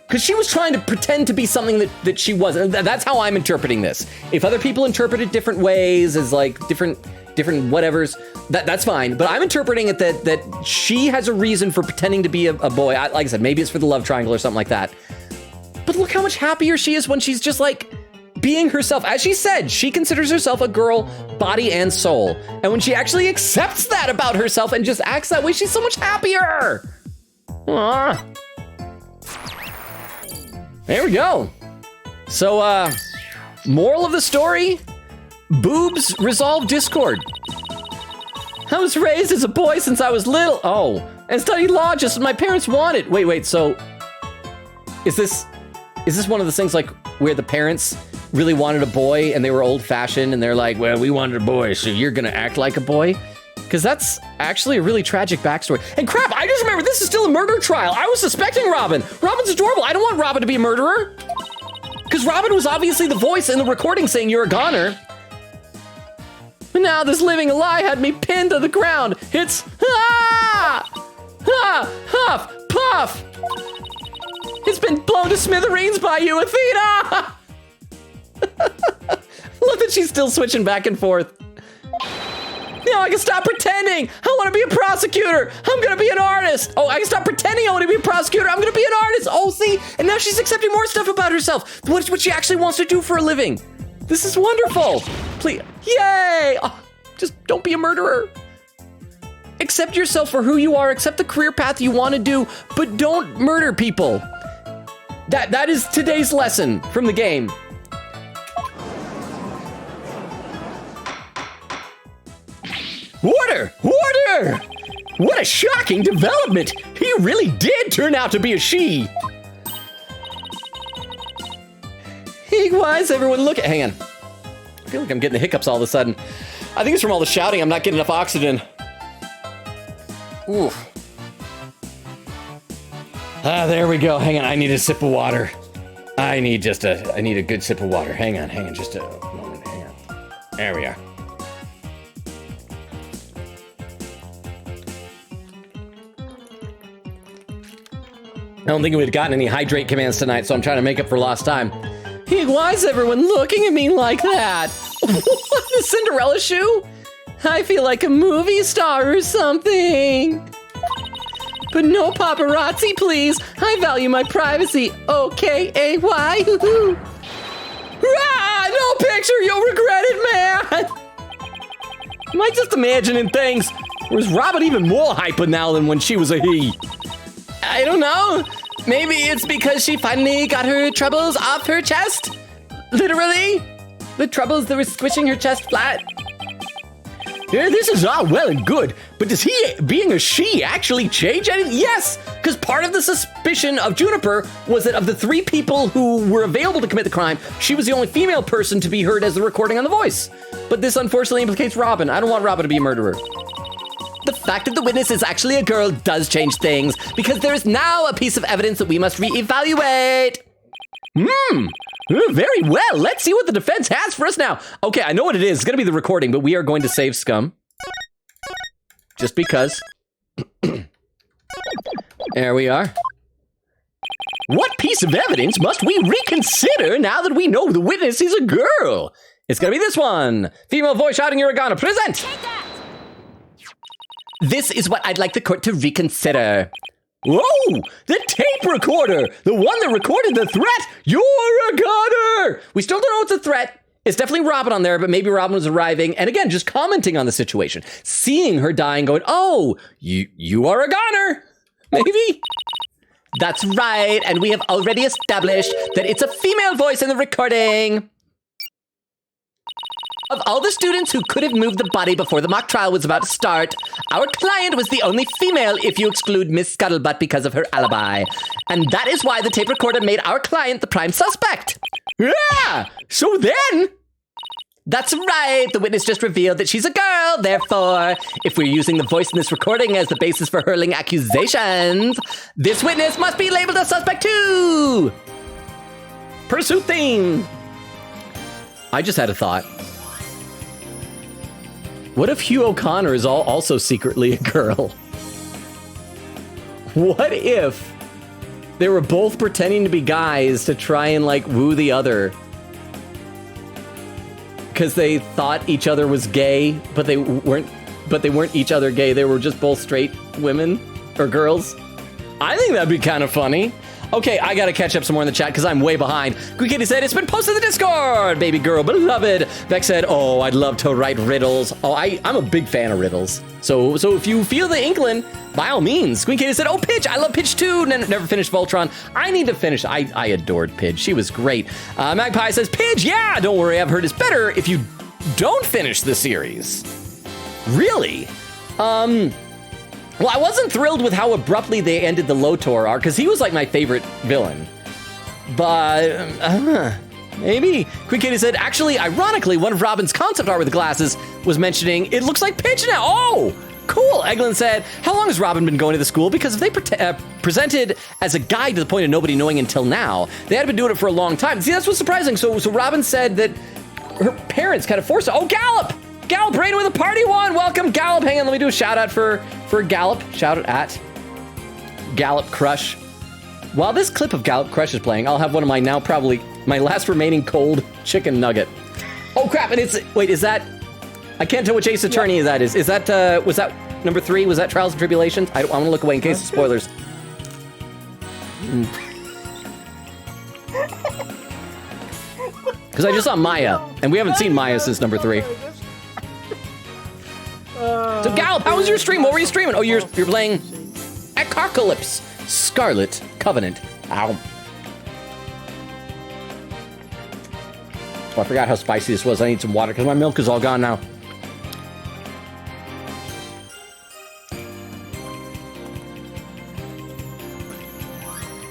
because she was trying to pretend to be something that she wasn't. That's how I'm interpreting this. If other people interpret it different ways, as like different whatevers, that's fine. But I'm interpreting it that she has a reason for pretending to be a boy. Like I said, maybe it's for the love triangle or something like that. But look how much happier she is when she's just like being herself. As she said, she considers herself a girl, body and soul. And when she actually accepts that about herself and just acts that way, she's so much happier. Aww. There we go. So, moral of the story, boobs resolve discord. I was raised as a boy since I was little. Oh, and studied law just as my parents wanted. Wait, so is this one of the things like where the parents really wanted a boy and they were old-fashioned and they're like, well, we wanted a boy, so you're gonna act like a boy? Because that's actually a really tragic backstory. And crap, I just remember this is still a murder trial. I was suspecting Robin. Robin's adorable. I don't want Robin to be a murderer. Because Robin was obviously the voice in the recording saying you're a goner. But now this living lie had me pinned to the ground. It's huff, puff. It's been blown to smithereens by you, Athena. Look that she's still switching back and forth. No, I can stop pretending. I want to be a prosecutor. I'm going to be an artist. Oh, I can stop pretending I want to be a prosecutor. I'm going to be an artist. Oh, see? And now she's accepting more stuff about herself. What she actually wants to do for a living. This is wonderful. Please. Yay. Oh, just don't be a murderer. Accept yourself for who you are. Accept the career path you want to do, but don't murder people. That is today's lesson from the game. Order! Order! What a shocking development! He really did turn out to be a she! Hey, why is everyone looking? Hang on. I feel like I'm getting the hiccups all of a sudden. I think it's from all the shouting. I'm not getting enough oxygen. Ooh. There we go. Hang on. I need a sip of water. I need a good sip of water. Hang on. Just a moment. Hang on. There we are. I don't think we've gotten any hydrate commands tonight, so I'm trying to make up for lost time. Hey, why is everyone looking at me like that? What, the Cinderella shoe? I feel like a movie star or something. But no paparazzi, please. I value my privacy. O-K-A-Y. Hoo-hoo. Ah, no picture. You'll regret it, man. Am I just imagining things? Or is Robin even more hyper now than when she was a he? I don't know. Maybe it's because she finally got her troubles off her chest. Literally. The troubles that were squishing her chest flat. Yeah, this is all well and good, but does he, being a she, actually change anything? Yes, because part of the suspicion of Juniper was that of the 3 people who were available to commit the crime, she was the only female person to be heard as the recording on the voice. But this unfortunately implicates Robin. I don't want Robin to be a murderer. The fact that the witness is actually a girl does change things, because there is now a piece of evidence that we must reevaluate. Very well. Let's see what the defense has for us now. Okay, I know what it is. It's going to be the recording, but we are going to save Scum. Just because. There we are. What piece of evidence must we reconsider now that we know the witness is a girl? It's going to be this one. Female voice shouting Uragana. Present. This is what I'd like the court to reconsider. Whoa! The tape recorder! The one that recorded the threat! You're a gunner! We still don't know it's a threat. It's definitely Robin on there, but maybe Robin was arriving, and again, just commenting on the situation. Seeing her dying, going, oh, you are a gunner! Maybe? That's right, and we have already established that it's a female voice in the recording. Of all the students who could have moved the body before the mock trial was about to start, our client was the only female if you exclude Miss Scuttlebutt because of her alibi. And that is why the tape recorder made our client the prime suspect. Yeah! So then... That's right, the witness just revealed that she's a girl, therefore, if we're using the voice in this recording as the basis for hurling accusations, this witness must be labeled a suspect too! Pursuit theme! I just had a thought. What if Hugh O'Connor is also secretly a girl? What if they were both pretending to be guys to try and like woo the other? Because they thought each other was gay, but they weren't each other gay. They were just both straight women or girls. I think that'd be kind of funny. Okay, I gotta catch up some more in the chat because I'm way behind. Good Kitty said, it's been posted in the Discord, baby girl, beloved. Beck said, oh, I'd love to write riddles. Oh, I'm a big fan of riddles. So if you feel the inkling, by all means. Queen Kitty said, oh, Pidge, I love Pidge too. Never finished Voltron. I need to finish. I adored Pidge. She was great. Magpie says, Pidge, yeah, don't worry. I've heard it's better if you don't finish the series. Really? Well, I wasn't thrilled with how abruptly they ended the Lotor arc, because he was like my favorite villain. But, maybe. Queen Katie said, actually, ironically, one of Robin's concept art with the glasses was mentioning it looks like Pitch now. Oh, cool. Eglin said, how long has Robin been going to the school? Because if they presented as a guide to the point of nobody knowing until now, they had been doing it for a long time. See, that's what's surprising. So Robin said that her parents kind of forced her. Oh, Gallop! Gallop Rain with a party one. Welcome, Gallop. Hang on, let me do a shout out for Gallop. Shout out at Gallop Crush. While this clip of Gallop Crush is playing, I'll have one of my now probably my last remaining cold chicken nugget. Oh crap! And wait, is that? I can't tell which Ace Attorney that is. Is that was that number 3? Was that Trials and Tribulations? I want to look away in case of spoilers. Because I just saw Maya, and we haven't seen Maya since number 3. So Gallop, how was your stream? What were you streaming? Oh, you're playing Acarcalypse, Scarlet Covenant. Ow. Oh, I forgot how spicy this was. I need some water because my milk is all gone now.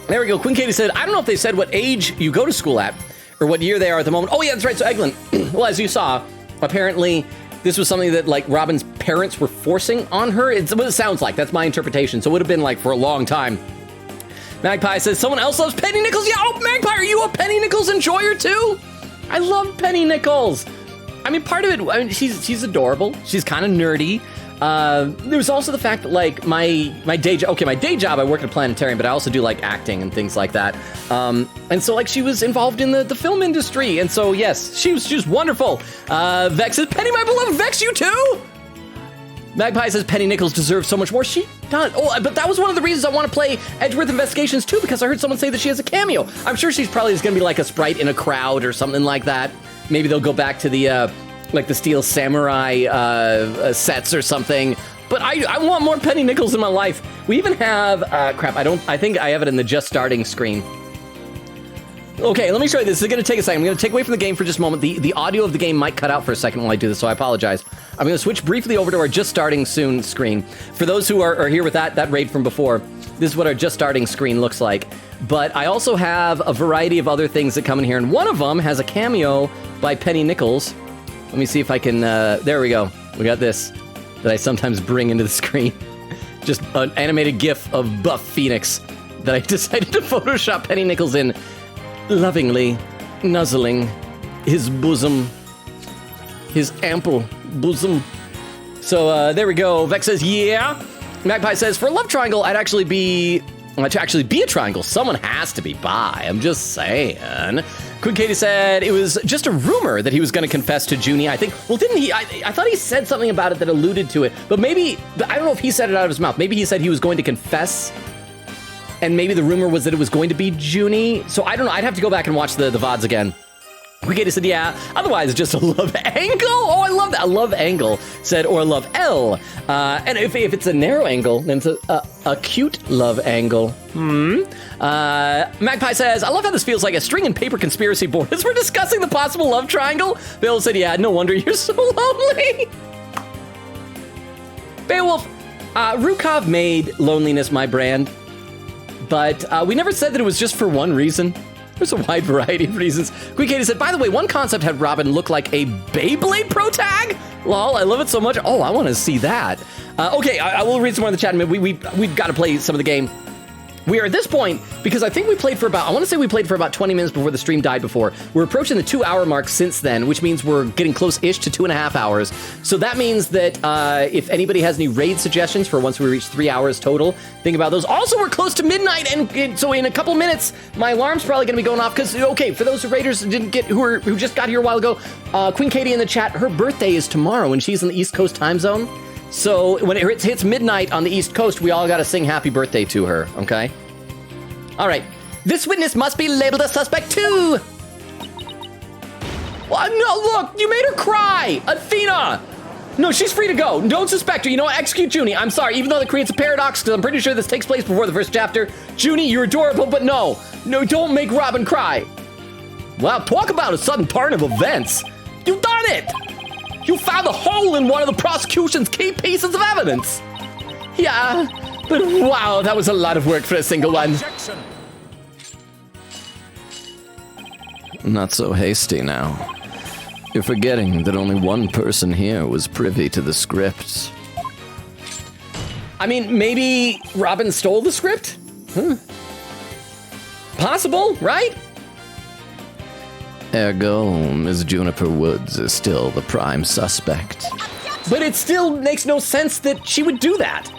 There we go. Queen Katie said, I don't know if they said what age you go to school at or what year they are at the moment. Oh, yeah, that's right. So Eglin, well, as you saw, apparently this was something that, like, Robin's parents were forcing on her. It's what it sounds like. That's my interpretation. So it would have been, like, for a long time. Magpie says, someone else loves Penny Nichols. Yeah, oh, Magpie, are you a Penny Nichols enjoyer, too? I love Penny Nichols. I mean, part of it, I mean, she's adorable. She's kind of nerdy. There's also the fact that, like, my day job, I work at a planetarium, but I also do, like, acting and things like that. And so, like, she was involved in the film industry. And so, yes, she was wonderful. Vex says, Penny, my beloved Vex, you too? Magpie says Penny Nichols deserves so much more. She does. Oh, but that was one of the reasons I want to play Edgeworth Investigations too, because I heard someone say that she has a cameo. I'm sure she's probably just going to be like a sprite in a crowd or something like that. Maybe they'll go back to the, like the Steel Samurai sets or something. But I want more Penny Nichols in my life. We even have, I think I have it in the just starting screen. Okay, let me show you this. This is going to take a second. I'm going to take away from the game for just a moment. The audio of the game might cut out for a second while I do this, so I apologize. I'm going to switch briefly over to our just starting soon screen. For those who are here with that raid from before, this is what our just starting screen looks like. But I also have a variety of other things that come in here, and one of them has a cameo by Penny Nichols. Let me see if I can, there we go. We got this that I sometimes bring into the screen. Just an animated GIF of Buff Phoenix that I decided to Photoshop Penny Nichols in, lovingly nuzzling his bosom, his ample bosom. So there we go. Vex says, yeah. Magpie says, for a love triangle, I'd actually be a triangle. Someone has to be bi. I'm just saying. Queen Katie said it was just a rumor that he was going to confess to Junie. I think, well, didn't he? I thought he said something about it that alluded to it, but maybe, I don't know if he said it out of his mouth. Maybe he said he was going to confess, and maybe the rumor was that it was going to be Junie. So I don't know. I'd have to go back and watch the VODs again. Queen Katie said, yeah, otherwise just a love angle. Oh, I love that. A love angle said, or a love L. And if it's a narrow angle, then it's a cute love angle. Magpie says, I love how this feels like a string and paper conspiracy board as we're discussing the possible love triangle. Bill said, yeah, no wonder you're so lonely. Beowulf, Rukov made loneliness my brand, but we never said that it was just for one reason. There's a wide variety of reasons. Queen Katie said, by the way, one concept had Robin look like a Beyblade Pro Tag. Lol, I love it so much. Oh, I want to see that. Okay, I will read some more in the chat. We've got to play some of the game. We are at this point, because I think we played for about, I want to say we played for about 20 minutes before the stream died before. We're approaching the 2-hour mark since then, which means we're getting close-ish to 2.5 hours. So that means that if anybody has any raid suggestions for once we reach 3 hours total, think about those. Also, we're close to midnight, and so in a couple minutes, my alarm's probably going to be going off, because, okay, for those raiders who just got here a while ago, Queen Katie in the chat, her birthday is tomorrow, and she's in the East Coast time zone. So when it hits midnight on the East Coast, we all got to sing happy birthday to her, okay? All right. This witness must be labeled a suspect too. Well, no, look, you made her cry. Athena. No, she's free to go. Don't suspect her. You know what? Execute Junie. I'm sorry, even though that creates a paradox, because I'm pretty sure this takes place before the first chapter. Junie, you're adorable, but no, don't make Robin cry. Well, talk about a sudden turn of events. You've done it. You found a hole in one of the prosecution's key pieces of evidence. Yeah, but wow, that was a lot of work for a single one. Not so hasty now. You're forgetting that only one person here was privy to the script. I mean, maybe Robin stole the script? Possible, right? Ergo, Ms. Juniper Woods is still the prime suspect. But it still makes no sense that she would do that.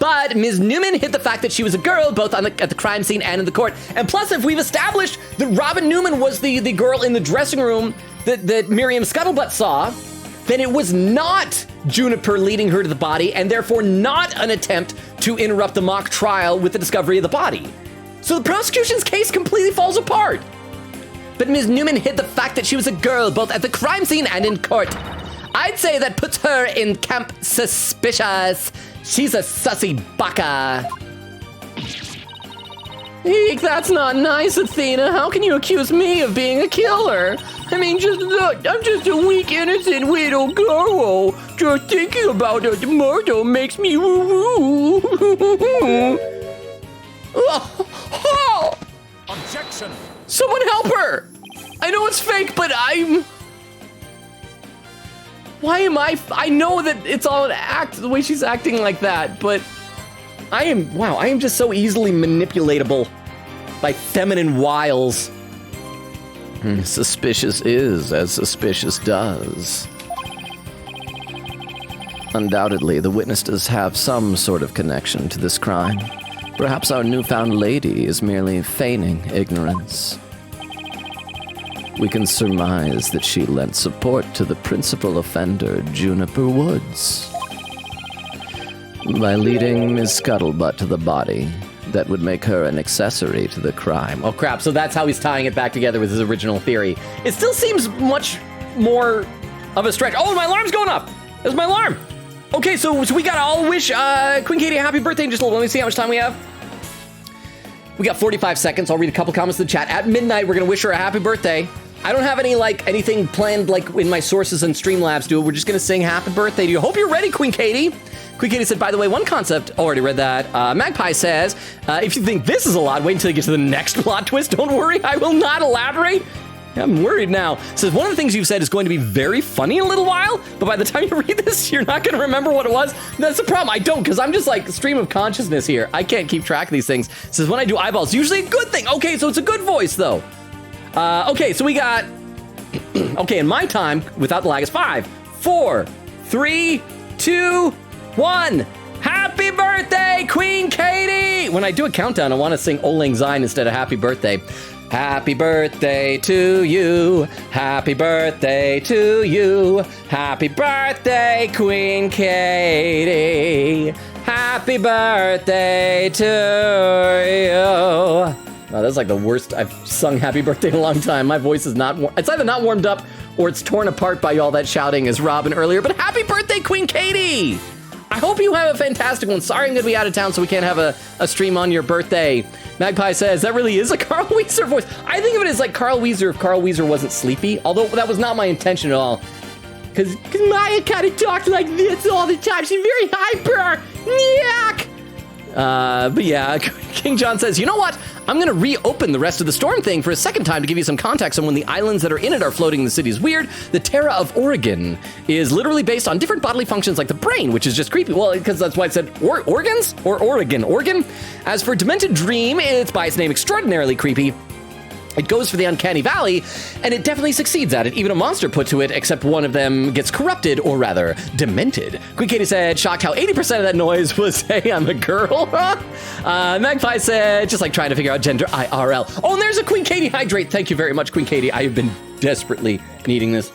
But Ms. Newman hid the fact that she was a girl, both at the crime scene and in the court. And plus, if we've established that Robin Newman was the girl in the dressing room that Miriam Scuttlebutt saw, then it was not Juniper leading her to the body, and therefore not an attempt to interrupt the mock trial with the discovery of the body. So the prosecution's case completely falls apart. But Ms. Newman hid the fact that she was a girl, both at the crime scene and in court. I'd say that puts her in camp suspicious. She's a sussy baka. Eek, that's not nice, Athena. How can you accuse me of being a killer? I mean, just look, I'm just a weak, innocent little girl. Just thinking about the murder makes me woo-woo. Objection! Someone help her! I know it's fake, but why am I know that it's all an act, the way she's acting like that, but I am just so easily manipulatable by feminine wiles. Suspicious is as suspicious does. Undoubtedly, the witness does have some sort of connection to this crime. Perhaps our newfound lady is merely feigning ignorance. We can surmise that she lent support to the principal offender, Juniper Woods. By leading Ms. Scuttlebutt to the body, that would make her an accessory to the crime. Oh crap, so that's how he's tying it back together with his original theory. It still seems much more of a stretch. Oh, my alarm's going up! There's my alarm! Okay, so we gotta all wish Queen Katie a happy birthday in just a little. Let me see how much time we have. We got 45 seconds. I'll read a couple comments in the chat. At midnight, we're gonna wish her a happy birthday. I don't have anything planned like in my sources and Streamlabs do. We're just gonna sing happy birthday to you. Hope you're ready, Queen Katie. Queen Katie said, by the way, one concept, already read that. Magpie says, if you think this is a lot, wait until you get to the next plot twist. Don't worry, I will not elaborate. I'm worried now. Says, one of the things you've said is going to be very funny in a little while, but by the time you read this, you're not gonna remember what it was. That's the problem, I don't, because I'm just like stream of consciousness here. I can't keep track of these things. Says, when I do eyeballs, usually a good thing. Okay, so it's a good voice though. Okay, so we got, okay, in my time, without the lag, is 5, 4, 3, 2, 1. Happy birthday, Queen Katie! When I do a countdown, I want to sing Old Lang Syne instead of happy birthday. Happy birthday to you. Happy birthday to you. Happy birthday, Queen Katie. Happy birthday to you. Oh, that's like the worst. I've sung happy birthday in a long time. My voice is not, it's either not warmed up or it's torn apart by all that shouting as Robin earlier. But happy birthday, Queen Katie! I hope you have a fantastic one. Sorry I'm going to be out of town so we can't have a stream on your birthday. Magpie says, that really is a Carl Weezer voice. I think of it as like Carl Weezer if Carl Weezer wasn't sleepy, although that was not my intention at all. Because Maya kind of talks like this all the time. She's very hyper. Yuck! But yeah, King John says, you know what? I'm going to reopen the rest of the storm thing for a second time to give you some context on when the islands that are in it are floating in the city's weird. The Terra of Oregon is literally based on different bodily functions like the brain, which is just creepy. Well, because that's why it said organs or Oregon. Oregon. As for Demented Dream, it's by its name extraordinarily creepy. It goes for the uncanny valley, and it definitely succeeds at it. Even a monster put to it, except one of them gets corrupted, or rather, demented. Queen Katie said, shocked how 80% of that noise was, hey, I'm a girl. Magpie said, just like trying to figure out gender IRL. Oh, and there's a Queen Katie hydrate. Thank you very much, Queen Katie. I have been desperately needing this.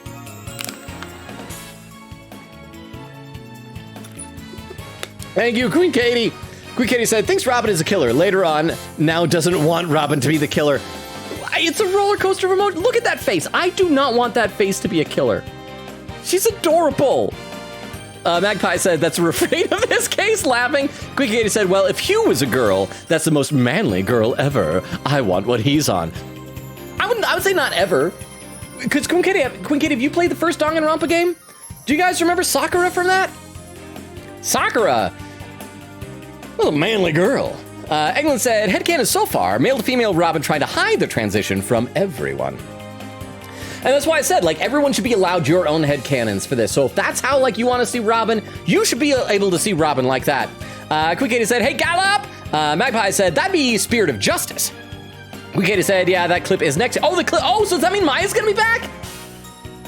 Thank you, Queen Katie. Queen Katie said, thinks Robin is a killer. Later on, now doesn't want Robin to be the killer. It's a roller coaster of emotion. Look at that face. I do not want that face to be a killer. She's adorable. Magpie said, that's a refrain of this case, laughing. Queen Katie said, well, if Hugh was a girl, that's the most manly girl ever. I want what he's on. I would say not ever. Because Queen Katie, have you played the first Danganronpa game? Do you guys remember Sakura from that? Sakura Well, a manly girl. Eglin said, headcanon so far, male to female Robin trying to hide the transition from everyone. And that's why I said, like, everyone should be allowed your own headcanons for this. So if that's how, like, you want to see Robin, you should be able to see Robin like that. Quick Katie said, hey, Gallop! Magpie said, that'd be Spirit of Justice. Quick Katie said, yeah, that clip is next. Oh, the clip. Oh, so does that mean Maya's gonna be back?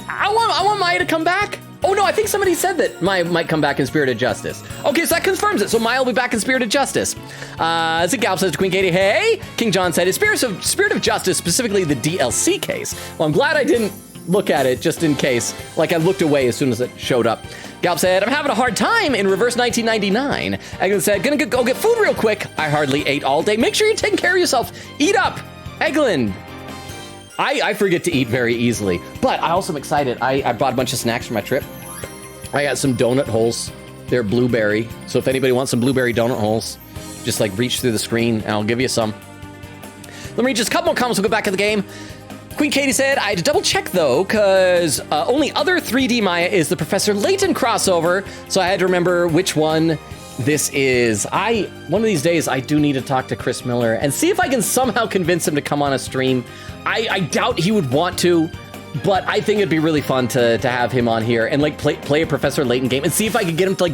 I want Maya to come back. Oh, no, I think somebody said that Maya might come back in Spirit of Justice. Okay, so that confirms it. So Maya will be back in Spirit of Justice. Galp says to Queen Katie, hey. King John said, is Spirit of Justice specifically the DLC case? Well, I'm glad I didn't look at it just in case. Like, I looked away as soon as it showed up. Galp said, I'm having a hard time in reverse 1999. Eglin said, gonna go get food real quick. I hardly ate all day. Make sure you're taking care of yourself. Eat up. Eglin. I forget to eat very easily, but I also am excited. I bought a bunch of snacks for my trip. I got some donut holes. They're blueberry. So if anybody wants some blueberry donut holes, just like reach through the screen and I'll give you some. Let me read just a couple more comments. We'll go back to the game. Queen Katie said, I had to double check though, because only other 3D Maya is the Professor Layton crossover. So I had to remember which one this is. One of these days, I do need to talk to Chris Miller and see if I can somehow convince him to come on a stream. I doubt he would want to, but I think it'd be really fun to have him on here and like play a Professor Layton game and see if I could get him to like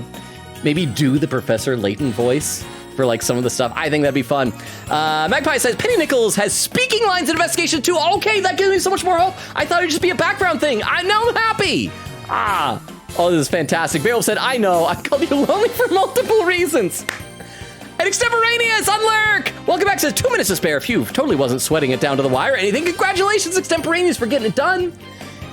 maybe do the Professor Layton voice for like some of the stuff. I think that'd be fun. Magpie says, Penny Nichols has speaking lines in Investigation 2. Okay, that gives me so much more hope. I thought it'd just be a background thing. Now I'm happy. Oh, this is fantastic. Beowulf said, I know, I called you lonely for multiple reasons. And Extemporaneous, Unlurk! Welcome back, says 2 minutes to spare. Phew, totally wasn't sweating it down to the wire or anything. Congratulations, Extemporaneous, for getting it done.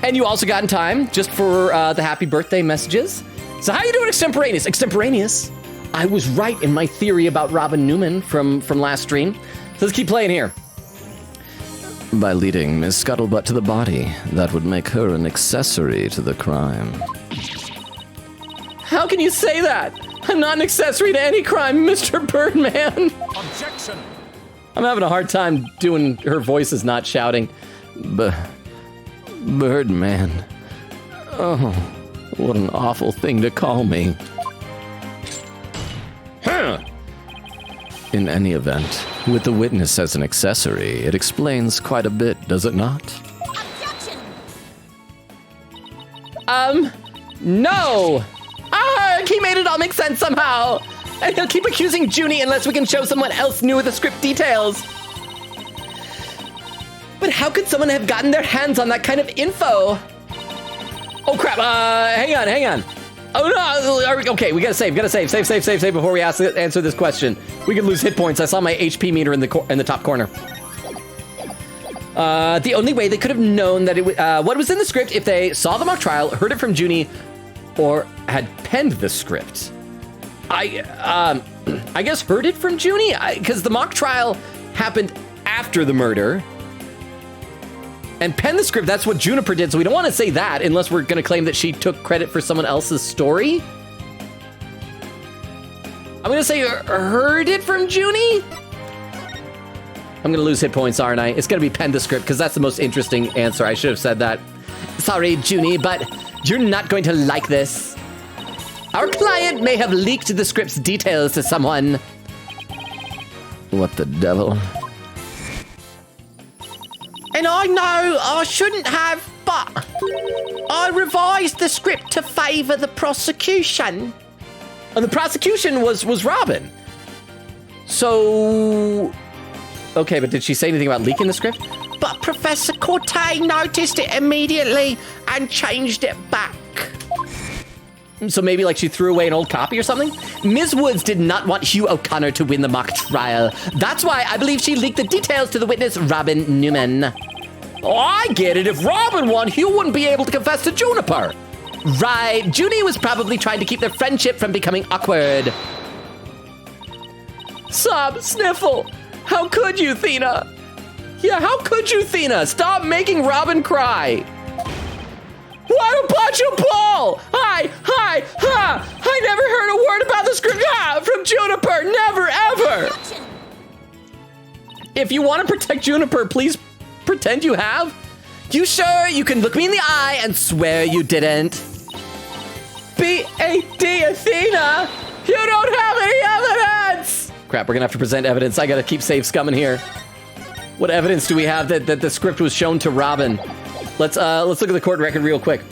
And you also got in time just for the happy birthday messages. So how you doing, Extemporaneous? Extemporaneous, I was right in my theory about Robin Newman from last stream. So let's keep playing here. By leading Miss Scuttlebutt to the body, that would make her an accessory to the crime. How can you say that? I'm not an accessory to any crime, Mr. Birdman. Objection! I'm having a hard time doing her voice is not shouting. Birdman. Oh, what an awful thing to call me. Huh. In any event, with the witness as an accessory, it explains quite a bit, does it not? Objection! No! He made it all make sense somehow! And he'll keep accusing Junie unless we can show someone else knew the script details. But how could someone have gotten their hands on that kind of info? Oh crap, hang on. Oh no, okay, we gotta save before we answer this question. We could lose hit points. I saw my HP meter in the top corner. The only way they could have known that what was in the script if they saw the mock trial, heard it from Junie, or had penned the script. I guess heard it from Junie, because the mock trial happened after the murder. And penned the script, that's what Juniper did, so we don't want to say that unless we're going to claim that she took credit for someone else's story. I'm going to say heard it from Junie? I'm going to lose hit points, aren't I? It's going to be penned the script, because that's the most interesting answer. I should have said that. Sorry, Junie, but you're not going to like this. Our client may have leaked the script's details to someone. What the devil? And I know I shouldn't have, but I revised the script to favor the prosecution. And the prosecution was Robin. So... Okay, but did she say anything about leaking the script? But Professor Corte noticed it immediately and changed it back. So maybe like she threw away an old copy or something? Ms. Woods did not want Hugh O'Connor to win the mock trial. That's why I believe she leaked the details to the witness, Robin Newman. Oh, I get it. If Robin won, Hugh wouldn't be able to confess to Juniper. Right. Junie was probably trying to keep their friendship from becoming awkward. Sob, sniffle. How could you, Thena? Yeah, how could you, Thena? Stop making Robin cry. Why don't punch a ball? Hi. I never heard a word about the script from Juniper. Never, ever. If you want to protect Juniper, please pretend you have. You sure you can look me in the eye and swear you didn't? B-A-D, Athena. You don't have any evidence. Crap, we're gonna have to present evidence. I gotta keep safe scumming here. What evidence do we have that the script was shown to Robin? Let's look at the court record real quick.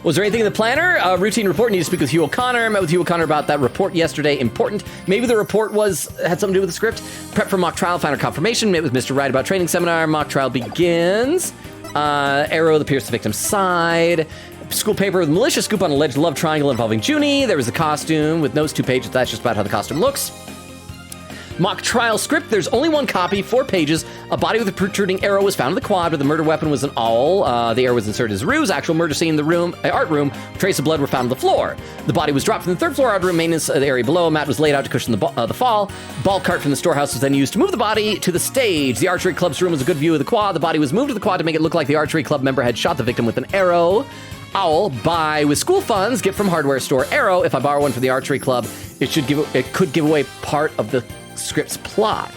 Was there anything in the planner? Routine report, need to speak with Hugh O'Connor. Met with Hugh O'Connor about that report yesterday. Important. Maybe the report had something to do with the script. Prep for mock trial, final confirmation. Met with Mr. Wright about training seminar. Mock trial begins. Arrow that pierced the victim's side. School paper with malicious scoop on alleged love triangle involving Junie. There was a costume with notes, 2 pages. That's just about how the costume looks. Mock trial script. There's only 1 copy, 4 pages. A body with a protruding arrow was found in the quad where the murder weapon was an awl. The arrow was inserted as a ruse. Actual murder scene in the art room. Traces of blood were found on the floor. The body was dropped from the 3rd floor art room, maintenance of the area below. A mat was laid out to cushion the fall. Ball cart from the storehouse was then used to move the body to the stage. The archery club's room was a good view of the quad. The body was moved to the quad to make it look like the archery club member had shot the victim with an arrow. Owl, buy with school funds, get from hardware store. Arrow, if I borrow one from the archery club, it could give away part of the script's plot.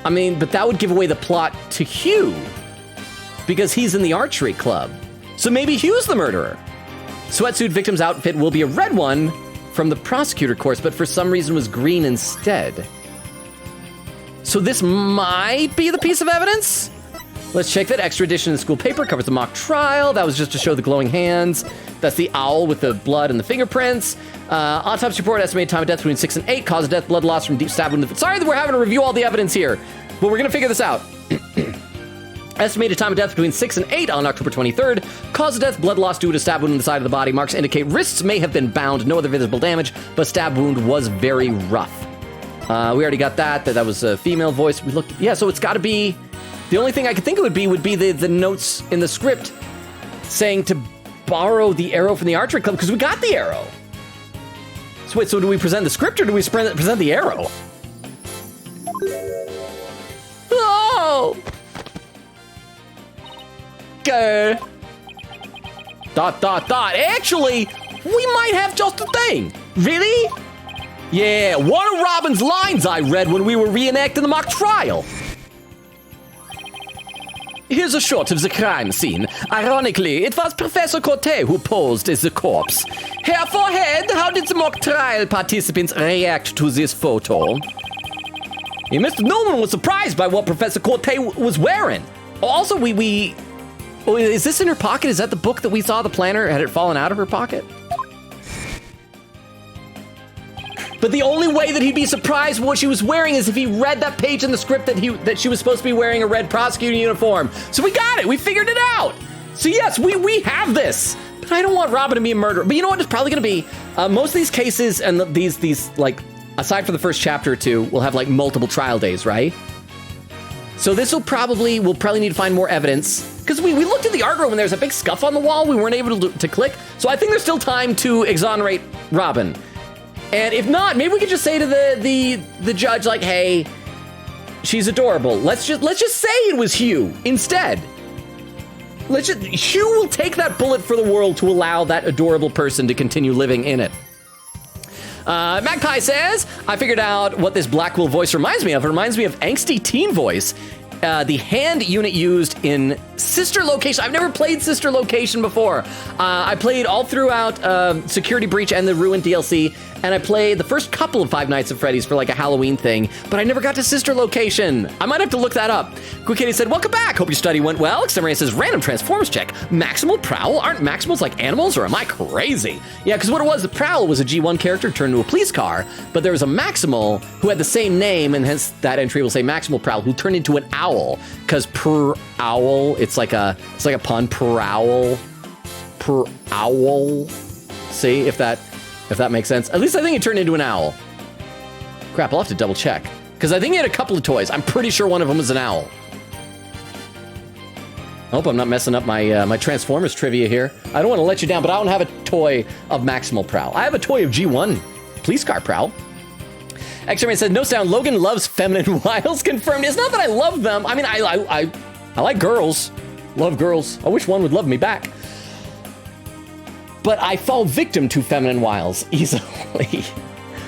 I mean, but that would give away the plot to Hugh because he's in the archery club. So maybe Hugh's the murderer. Sweatsuit victim's outfit will be a red one from the prosecutor course, but for some reason was green instead. So this might be the piece of evidence. Let's check that. Extra edition of the school paper covers the mock trial. That was just to show the glowing hands. That's the owl with the blood and the fingerprints. Autopsy report, estimated time of death between 6 and 8. Cause of death, blood loss from deep stab wound. Sorry that we're having to review all the evidence here, but we're going to figure this out. Estimated time of death between 6 and 8 on October 23rd. Cause of death, blood loss due to stab wound in the side of the body. Marks indicate wrists may have been bound. No other visible damage, but stab wound was very rough. We already got that. That was a female voice. We looked. Yeah, so it's got to be... The only thing I could think it would be the notes in the script saying to borrow the arrow from the archery club because we got the arrow. So wait, so do we present the script or do we present the arrow? Oh! Go. ... Actually, we might have just a thing. Really? Yeah, one of Robin's lines I read when we were reenacting the mock trial. Here's a shot of the crime scene. Ironically, it was Professor Corte who posed as the corpse. Hair for head, how did the mock trial participants react to this photo? Yeah, Mr. Newman was surprised by what Professor Corte was wearing. Also, oh, is this in her pocket? Is that the book that we saw the planner? Had it fallen out of her pocket? But the only way that he'd be surprised what she was wearing is if he read that page in the script that she was supposed to be wearing a red prosecutor uniform. So we got it. We figured it out. So yes, we have this. But I don't want Robin to be a murderer. But you know what? It's probably going to be most of these cases and these like aside from the first chapter or 2, we'll have like multiple trial days, right? So we'll probably need to find more evidence because we looked at the art room and there's a big scuff on the wall. We weren't able to click. So I think there's still time to exonerate Robin. And if not, maybe we could just say to the judge, like, hey, she's adorable. Let's just say it was Hugh instead. Hugh will take that bullet for the world to allow that adorable person to continue living in it. Magpie says, I figured out what this Blackwell voice reminds me of. It reminds me of angsty teen voice. The hand unit used in Sister Location. I've never played Sister Location before. I played all throughout Security Breach and the Ruined DLC, and I played the first couple of Five Nights at Freddy's for like a Halloween thing, but I never got to Sister Location. I might have to look that up. Quick Kitty said, welcome back. Hope your study went well. Xamaria says, random transforms check. Maximal Prowl? Aren't Maximals like animals, or am I crazy? Yeah, because what it was, the Prowl was a G1 character turned into a police car, but there was a Maximal who had the same name, and hence that entry will say Maximal Prowl, who turned into an owl, because per owl, it's like a pun, per owl. See if that makes sense. At least I think it turned into an owl. Crap, I'll have to double check. Because I think he had a couple of toys. I'm pretty sure one of them was an owl. I hope I'm not messing up my my Transformers trivia here. I don't want to let you down, but I don't have a toy of Maximal Prowl. I have a toy of G1 Police Car Prowl. X-Ray said, no sound, Logan loves feminine wiles. Confirmed. It's not that I love them. I mean, I like girls. Love girls. I wish one would love me back. But I fall victim to feminine wiles easily.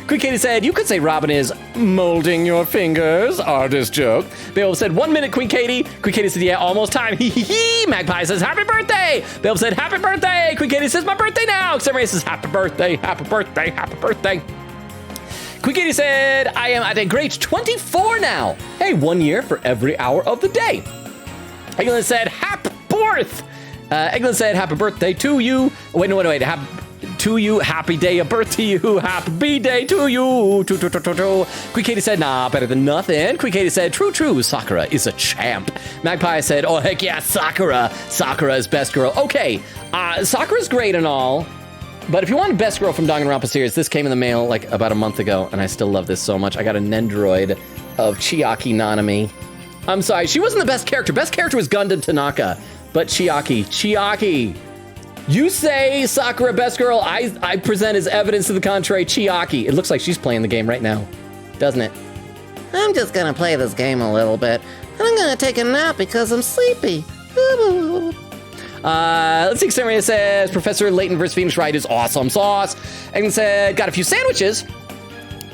Quick Katie said, you could say Robin is molding your fingers. Artist joke. Beowulf said, 1 minute, Queen Katie. Queen Katie said, yeah, almost time. Hee hee hee. Magpie says, happy birthday. Beowulf said, happy birthday. Queen Katie says, my birthday now. Xamaria says, happy birthday, happy birthday, happy birthday. Quick Kitty said, I am at a great 24 now. Hey, 1 year for every hour of the day. Eglin said, happy birth. Eglin said, happy birthday to you. Wait. To you, happy day of birth to you, happy B-day to you. Quick Katie said, nah, better than nothing. Quick Katie said, true, Sakura is a champ. Magpie said, oh, heck yeah, Sakura is best girl. Okay, Sakura's great and all, but if you want best girl from Danganronpa series, this came in the mail like about a month ago, and I still love this so much. I got a Nendoroid of Chiaki Nanami. I'm sorry, she wasn't the best character. Best character was Gundam Tanaka, but Chiaki. You say Sakura best girl, I present as evidence to the contrary, Chiaki. It looks like she's playing the game right now, doesn't it? I'm just gonna play this game a little bit, and I'm gonna take a nap because I'm sleepy. Let's see, Xamaria says, Professor Layton vs. Phoenix Wright is awesome sauce. And said, got a few sandwiches.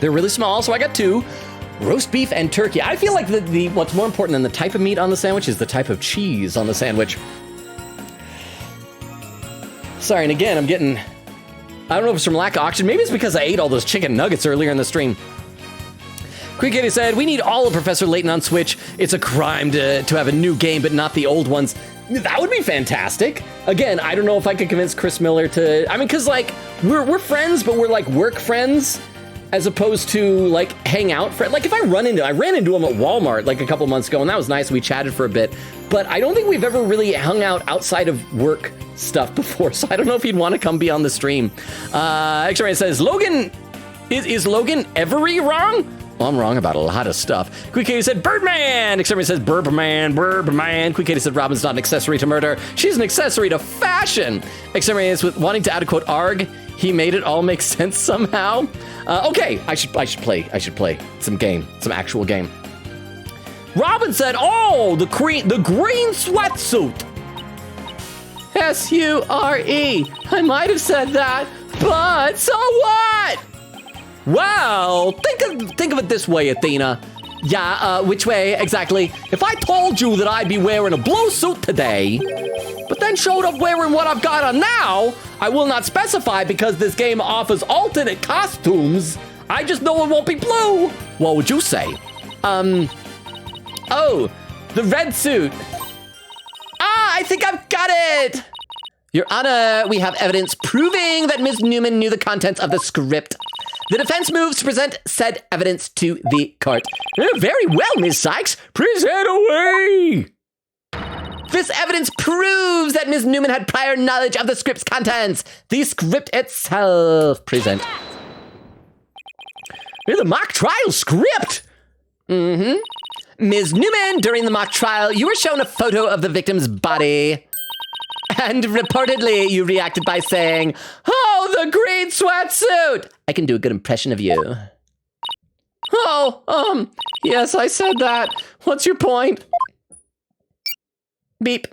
They're really small, so I got 2. Roast beef and turkey. I feel like the what's more important than the type of meat on the sandwich is the type of cheese on the sandwich. Sorry, and again, I don't know if it's from lack of oxygen. Maybe it's because I ate all those chicken nuggets earlier in the stream. Quick Kitty said, we need all of Professor Layton on Switch. It's a crime to have a new game, but not the old ones. That would be fantastic. Again, I don't know if I could convince Chris Miller to, because like, we're friends, but we're like work friends, as opposed to like hang out friends. Like if I ran into him at Walmart like a couple months ago, and that was nice. We chatted for a bit, but I don't think we've ever really hung out outside of work stuff before, so I don't know if he'd want to come be on the stream. X-Ray says, Logan, is Logan every wrong? Well, I'm wrong about a lot of stuff. Quick Katie said, Birdman! X-Ray says, Birdman. Quick Katie said, Robin's not an accessory to murder. She's an accessory to fashion. X-Ray is with wanting to add a quote, arg, he made it all make sense somehow. Okay, I should play some actual game. Robin said, oh, the green sweatsuit. S-U-R-E. I might have said that, but so what? Well, think of it this way, Athena. Yeah, which way exactly? If I told you that I'd be wearing a blue suit today, but then showed up wearing what I've got on now, I will not specify because this game offers alternate costumes. I just know it won't be blue. What would you say? Oh, the red suit. I think I've got it. Your Honor, we have evidence proving that Ms. Newman knew the contents of the script. The defense moves to present said evidence to the court. Very well, Ms. Sykes. Present away. This evidence proves that Ms. Newman had prior knowledge of the script's contents. The script itself. Present. The mock trial script. Ms. Newman, during the mock trial, you were shown a photo of the victim's body. And reportedly, you reacted by saying, oh, the green sweatsuit. I can do a good impression of you. Oh, yes, I said that. What's your point? Beep.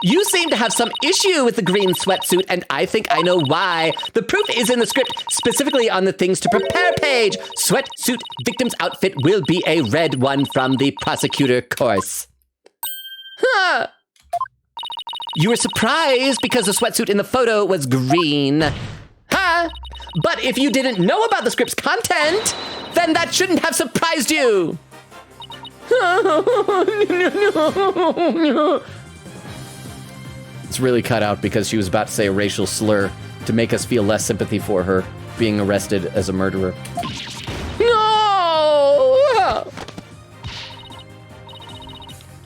You seem to have some issue with the green sweatsuit, and I think I know why. The proof is in the script, specifically on the things to prepare page. Sweatsuit victim's outfit will be a red one from the prosecutor course. Huh. You were surprised because the sweatsuit in the photo was green. Huh? But if you didn't know about the script's content, then that shouldn't have surprised you. It's really cut out because she was about to say a racial slur to make us feel less sympathy for her being arrested as a murderer. No!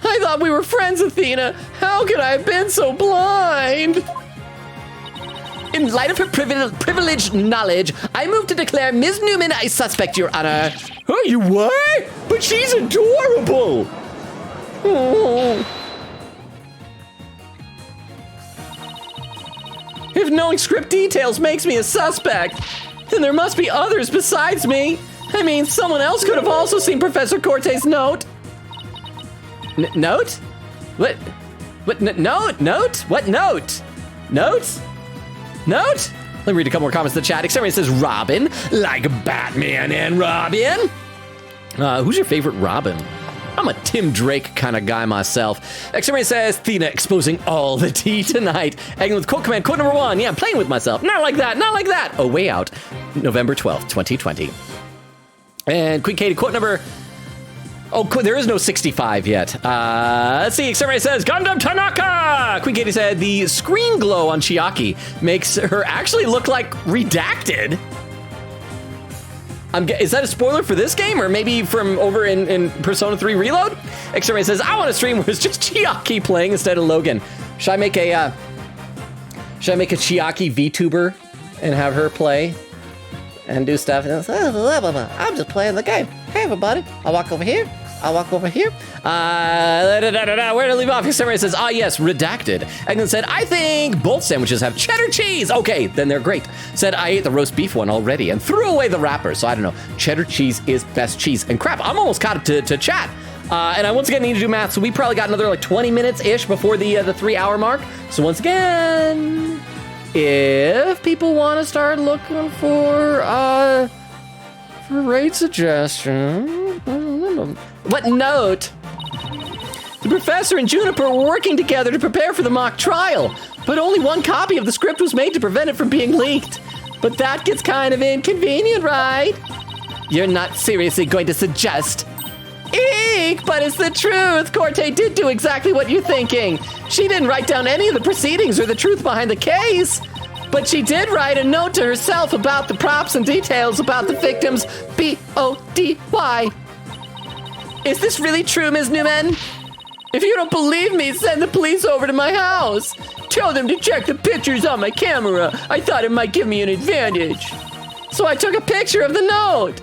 I thought we were friends, Athena. How could I have been so blind? In light of her privileged knowledge, I move to declare Ms. Newman a suspect, Your Honor. Oh, you what? But she's adorable. Oh. If knowing script details makes me a suspect, then there must be others besides me. I mean, someone else could have also seen Professor Corte's note. Note? What? Note? What note? Note? Note? Let me read a couple more comments in the chat. Exterminator says Robin, like Batman and Robin. Who's your favorite Robin? I'm a Tim Drake kind of guy myself. Exterminator says Thena exposing all the tea tonight. Egging with quote number 1. Yeah, I'm playing with myself. Not like that, not like that. Oh, way out. November 12th, 2020. And Queen Katie, quote number... Oh, there is no 65 yet. Let's see. Exterminator says, Gundam Tanaka! Queen Katie said, the screen glow on Chiaki makes her actually look like redacted. Is that a spoiler for this game? Or maybe from over in Persona 3 Reload? Exterminator says, I want a stream where it's just Chiaki playing instead of Logan. Should I make a Chiaki VTuber and have her play and do stuff? And it's, I'm just playing the game. Hey, everybody. I'll walk over here. I'll walk over here. where did I leave off? Exterminator says, yes, redacted. And then said, I think both sandwiches have cheddar cheese. Okay, then they're great. Said, I ate the roast beef one already and threw away the wrapper. So I don't know. Cheddar cheese is best cheese. And crap, I'm almost caught up to chat. And I once again need to do math. So we probably got another like 20 minutes-ish before the 3-hour mark. So once again, if people want to start looking for raid suggestions, what note? The professor and Juniper were working together to prepare for the mock trial, but only one copy of the script was made to prevent it from being leaked. But that gets kind of inconvenient, right? You're not seriously going to suggest? Eek, but it's the truth. Corte did do exactly what you're thinking. She didn't write down any of the proceedings or the truth behind the case. But she did write a note to herself about the props and details about the victims' B-O-D-Y. Is this really true, Ms. Newman? If you don't believe me, send the police over to my house. Tell them to check the pictures on my camera. I thought it might give me an advantage. So I took a picture of the note.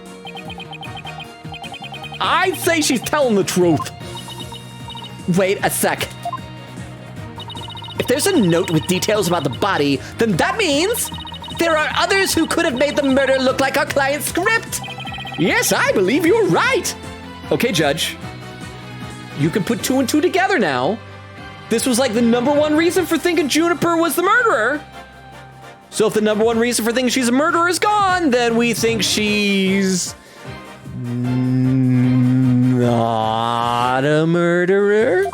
I'd say she's telling the truth. Wait a sec. If there's a note with details about the body, then that means there are others who could have made the murder look like our client's script. Yes, I believe you're right. Okay, Judge. You can put 2 and 2 together now. This was like the #1 reason for thinking Juniper was the murderer. So if the #1 reason for thinking she's a murderer is gone, then we think she's not a murderer.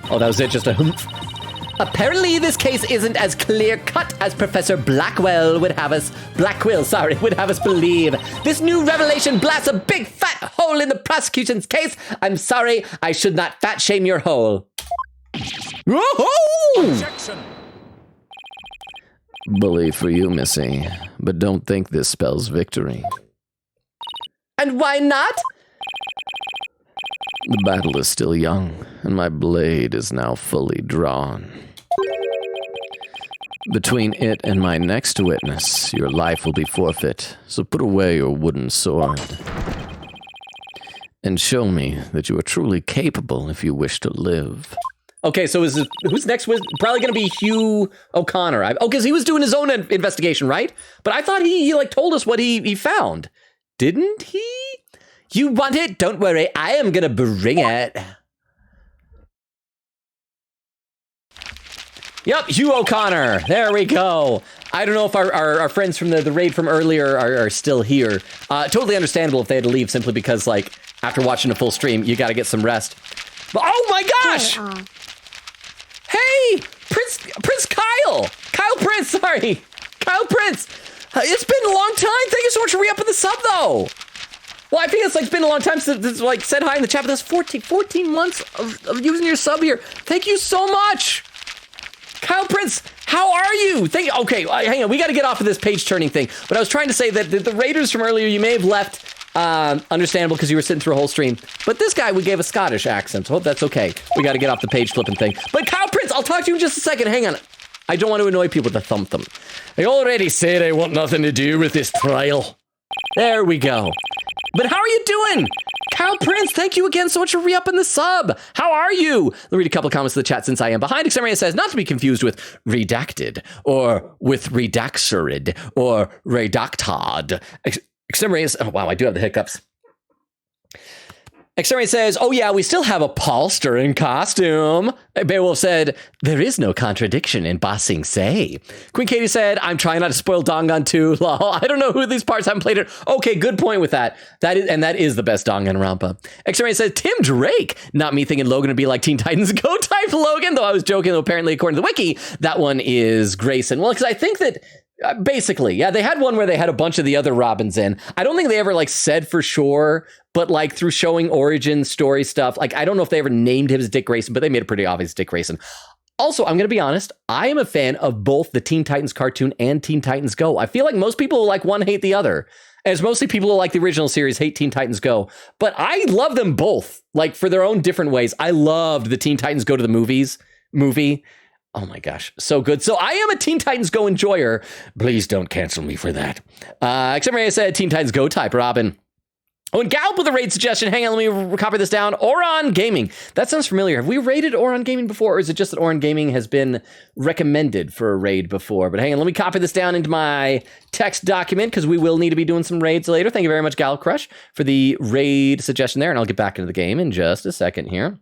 Oh, that was it, just a humph. Apparently, this case isn't as clear-cut as Professor Blackwell would have us believe. This new revelation blasts a big fat hole in the prosecution's case. I'm sorry, I should not fat shame your hole. Objection. Bully for you, Missy, but don't think this spells victory. And why not? The battle is still young, and my blade is now fully drawn. Between it and my next witness, your life will be forfeit, so put away your wooden sword. And show me that you are truly capable if you wish to live. Okay, so who's next? Probably going to be Hugh O'Connor. Because he was doing his own investigation, right? But I thought he like told us what he found. Didn't he? You want it? Don't worry, I am gonna bring it. Yep, Hugh O'Connor. There we go. I don't know if our friends from the raid from earlier are still here. Totally understandable if they had to leave simply because, like, after watching a full stream, you gotta get some rest. But, oh my gosh! Hey, Prince Kyle! Kyle Prince, sorry. Kyle Prince! It's been a long time. Thank you so much for re-upping the sub, though. Well, I think it's been a long time since said hi in the chat, but that's 14 months of using your sub here. Thank you so much. Kyle Prince, how are you? Okay, hang on. We got to get off of this page turning thing. But I was trying to say that the raiders from earlier, you may have left, understandable because you were sitting through a whole stream. But this guy, we gave a Scottish accent, so hope that's okay. We got to get off the page flipping thing. But Kyle Prince, I'll talk to you in just a second. Hang on. I don't want to annoy people with the thump. They already said I want nothing to do with this trial. There we go. But how are you doing? Kyle Prince, thank you again so much for re-upping the sub. How are you? Let me read a couple of comments in the chat since I am behind. Exterminator says, not to be confused with redacted, or with redaxurid, or redactad. Exterminator, oh wow, I do have the hiccups. Exterminator says, oh yeah, we still have a Paul Stirring costume. Beowulf said, there is no contradiction in Bossing Say. Queen Katie said, I'm trying not to spoil Dangan 2. Lol, I don't know who these parts haven't played it. Okay, good point with that. That is the best Danganronpa. Exterminator says, Tim Drake. Not me thinking Logan would be like Teen Titans Go type Logan, though I was joking, though apparently according to the wiki, that one is Grayson. Well, because I think that Basically, yeah, they had one where they had a bunch of the other Robins in. I don't think they ever like said for sure, but like through showing origin story stuff, like I don't know if they ever named him as Dick Grayson, but they made it pretty obvious Dick Grayson. Also, I'm going to be honest, I am a fan of both the Teen Titans cartoon and Teen Titans Go. I feel like most people who like one hate the other. As mostly people who like the original series hate Teen Titans Go. But I love them both, like for their own different ways. I loved the Teen Titans Go to the movie. Oh my gosh, so good. So I am a Teen Titans Go enjoyer. Please don't cancel me for that. Except I said Teen Titans Go type, Robin. Oh, and Gallup with a raid suggestion. Hang on, let me copy this down. Oron Gaming. That sounds familiar. Have we raided Oron Gaming before, or is it just that Oron Gaming has been recommended for a raid before? But hang on, let me copy this down into my text document because we will need to be doing some raids later. Thank you very much, Gallup Crush, for the raid suggestion there, and I'll get back into the game in just a second here.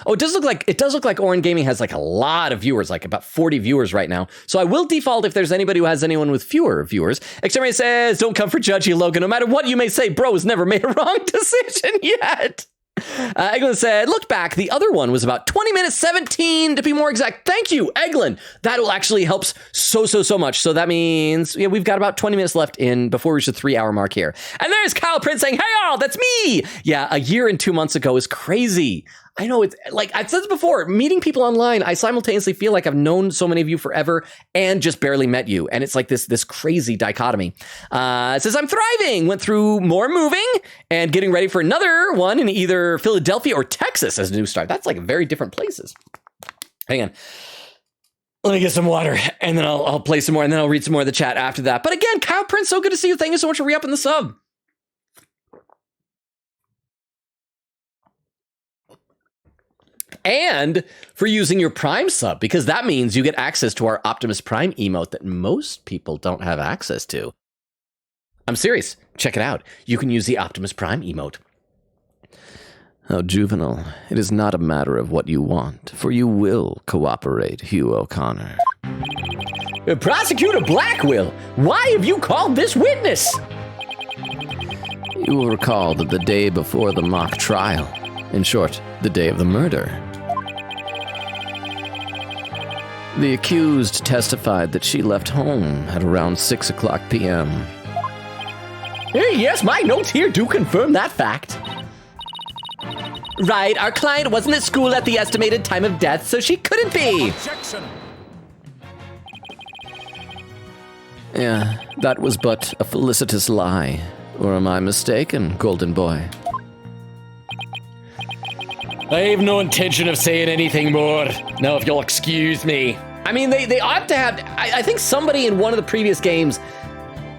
Oh, it does look like Oren Gaming has like a lot of viewers, like about 40 viewers right now. So I will default if there's anybody who has anyone with fewer viewers. Exterminator says, don't come for judgy, Logan. No matter what you may say, bro has never made a wrong decision yet. Eglin said, look back. The other one was about 20 minutes 17 to be more exact. Thank you, Eglin. That will actually helps so much. So that means we've got about 20 minutes left in before we reach the 3-hour mark here. And there's Kyle Prince saying, hey all, that's me. Yeah, a year and 2 months ago is crazy. I know, it's like I've said this before, meeting people online, I simultaneously feel like I've known so many of you forever and just barely met you. And it's like this crazy dichotomy. It says, I'm thriving, went through more moving and getting ready for another one in either Philadelphia or Texas as a new start. That's like very different places. Hang on. Let me get some water and then I'll play some more and then I'll read some more of the chat after that. But again, Kyle Prince, so good to see you. Thank you so much for re-upping the sub. And for using your Prime sub, because that means you get access to our Optimus Prime emote that most people don't have access to. I'm serious. Check it out. You can use the Optimus Prime emote. Oh, Juvenile, it is not a matter of what you want, for you will cooperate, Hugh O'Connor. Prosecutor Blackwell, why have you called this witness? You will recall that the day before the mock trial, in short, the day of the murder, the accused testified that she left home at around 6 o'clock p.m. Hey, yes, my notes here do confirm that fact. Right, our client wasn't at school at the estimated time of death, so she couldn't be. Objection! Yeah, that was but a felicitous lie. Or am I mistaken, Golden Boy? I have no intention of saying anything more. Now, if you'll excuse me. I mean, they ought to have... I think somebody in one of the previous games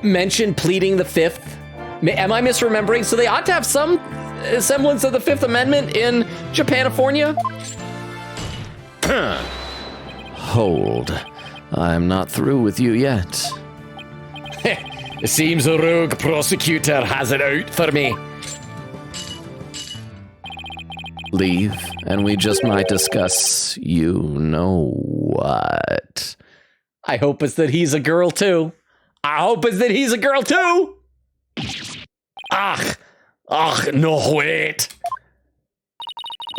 mentioned pleading the Fifth. Am I misremembering? So they ought to have some semblance of the Fifth Amendment in Japanifornia? Hold. I'm not through with you yet. It seems a rogue prosecutor has it out for me. Leave, and we just might discuss you know what. I hope it's that he's a girl too. Ach, no, wait.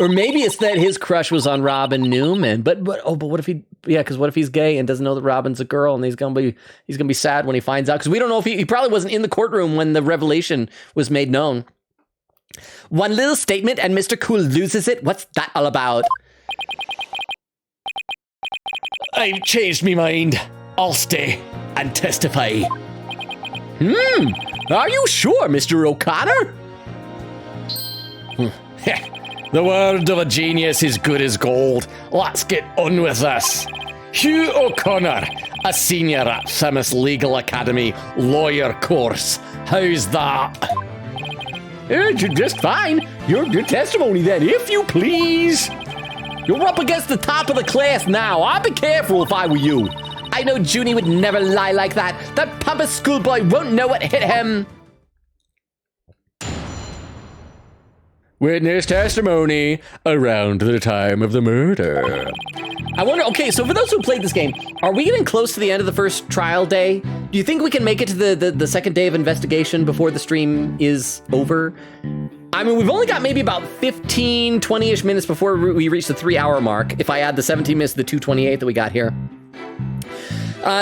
Or maybe it's that his crush was on Robin Newman. But what if because what if he's gay and doesn't know that Robin's a girl and he's gonna be sad when he finds out? Because we don't know if he probably wasn't in the courtroom when the revelation was made known. One little statement and Mr. Cool loses it. What's that all about? I've changed me mind. I'll stay and testify. Are you sure, Mr. O'Connor? The word of a genius is good as gold. Let's get on with this. Hugh O'Connor, a senior at Themis Legal Academy lawyer course. How's that? Just fine. Your testimony then, if you please. You're up against the top of the class now. I'd be careful if I were you. I know Junie would never lie like that. That pompous schoolboy won't know what hit him. Witness testimony around the time of the murder. I wonder, okay, so for those who played this game, are we getting close to the end of the first trial day? Do you think we can make it to the second day of investigation before the stream is over? I mean, we've only got maybe about 15, 20-ish minutes before we reach the 3-hour mark, if I add the 17 minutes to the 228 that we got here.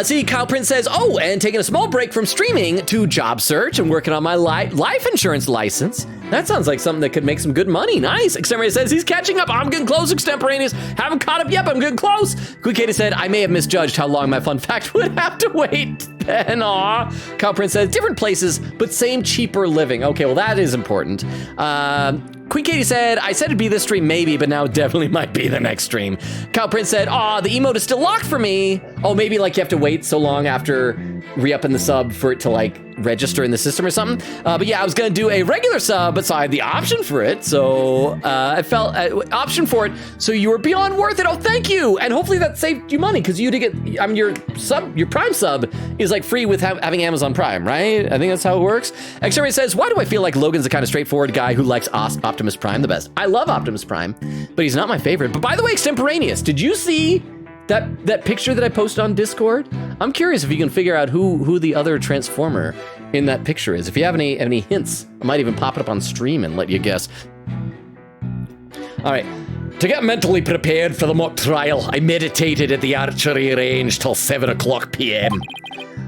See, Kyle Prince says, oh, and taking a small break from streaming to job search and working on my life insurance license. That sounds like something that could make some good money. Nice. Extemporaneous says he's catching up. I'm getting close, Extemporaneous. Haven't caught up yet, but I'm getting close. Quick Katie said, I may have misjudged how long my fun fact would have to wait. And aw. Kyle Prince says, different places, but same cheaper living. Okay, well, that is important. Queen Katie said, I said it'd be this stream maybe, but now it definitely might be the next stream. Kyle Prince said, aw, the emote is still locked for me. Oh, maybe like you have to wait so long after re-upping the sub for it to like register in the system or something. But yeah, I was gonna do a regular sub, but so I had the option for it. So I felt option for it. So you were beyond worth it. Oh, thank you. And hopefully that saved you money because you did get, I mean, your Prime sub is like free with having Amazon Prime, right? I think that's how it works. Extremity says, why do I feel like Logan's the kind of straightforward guy who likes Optimus Prime the best? I love Optimus Prime, but he's not my favorite. But by the way, Extemporaneous, did you see that picture that I posted on Discord? I'm curious if you can figure out who the other Transformer in that picture is. If you have any hints, I might even pop it up on stream and let you guess. All right. To get mentally prepared for the mock trial, I meditated at the archery range till 7 o'clock p.m.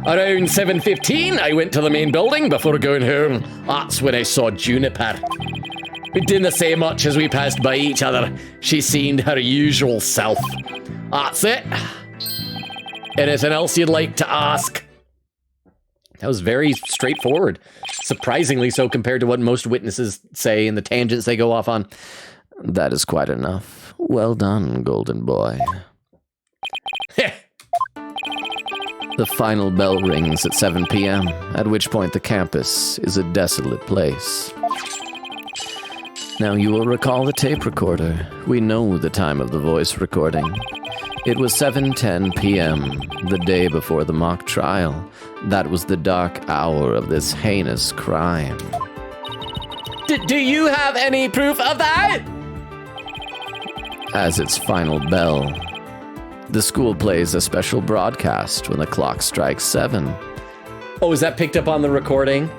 Around 7:15, I went to the main building before going home. That's when I saw Juniper. We didn't say much as we passed by each other. She seemed her usual self. That's it. Anything else you'd like to ask? That was very straightforward. Surprisingly so compared to what most witnesses say and the tangents they go off on. That is quite enough. Well done, Golden Boy. The final bell rings at 7 p.m., at which point the campus is a desolate place. Now you will recall the tape recorder. We know the time of the voice recording. It was 7:10 p.m., the day before the mock trial. That was the dark hour of this heinous crime. Do you have any proof of that? As its final bell, the school plays a special broadcast when the clock strikes 7. Oh, is that picked up on the recording?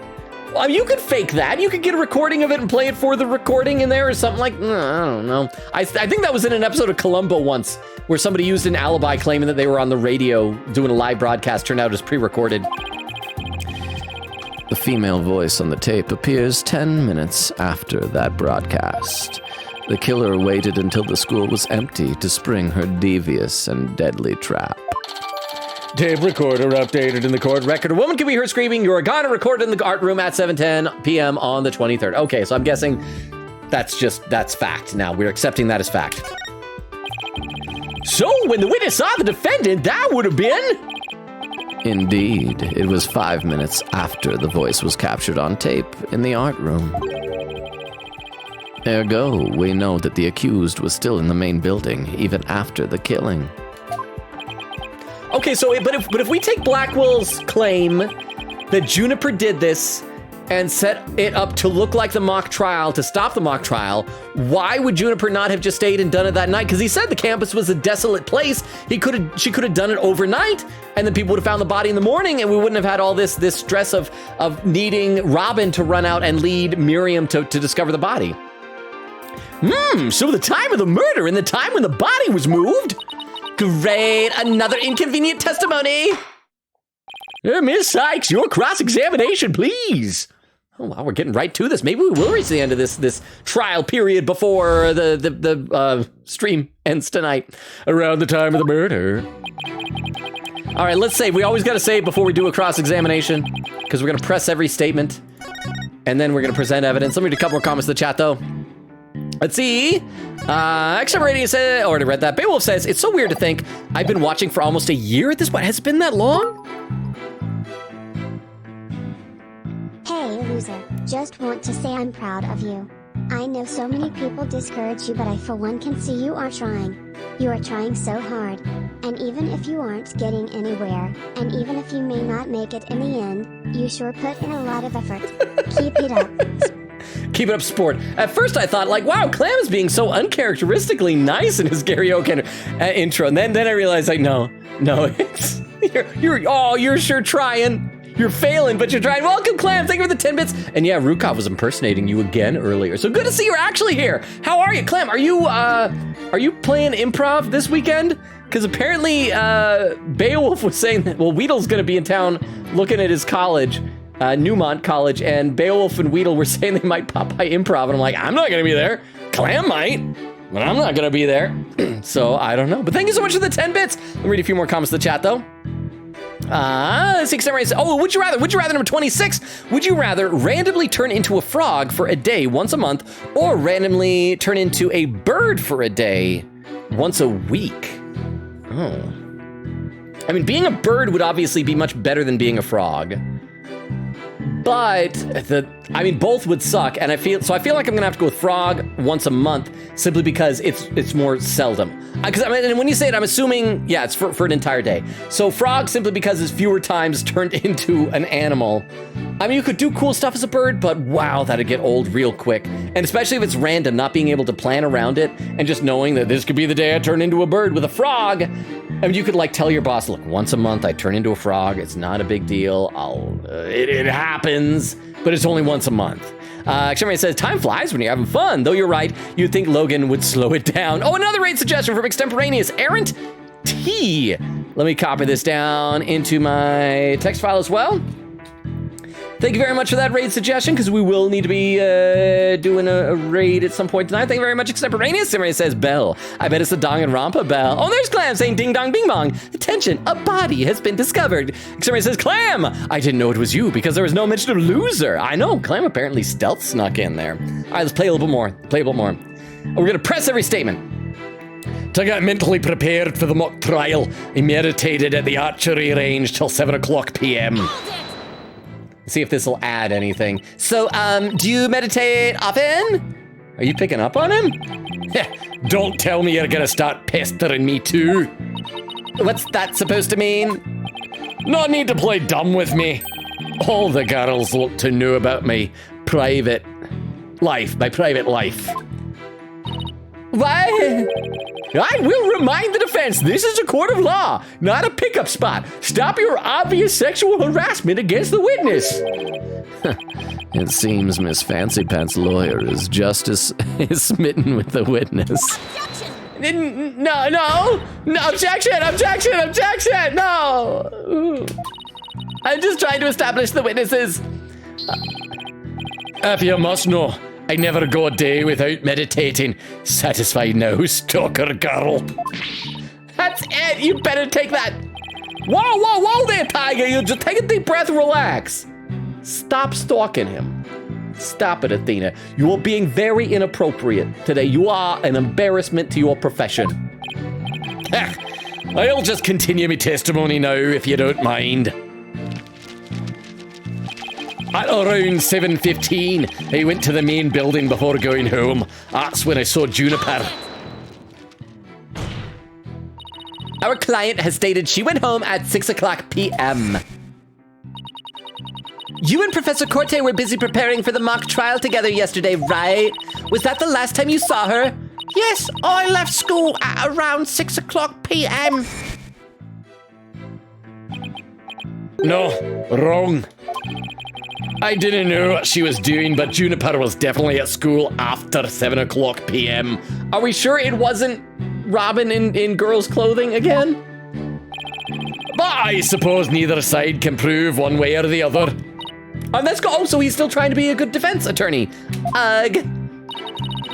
Well, you could fake that. You could get a recording of it and play it for the recording in there or something like, I don't know. I think that was in an episode of Columbo once where somebody used an alibi claiming that they were on the radio doing a live broadcast, turned out as pre-recorded. The female voice on the tape appears 10 minutes after that broadcast. The killer waited until the school was empty to spring her devious and deadly trap. Tape recorder updated in the court record. A woman can be heard screaming, "You're gonna record in the art room at 7:10 p.m. on the 23rd. Okay, so I'm guessing that's fact. Now, we're accepting that as fact. So, when the witness saw the defendant, that would have been... Indeed, it was 5 minutes after the voice was captured on tape in the art room. Ergo, we know that the accused was still in the main building even after the killing. Okay, so but if we take Blackwell's claim that Juniper did this and set it up to look like the mock trial, to stop the mock trial, why would Juniper not have just stayed and done it that night? Because he said the campus was a desolate place. She could have done it overnight, and then people would have found the body in the morning, and we wouldn't have had all this stress of needing Robin to run out and lead Miriam to discover the body. So the time of the murder and the time when the body was moved? Great, another inconvenient testimony. Miss Sykes, your cross-examination, please. Oh, wow, we're getting right to this. Maybe we will reach the end of this trial period before the stream ends tonight, around the time of the murder. All right, let's save. We always got to save before we do a cross-examination, because we're going to press every statement, and then we're going to present evidence. Let me read a couple more comments in the chat, though. Let's see. Extra Radio said, already read that. Beowulf says, it's so weird to think I've been watching for almost a year at this point. Has it been that long? Hey, loser. Just want to say I'm proud of you. I know so many people discourage you, but I for one can see you are trying. You are trying so hard. And even if you aren't getting anywhere, and even if you may not make it in the end, you sure put in a lot of effort. Keep it up. Keep it up, sport. At first I thought, like, wow, Clam is being so uncharacteristically nice in his karaoke intro. And then I realized, like, no, it's, you're sure trying. You're failing, but you're trying. Welcome, Clam. Thank you for the 10 bits. And yeah, Rukov was impersonating you again earlier. So good to see you're actually here. How are you, Clam? Are you playing improv this weekend? Because apparently Beowulf was saying that, well, Weedle's going to be in town looking at his college, Newmont College, and Beowulf and Weedle were saying they might pop by improv, and I'm like, I'm not going to be there. Clam might, but I'm not going to be there. So I don't know. But thank you so much for the 10 bits. I'll read a few more comments in the chat, though. Would you rather number 26, would you rather randomly turn into a frog for a day once a month, or randomly turn into a bird for a day once a week? Oh. I mean, being a bird would obviously be much better than being a frog. But both would suck, and I feel like I'm gonna have to go with frog once a month simply because it's more seldom. Because and when you say it, I'm assuming it's for an entire day. So frog simply because it's fewer times turned into an animal. I mean, you could do cool stuff as a bird, but wow, that'd get old real quick. And especially if it's random, not being able to plan around it and just knowing that this could be the day I turn into a bird. With a frog, I mean, you could like tell your boss, look, once a month I turn into a frog. It's not a big deal. It happens, but it's only once a month. Extremity says, time flies when you're having fun. Though you're right, you'd think Logan would slow it down. Oh, another raid suggestion from Extemporaneous. Errant T. Let me copy this down into my text file as well. Thank you very much for that raid suggestion, because we will need to be doing a raid at some point tonight. Thank you very much, Extemporaneous. Somebody says bell. I bet it's the Danganronpa bell. Oh, there's Clam saying ding dong bing bong. Attention, a body has been discovered. Somebody says, Clam, I didn't know it was you because there was no mention of loser. I know, Clam apparently stealth snuck in there. All right, let's play a little bit more. We're gonna press every statement. To get mentally prepared for the mock trial, I meditated at the archery range till 7 o'clock p.m. See if this will add anything. So, do you meditate often? Are you picking up on him? Don't tell me you're gonna start pestering me too. What's that supposed to mean? No need to play dumb with me. All the girls look to know about my private life. What? I will remind the defense, this is a court of law, not a pickup spot. Stop your obvious sexual harassment against the witness. It seems Miss Fancy Pants' lawyer is just as smitten with the witness. No, objection, no. I'm just trying to establish the witnesses. If you must know, I never go a day without meditating. Satisfied now, stalker girl. That's it, you better take that. Whoa there, Tiger. You just take a deep breath and relax. Stop stalking him. Stop it, Athena. You are being very inappropriate today. You are an embarrassment to your profession. I'll just continue my testimony now, if you don't mind. At around 7:15, I went to the main building before going home. That's when I saw Juniper. Our client has stated she went home at 6 o'clock p.m. You and Professor Corte were busy preparing for the mock trial together yesterday, right? Was that the last time you saw her? Yes, I left school at around 6 o'clock p.m. No, wrong. I didn't know what she was doing, but Juniper was definitely at school after 7 o'clock p.m. Are we sure it wasn't Robin in girls' clothing again? But I suppose neither side can prove one way or the other. And let's go. Oh, so he's still trying to be a good defense attorney. Ugh.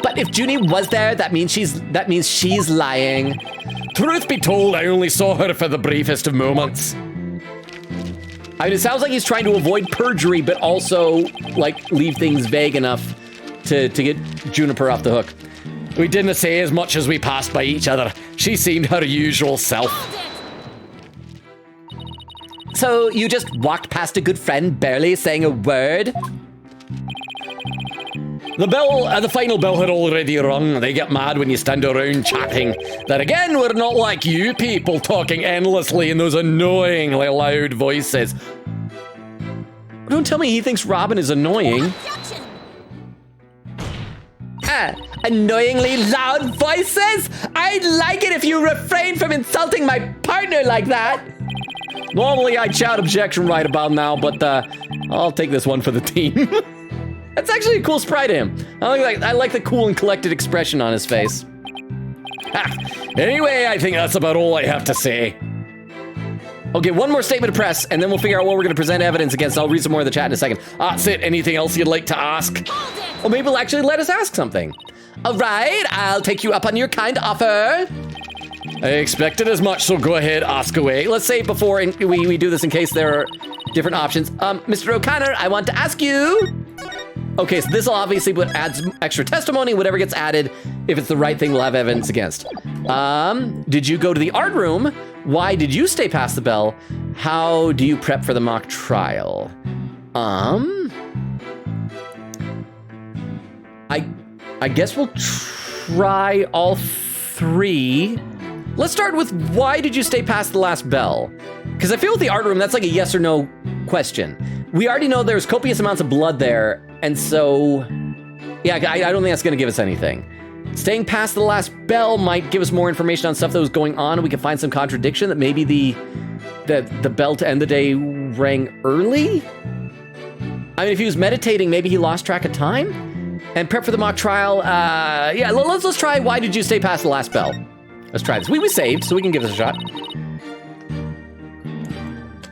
But if Junie was there, that means she's lying. Truth be told, I only saw her for the briefest of moments. I mean, it sounds like he's trying to avoid perjury, but also, like, leave things vague enough to get Juniper off the hook. We didn't say as much as we passed by each other. She seemed her usual self. So you just walked past a good friend, barely saying a word? The final bell had already rung. They get mad when you stand around chatting. Then again, we're not like you people talking endlessly in those annoyingly loud voices. Don't tell me he thinks Robin is annoying. Annoyingly loud voices? I'd like it if you refrain from insulting my partner like that. Normally I'd shout objection right about now, but I'll take this one for the team. That's actually a cool sprite to him. I like the cool and collected expression on his face. Anyway, I think that's about all I have to say. Okay, one more statement of press, and then we'll figure out what we're going to present evidence against. I'll read some more in the chat in a second. Sid, anything else you'd like to ask? Or maybe it'll actually let us ask something. All right, I'll take you up on your kind offer. I expected as much, so go ahead, ask away. Let's say before we do this in case there are different options. Mr. O'Connor, I want to ask you. Okay, so this will obviously add some extra testimony. Whatever gets added, if it's the right thing, we'll have evidence against. Did you go to the art room? Why did you stay past the bell? How do you prep for the mock trial? I guess we'll try all three. Let's start with why did you stay past the last bell? Because I feel with the art room, that's like a yes or no question. We already know there's copious amounts of blood there, and so, yeah, I don't think that's gonna give us anything. Staying past the last bell might give us more information on stuff that was going on, and we can find some contradiction that maybe the bell to end the day rang early? I mean, if he was meditating, maybe he lost track of time? And prep for the mock trial, yeah, let's try why did you stay past the last bell? Let's try this. We saved, so we can give this a shot.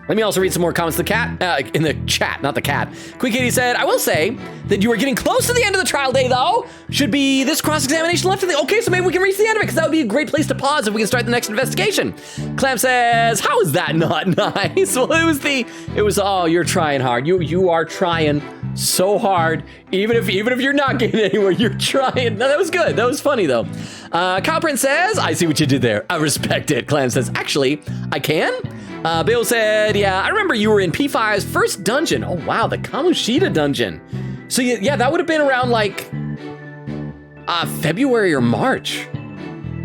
Let me also read some more comments. The cat, in the chat, not the cat. Quick Kitty said, I will say that you are getting close to the end of the trial day, though. Should be this cross-examination left of the, okay, so maybe we can reach the end of it, because that would be a great place to pause if we can start the next investigation. Clam says, how is that not nice? Well, it was, oh, you're trying hard. You are trying so hard. Even if you're not getting anywhere, you're trying. No, that was good. That was funny, though. Cowprint says, I see what you did there. I respect it. Clam says, actually, I can. Bill said, yeah, I remember you were in P5's first dungeon. Oh, wow, the Kamoshida dungeon. So, yeah, that would have been around, like, February or March.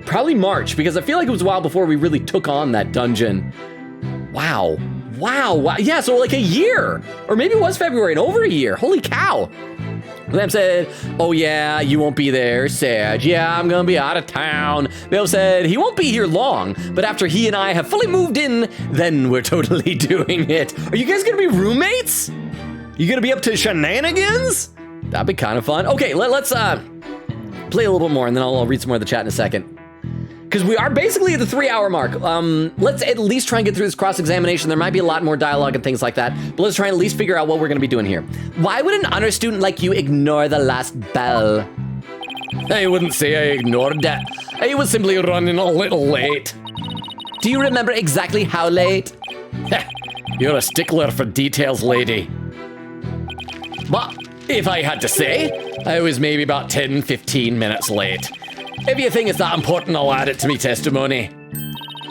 Probably March, because I feel like it was a while before we really took on that dungeon. Wow. Yeah, so like a year. Or maybe it was February and over a year. Holy cow. Lamb said, oh yeah, you won't be there. Sad. Yeah, I'm gonna be out of town. Bill said, he won't be here long, but after he and I have fully moved in, then we're totally doing it. Are you guys gonna be roommates? You gonna be up to shenanigans? That'd be kind of fun. Okay, let's play a little bit more and then I'll read some more of the chat in a second. Because we are basically at the 3-hour mark. Let's at least try and get through this cross-examination. There might be a lot more dialogue and things like that, but let's try and at least figure out what we're gonna be doing here. Why would an honor student like you ignore the last bell? I wouldn't say I ignored it. I was simply running a little late. Do you remember exactly how late? You're a stickler for details, lady. But if I had to say, I was maybe about 10-15 minutes late. If you think it's that important, I'll add it to me testimony.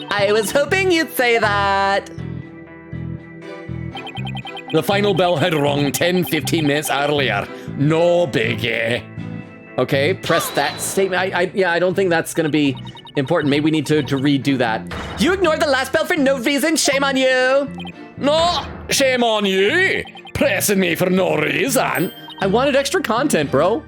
I was hoping you'd say that. The final bell had rung 10-15 minutes earlier. No biggie. Okay, press that statement. I don't think that's gonna be important. Maybe we need to redo that. You ignored the last bell for no reason. Shame on you. No, shame on you. Pressing me for no reason. I wanted extra content, bro.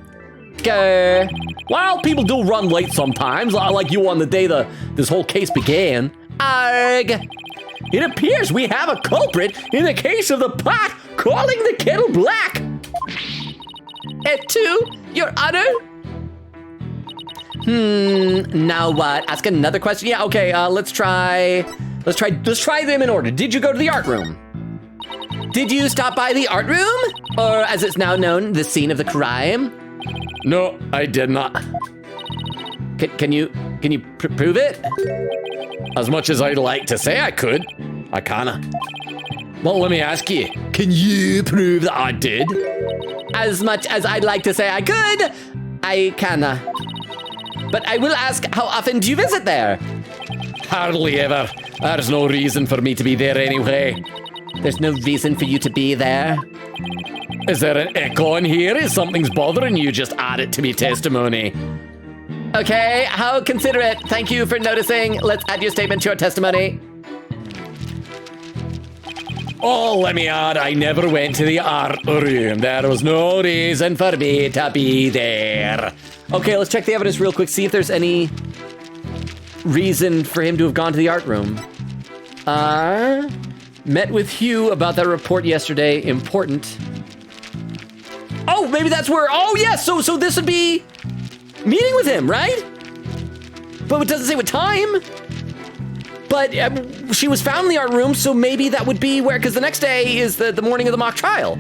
Well, people do run late sometimes, like you on the day this whole case began. Arg! It appears we have a culprit in the case of the pot calling the kettle black. Et tu, Your Honor? Now what? Ask another question? Yeah, okay, let's try them in order. Did you go to the art room? Did you stop by the art room? Or as it's now known, the scene of the crime? No, I did not. Can you prove it? As much as I'd like to say I could, I canna. Well, let me ask you, can you prove that I did? As much as I'd like to say I could, I canna. But I will ask, how often do you visit there? Hardly ever. There's no reason for me to be there anyway. There's no reason for you to be there? Is there an echo in here? Is something's bothering you? Just add it to me testimony. Okay, how considerate. Thank you for noticing. Let's add your statement to your testimony. Oh, let me add, I never went to the art room. There was no reason for me to be there. Okay, let's check the evidence real quick, see if there's any reason for him to have gone to the art room. Met with Hugh about that report yesterday. Important. Oh, maybe that's where, oh yes, so this would be meeting with him, right? but it doesn't say what time. But she was found in the art room, so maybe that would be where, because the next day is the morning of the mock trial.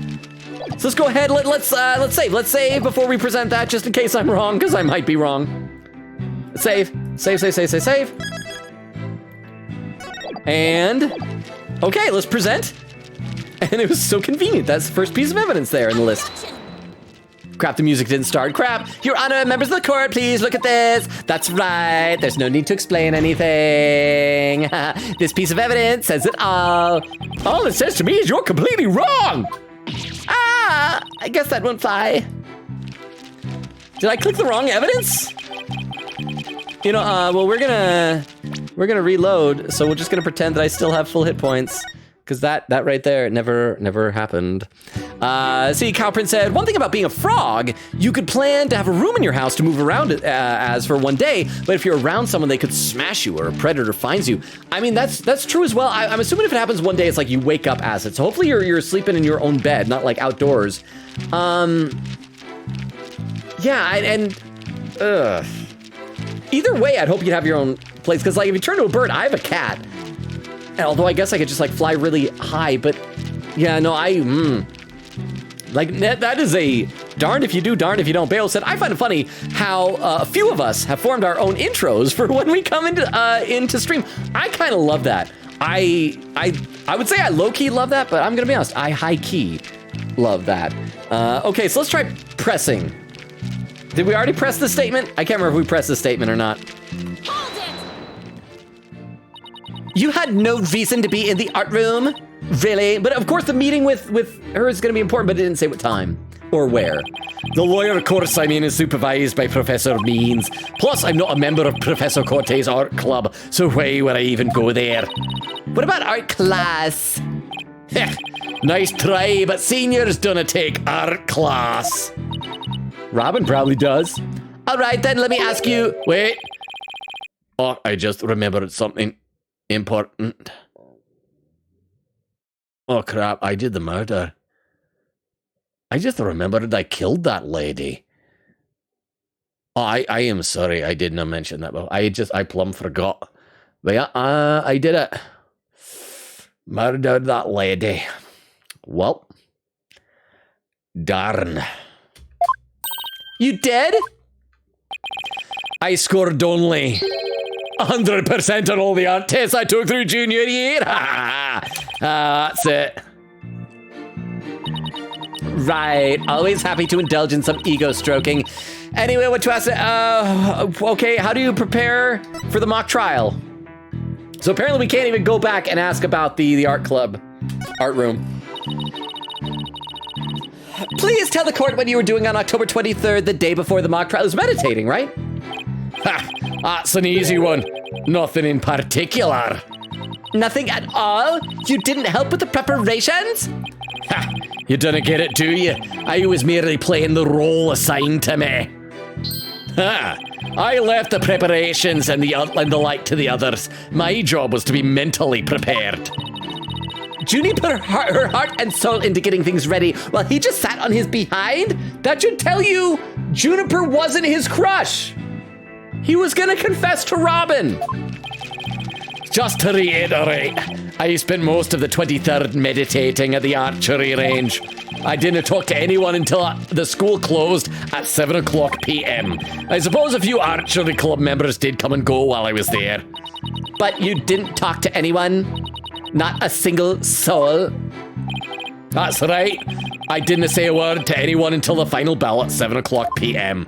So let's go ahead, let's save. Let's save before we present that, just in case I'm wrong, because I might be wrong. Save. And, okay, let's present. And it was so convenient. That's the first piece of evidence there in the list. Crap, the music didn't start. Crap. Your Honor, members of the court, please look at this. That's right. There's no need to explain anything. This piece of evidence says it all. All it says to me is you're completely wrong. I guess that won't fly. Did I click the wrong evidence? You know, well, we're gonna reload, so we're just gonna pretend that I still have full hit points. Because that right there never happened. See, Cowprince said, one thing about being a frog, you could plan to have a room in your house to move around as for one day, but if you're around someone, they could smash you or a predator finds you. I mean, that's true as well. I'm assuming if it happens one day, it's like you wake up as it. So hopefully you're sleeping in your own bed, not like outdoors. Yeah, either way, I'd hope you'd have your own place. Because like if you turn to a bird, I have a cat. And although I guess I could just like fly really high, but yeah, no, like that is a darned if you do, darned if you don't. Bale said, I find it funny how a few of us have formed our own intros for when we come into stream. I kind of love that. I would say I low-key love that, but I'm gonna be honest, I high-key love that. Okay, so let's try pressing. Did we already press the statement? I can't remember if we pressed the statement or not. You had no reason to be in the art room? Really? But of course the meeting with her is gonna be important, but it didn't say what time or where. The lawyer course I mean is supervised by Professor Means. Plus I'm not a member of Professor Corte's art club, so why would I even go there? What about art class? Heh, nice try, but seniors don't take art class. Robin probably does. All right then, let me ask you, wait. Oh, I just remembered something important. Oh crap, I did the murder. I just remembered I killed that lady. Oh, I am sorry, I did not mention that, but I plumb forgot. But yeah, I did it. Murdered that lady. Well, darn. You did? I scored only 100% on all the art tests I took through junior year. That's it. Right, always happy to indulge in some ego stroking. Anyway, what to ask? Okay, how do you prepare for the mock trial? So apparently we can't even go back and ask about the art club, art room. Please tell the court what you were doing on October 23rd, the day before the mock trial. It was meditating, right? Ha! That's an easy one. Nothing in particular. Nothing at all? You didn't help with the preparations? Ha! You didn't get it, do you? I was merely playing the role assigned to me. Ha! I left the preparations and the like to the others. My job was to be mentally prepared. Junie put her heart and soul into getting things ready while he just sat on his behind? That should tell you Juniper wasn't his crush. He was gonna confess to Robin. Just to reiterate, I spent most of the 23rd meditating at the archery range. I didn't talk to anyone until the school closed at 7 o'clock p.m. I suppose a few archery club members did come and go while I was there. But you didn't talk to anyone? Not a single soul? That's right. I didn't say a word to anyone until the final bell at 7 o'clock p.m.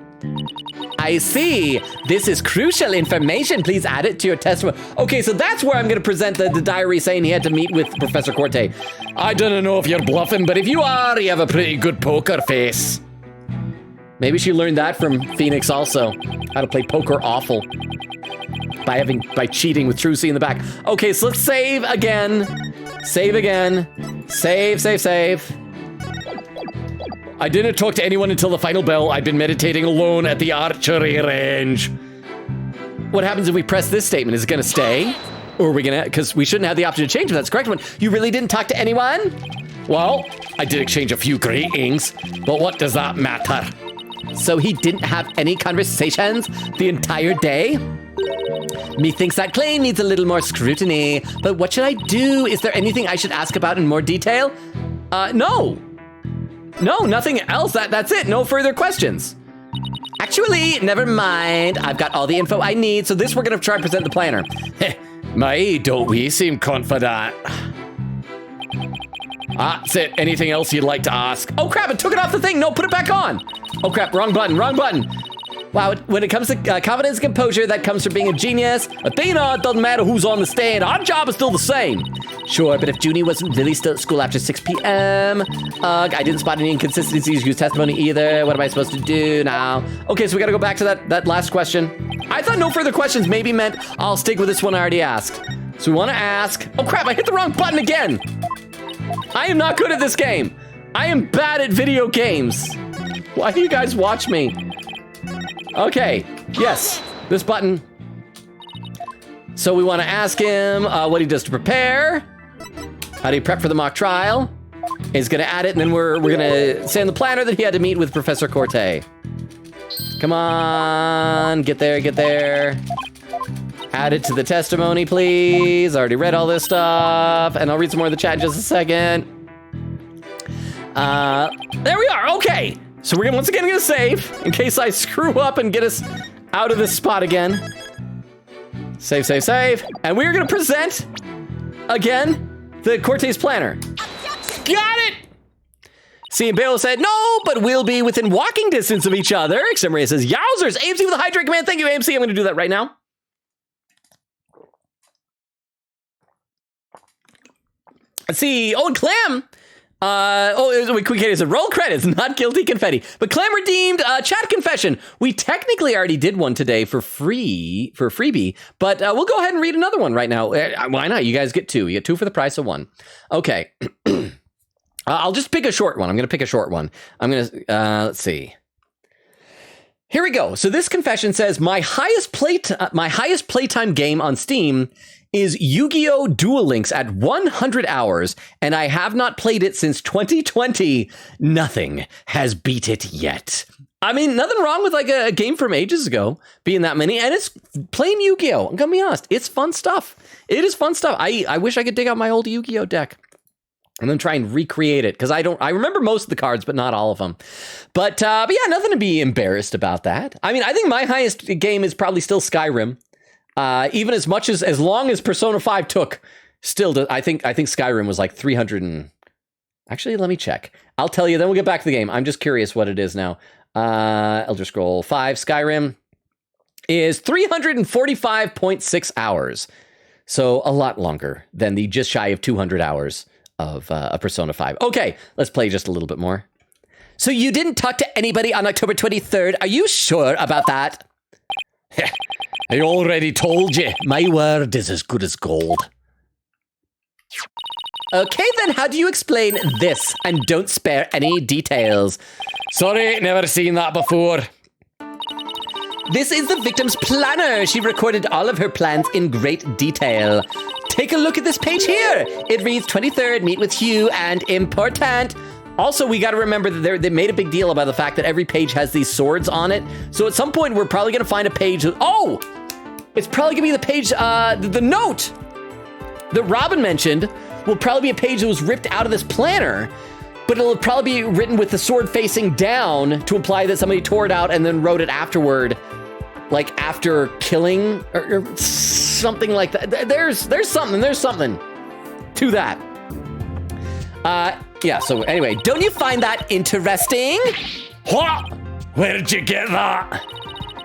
I see. This is crucial information. Please add it to your testimony. Okay, so that's where I'm going to present the diary saying he had to meet with Professor Corte. I don't know if you're bluffing, but if you are, you have a pretty good poker face. Maybe she learned that from Phoenix also. How to play poker awful. By cheating with Trucy in the back. Okay, so let's save again. Save again. Save. I didn't talk to anyone until the final bell. I'd been meditating alone at the archery range. What happens if we press this statement? Is it gonna stay? Or are we gonna, because we shouldn't have the option to change if that's the correct one. You really didn't talk to anyone? Well, I did exchange a few greetings, but what does that matter? So he didn't have any conversations the entire day? Methinks that claim needs a little more scrutiny, but what should I do? Is there anything I should ask about in more detail? No. No, nothing else. That's it. No further questions. Actually, never mind. I've got all the info I need, so this we're gonna try and present the planner. My, don't we seem confident? That's it. Anything else you'd like to ask? Oh crap, it took it off the thing. No, put it back on. Oh crap, wrong button, wrong button. Wow, when it comes to confidence and composure, that comes from being a genius. Athena, it doesn't matter who's on the stand. Our job is still the same. Sure, but if Junie wasn't really still at school after 6 p.m., I didn't spot any inconsistencies, use testimony either. What am I supposed to do now? Okay, so we gotta go back to that last question. I thought no further questions maybe meant I'll stick with this one I already asked. So we wanna ask, oh crap, I hit the wrong button again. I am not good at this game. I am bad at video games. Why do you guys watch me? Okay, yes, this button. So we want to ask him what he does to prepare. How do you prep for the mock trial? He's gonna add it, and then we're gonna say in the planner that he had to meet with Professor Corte. Come on, get there, get there. Add it to the testimony, please. I already read all this stuff, and I'll read some more of the chat in just a second. There we are, okay. So we're once again gonna save, in case I screw up and get us out of this spot again. Save, save, save. And we're gonna present, again, the Cortes planner. Got it! See, and Bale said, no, but we'll be within walking distance of each other. Except Maria says, yowzers, AMC with a hydrate command. Thank you, AMC. I'm gonna do that right now. Let's see, oh, and Clem. Quick is a roll credits, not guilty confetti. But Clem redeemed chat confession. We technically already did one today for freebie, but we'll go ahead and read another one right now. Why not? You guys get two. You get two for the price of one. Okay. I'll just pick a short one. I'm going to pick a short one. I'm going to, let's see. Here we go. So this confession says, my highest playtime game on Steam is Yu-Gi-Oh! Duel Links at 100 hours, and I have not played it since 2020. Nothing has beat it yet. I mean, nothing wrong with like a game from ages ago being that many, and it's plain Yu-Gi-Oh! I'm gonna be honest, it's fun stuff. It is fun stuff. I wish I could dig out my old Yu-Gi-Oh! Deck and then try and recreate it, because I remember most of the cards, but not all of them. But yeah, nothing to be embarrassed about that. I mean, I think my highest game is probably still Skyrim. Even as long as Persona 5 took, I think Skyrim was like 300 and... Actually, let me check. I'll tell you, then we'll get back to the game. I'm just curious what it is now. Elder Scroll 5 Skyrim is 345.6 hours. So a lot longer than the just shy of 200 hours of a Persona 5. Okay, let's play just a little bit more. So you didn't talk to anybody on October 23rd. Are you sure about that? I already told you. My word is as good as gold. Okay, then how do you explain this? And don't spare any details. Sorry, never seen that before. This is the victim's planner. She recorded all of her plans in great detail. Take a look at this page here. It reads 23rd, meet with Hugh, and important. Also, we got to remember that they made a big deal about the fact that every page has these swords on it. So at some point, we're probably going to find a page. Oh, it's probably going to be the page, the note that Robin mentioned will probably be a page that was ripped out of this planner, but it'll probably be written with the sword facing down to imply that somebody tore it out and then wrote it afterward, like after killing or something like that. There's something to that. Yeah, so anyway, don't you find that interesting? What? Where did you get that?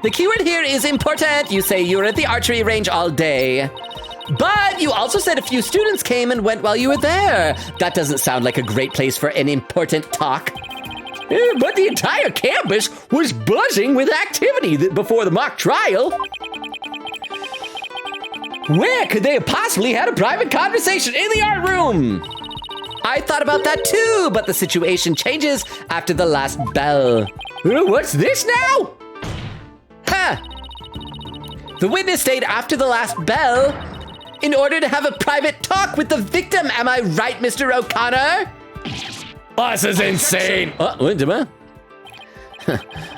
The keyword here is important. You say you were at the archery range all day. But you also said a few students came and went while you were there. That doesn't sound like a great place for an important talk. But the entire campus was buzzing with activity before the mock trial. Where could they have possibly had a private conversation? In the art room. I thought about that too, but the situation changes after the last bell. What's this now? Huh. The witness stayed after the last bell in order to have a private talk with the victim. Am I right, Mr. O'Connor? This is insane. Wait a minute.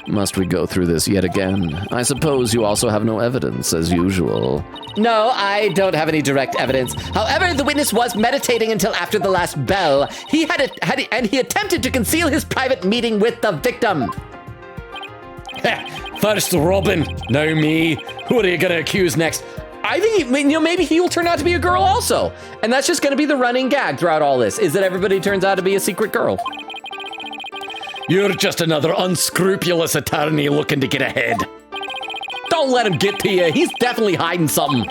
Must we go through this yet again? I suppose you also have no evidence, as usual. No, I don't have any direct evidence. However, the witness was meditating until after the last bell. He he attempted to conceal his private meeting with the victim. First Robin, now me. Who are you gonna accuse next? I think, maybe he will turn out to be a girl also. And that's just gonna be the running gag throughout all this, is that everybody turns out to be a secret girl. You're just another unscrupulous attorney looking to get ahead. Don't let him get to you. He's definitely hiding something.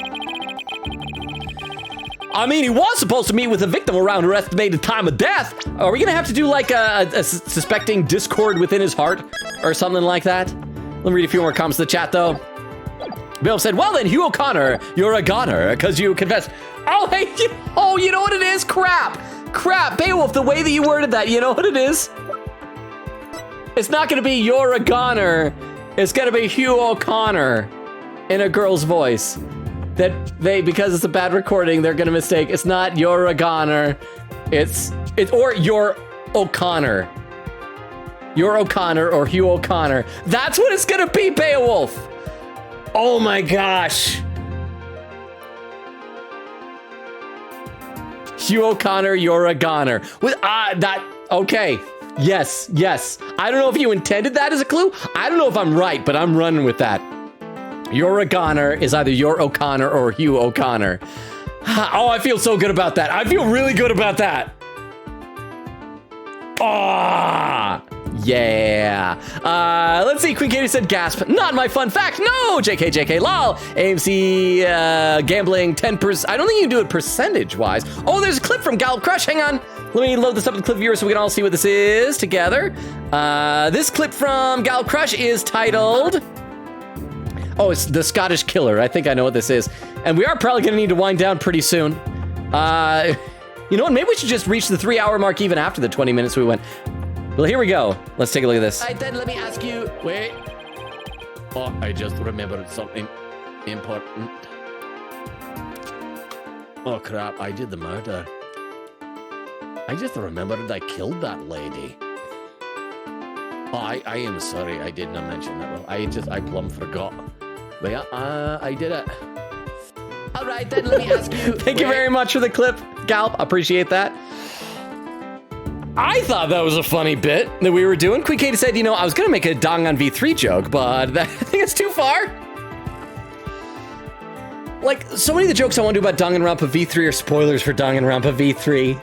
I mean, he was supposed to meet with the victim around her estimated time of death. Are we gonna have to do like a suspecting discord within his heart or something like that? Let me read a few more comments in the chat though. Bill said, well then, Hugh O'Connor, you're a goner because you confessed. Oh, hey, you know what it is? Crap, Beowulf, the way that you worded that, you know what it is? It's not gonna be you're a goner. It's gonna be Hugh O'Connor in a girl's voice. Because it's a bad recording, they're gonna mistake. It's not you're a goner. It's or you're O'Connor. You're O'Connor or Hugh O'Connor. That's what it's gonna be, Beowulf. Oh my gosh. Hugh O'Connor, you're a goner. With okay. Yes. I don't know if you intended that as a clue. I don't know if I'm right, but I'm running with that. You're a goner is either you're O'Connor or Hugh O'Connor. Oh, I feel so good about that. I feel really good about that. Ah. Yeah. Let's see. Queen Katie said gasp. Not my fun fact. No. JK. Lol. AMC gambling 10%. I don't think you can do it percentage wise. Oh, there's a clip from Gal Crush. Hang on. Let me load this up to the clip viewer so we can all see what this is together. This clip from Gal Crush is titled... Oh, it's The Scottish Killer. I think I know what this is. And we are probably going to need to wind down pretty soon. You know what? Maybe we should just reach the 3-hour mark even after the 20 minutes we went. Well, here we go. Let's take a look at this. All right, then let me ask you... Wait. Oh, I just remembered something important. Oh, crap. I did the murder. I just remembered I killed that lady. Oh, I am sorry. I did not mention that. Well, I plumb forgot. But yeah, I did it. All right, then let me ask you... Thank you very much for the clip, Galp. Appreciate that. I thought that was a funny bit that we were doing. Queen Katie said, I was going to make a Dong on V3 joke, but I think it's too far. Like, so many of the jokes I want to do about Danganronpa V3 are spoilers for Danganronpa V3.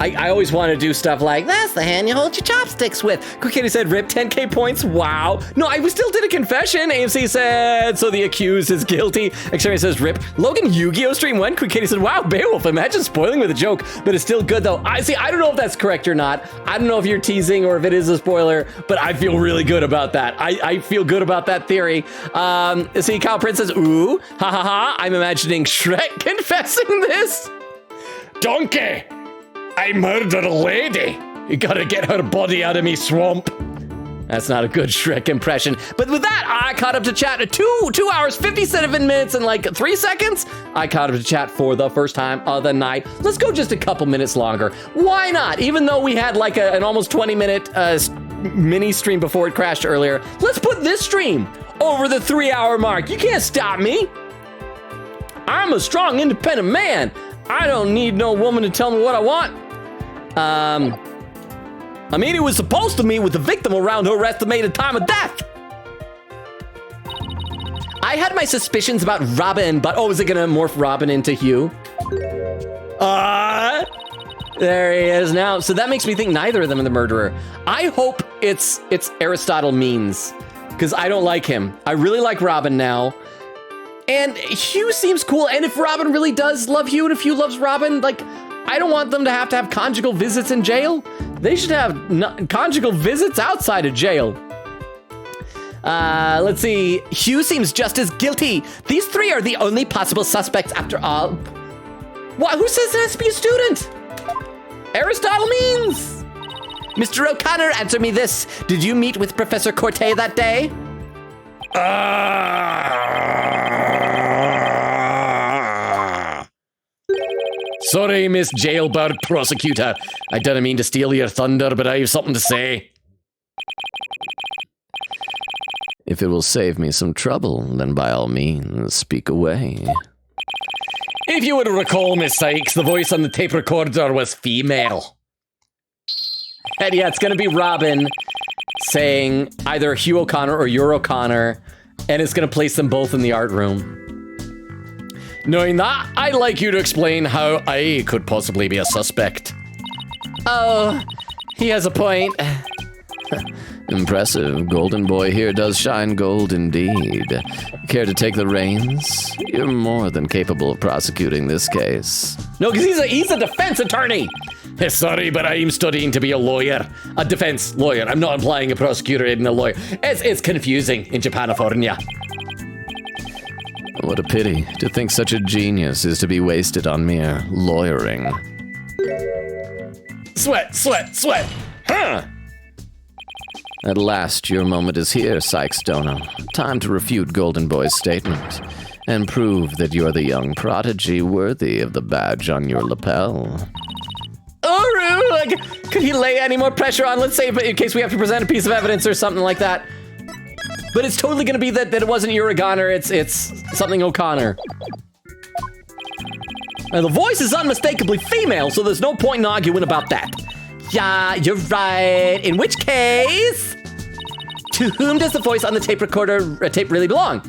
I always want to do stuff like, that's the hand you hold your chopsticks with. Quick Kitty said, rip 10K points. Wow. No, I still did a confession. AMC said, so the accused is guilty. Extremity says, rip. Logan Yu-Gi-Oh! Stream 1. Quick Kitty said, wow, Beowulf, imagine spoiling with a joke, but it's still good though. I don't know if that's correct or not. I don't know if you're teasing or if it is a spoiler, but I feel really good about that. I feel good about that theory. See, Kyle Prince says, ooh, ha ha ha. I'm imagining Shrek confessing this. Donkey! I murdered a lady. You gotta get her body out of me swamp. That's not a good Shrek impression. But with that, I caught up to chat at 2 hours, 57 minutes, and like 3 seconds. I caught up to chat for the first time of the night. Let's go just a couple minutes longer. Why not? Even though we had like an almost 20-minute mini stream before it crashed earlier, let's put this stream over the 3-hour mark. You can't stop me. I'm a strong, independent man. I don't need no woman to tell me what I want. I mean, he was supposed to meet with the victim around her estimated time of death. I had my suspicions about Robin, but is it gonna morph Robin into Hugh? There he is now. So that makes me think neither of them are the murderer. I hope it's Aristotle Means, because I don't like him. I really like Robin now. And Hugh seems cool, and if Robin really does love Hugh, and if Hugh loves Robin, like, I don't want them to have conjugal visits in jail. They should have conjugal visits outside of jail. Let's see. Hugh seems just as guilty. These 3 are the only possible suspects after all. What? Who says it has to be a student? Aristotle Means. Mr. O'Connor, answer me this. Did you meet with Professor Corte that day? Sorry, Miss Jailbird Prosecutor. I didn't mean to steal your thunder, but I have something to say. If it will save me some trouble, then by all means, speak away. If you would recall, Miss Sykes, the voice on the tape recorder was female. And yeah, it's going to be Robin saying either Hugh O'Connor or You're O'Connor, and it's going to place them both in the art room. Knowing that, I'd like you to explain how I could possibly be a suspect. Oh, he has a point. Impressive. Golden Boy here does shine gold indeed. Care to take the reins? You're more than capable of prosecuting this case. No, because he's a defense attorney. Sorry, but I'm studying to be a lawyer. A defense lawyer. I'm not implying a prosecutor isn't a lawyer. It's confusing in Japanifornia. What a pity to think such a genius is to be wasted on mere lawyering. Sweat, sweat, sweat. Huh? At last, your moment is here, Sykes Dono. Time to refute Golden Boy's statement and prove that you're the young prodigy worthy of the badge on your lapel. Oh, could he lay any more pressure on? Let's say in case we have to present a piece of evidence or something like that. But it's totally going to be that it wasn't You're O'Connor, it's something O'Connor. Now, the voice is unmistakably female, so there's no point in arguing about that. Yeah, you're right. In which case, to whom does the voice on the tape recorder tape really belong?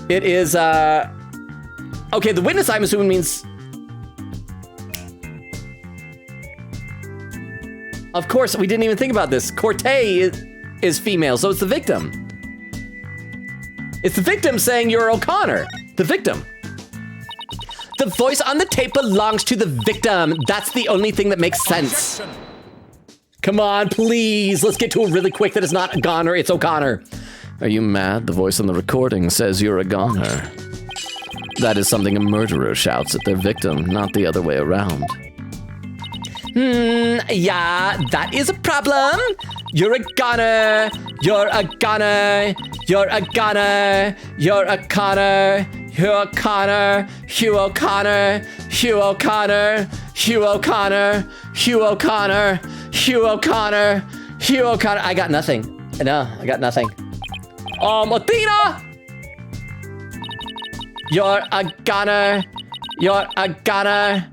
It is, okay, the witness I'm assuming means... Of course, we didn't even think about this. Cortez is female, so it's the victim. It's the victim saying You're O'Connor. The victim. The voice on the tape belongs to the victim. That's the only thing that makes sense. Come on, please. Let's get to it really quick that it's not O'Connor, it's O'Connor. Are you mad? The voice on the recording says you're a goner. That is something a murderer shouts at their victim, not the other way around. Yeah, that is a problem. You're a goner. You're a goner. You're a goner. You're a Connor. Hugh O'Connor. Hugh O'Connor. Hugh O'Connor. Hugh O'Connor. Hugh O'Connor. Hugh O'Connor. Hugh O'Connor. I got nothing. No, I got nothing. Athena! You're a goner. You're a goner.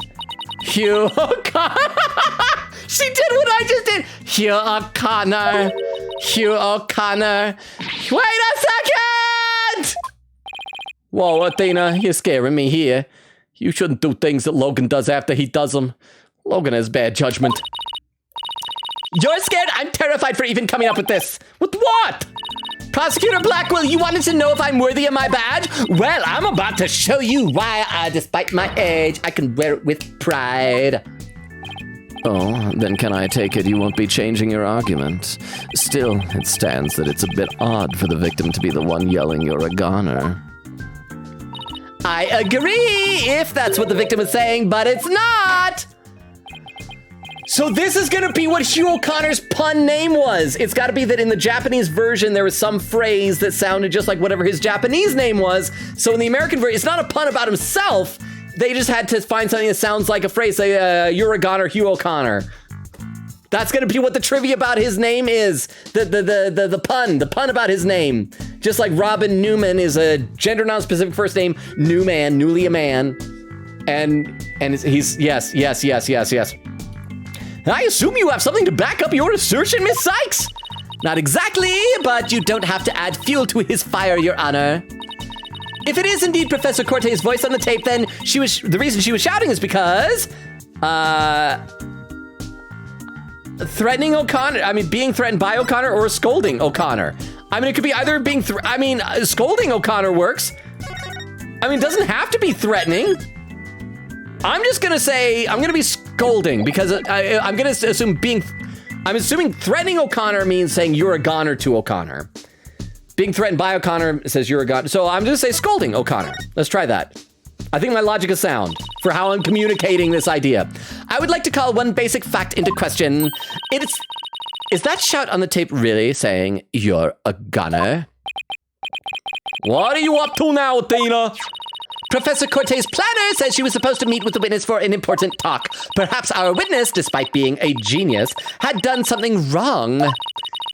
Hugh O'Connor. She did what I just did. Hugh O'Connor. Hugh O'Connor. Wait a second! Whoa, Athena, you're scaring me here. You shouldn't do things that Logan does after he does them. Logan has bad judgment. You're scared? I'm terrified for even coming up with this. With what? Prosecutor Blackwell, you wanted to know if I'm worthy of my badge? Well, I'm about to show you why, despite my age, I can wear it with pride. Oh, then can I take it you won't be changing your argument? Still, it stands that it's a bit odd for the victim to be the one yelling you're a goner. I agree, if that's what the victim is saying, but it's not! So this is gonna be what Hugh O'Connor's pun name was. It's gotta be that in the Japanese version, there was some phrase that sounded just like whatever his Japanese name was. So in the American version, it's not a pun about himself. They just had to find something that sounds like a phrase, say, you're a goner, Hugh O'Connor. That's gonna be what the trivia about his name is. The pun about his name. Just like Robin Newman is a gender non-specific first name, new man, newly a man. And he's, yes. I assume you have something to back up your assertion, Miss Sykes? Not exactly, but you don't have to add fuel to his fire, Your Honor. If it is indeed Professor Cortez's voice on the tape, then the reason she was shouting is because, threatening O'Connor, being threatened by O'Connor or scolding O'Connor. It could be either being, scolding O'Connor works. It doesn't have to be threatening. I'm gonna be scolding because I'm gonna assume I'm assuming threatening O'Connor means saying you're a goner to O'Connor. Being threatened by O'Connor says you're a goner. So I'm gonna say scolding O'Connor. Let's try that. I think my logic is sound for how I'm communicating this idea. I would like to call one basic fact into question. Is that shout on the tape really saying you're a goner? What are you up to now, Athena? Professor Cortez's planner says she was supposed to meet with the witness for an important talk. Perhaps our witness, despite being a genius, had done something wrong.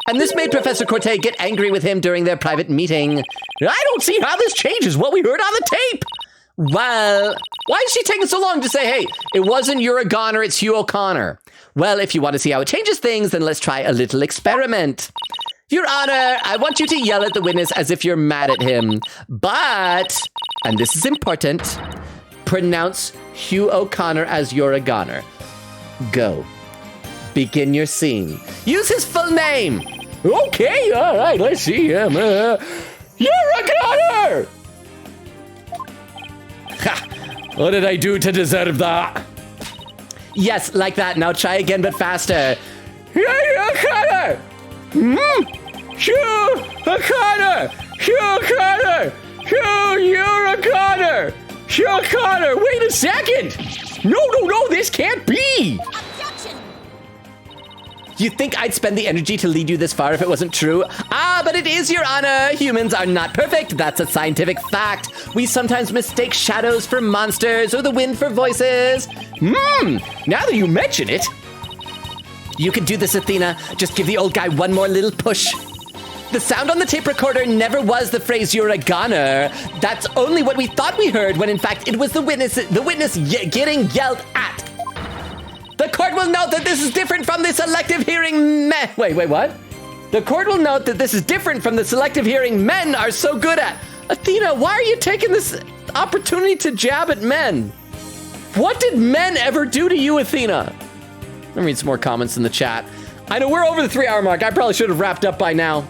And this made Professor Corte get angry with him during their private meeting. I don't see how this changes what we heard on the tape. Well, why is she taking so long to say, hey, it wasn't Ura Goner, it's Hugh O'Connor? Well, if you want to see how it changes things, then let's try a little experiment. Your Honor, I want you to yell at the witness as if you're mad at him. But, and this is important, pronounce Hugh O'Connor as Ura Goner. Go. Begin your scene. Use his full name. Okay, all right, let's see him. Ura Goner! Ha! What did I do to deserve that? Yes, like that. Now try again, but faster. Hugh O'Connor! Hugh O'Connor! Hugh O'Connor! Hugh O'Connor! Hugh O'Connor! Wait a second! No, this can't be! You think I'd spend the energy to lead you this far if it wasn't true? Ah, but it is, Your Honor. Humans are not perfect. That's a scientific fact. We sometimes mistake shadows for monsters or the wind for voices. Now that you mention it. You can do this, Athena. Just give the old guy one more little push. The sound on the tape recorder never was the phrase "You're a goner." That's only what we thought we heard, when in fact it was the witness getting yelled at. The court will note that this is different from the selective hearing men. Wait, what? The court will note that this is different from the selective hearing men are so good at. Athena, why are you taking this opportunity to jab at men? What did men ever do to you, Athena? Let me read some more comments in the chat. I know we're over the 3-hour mark. I probably should have wrapped up by now.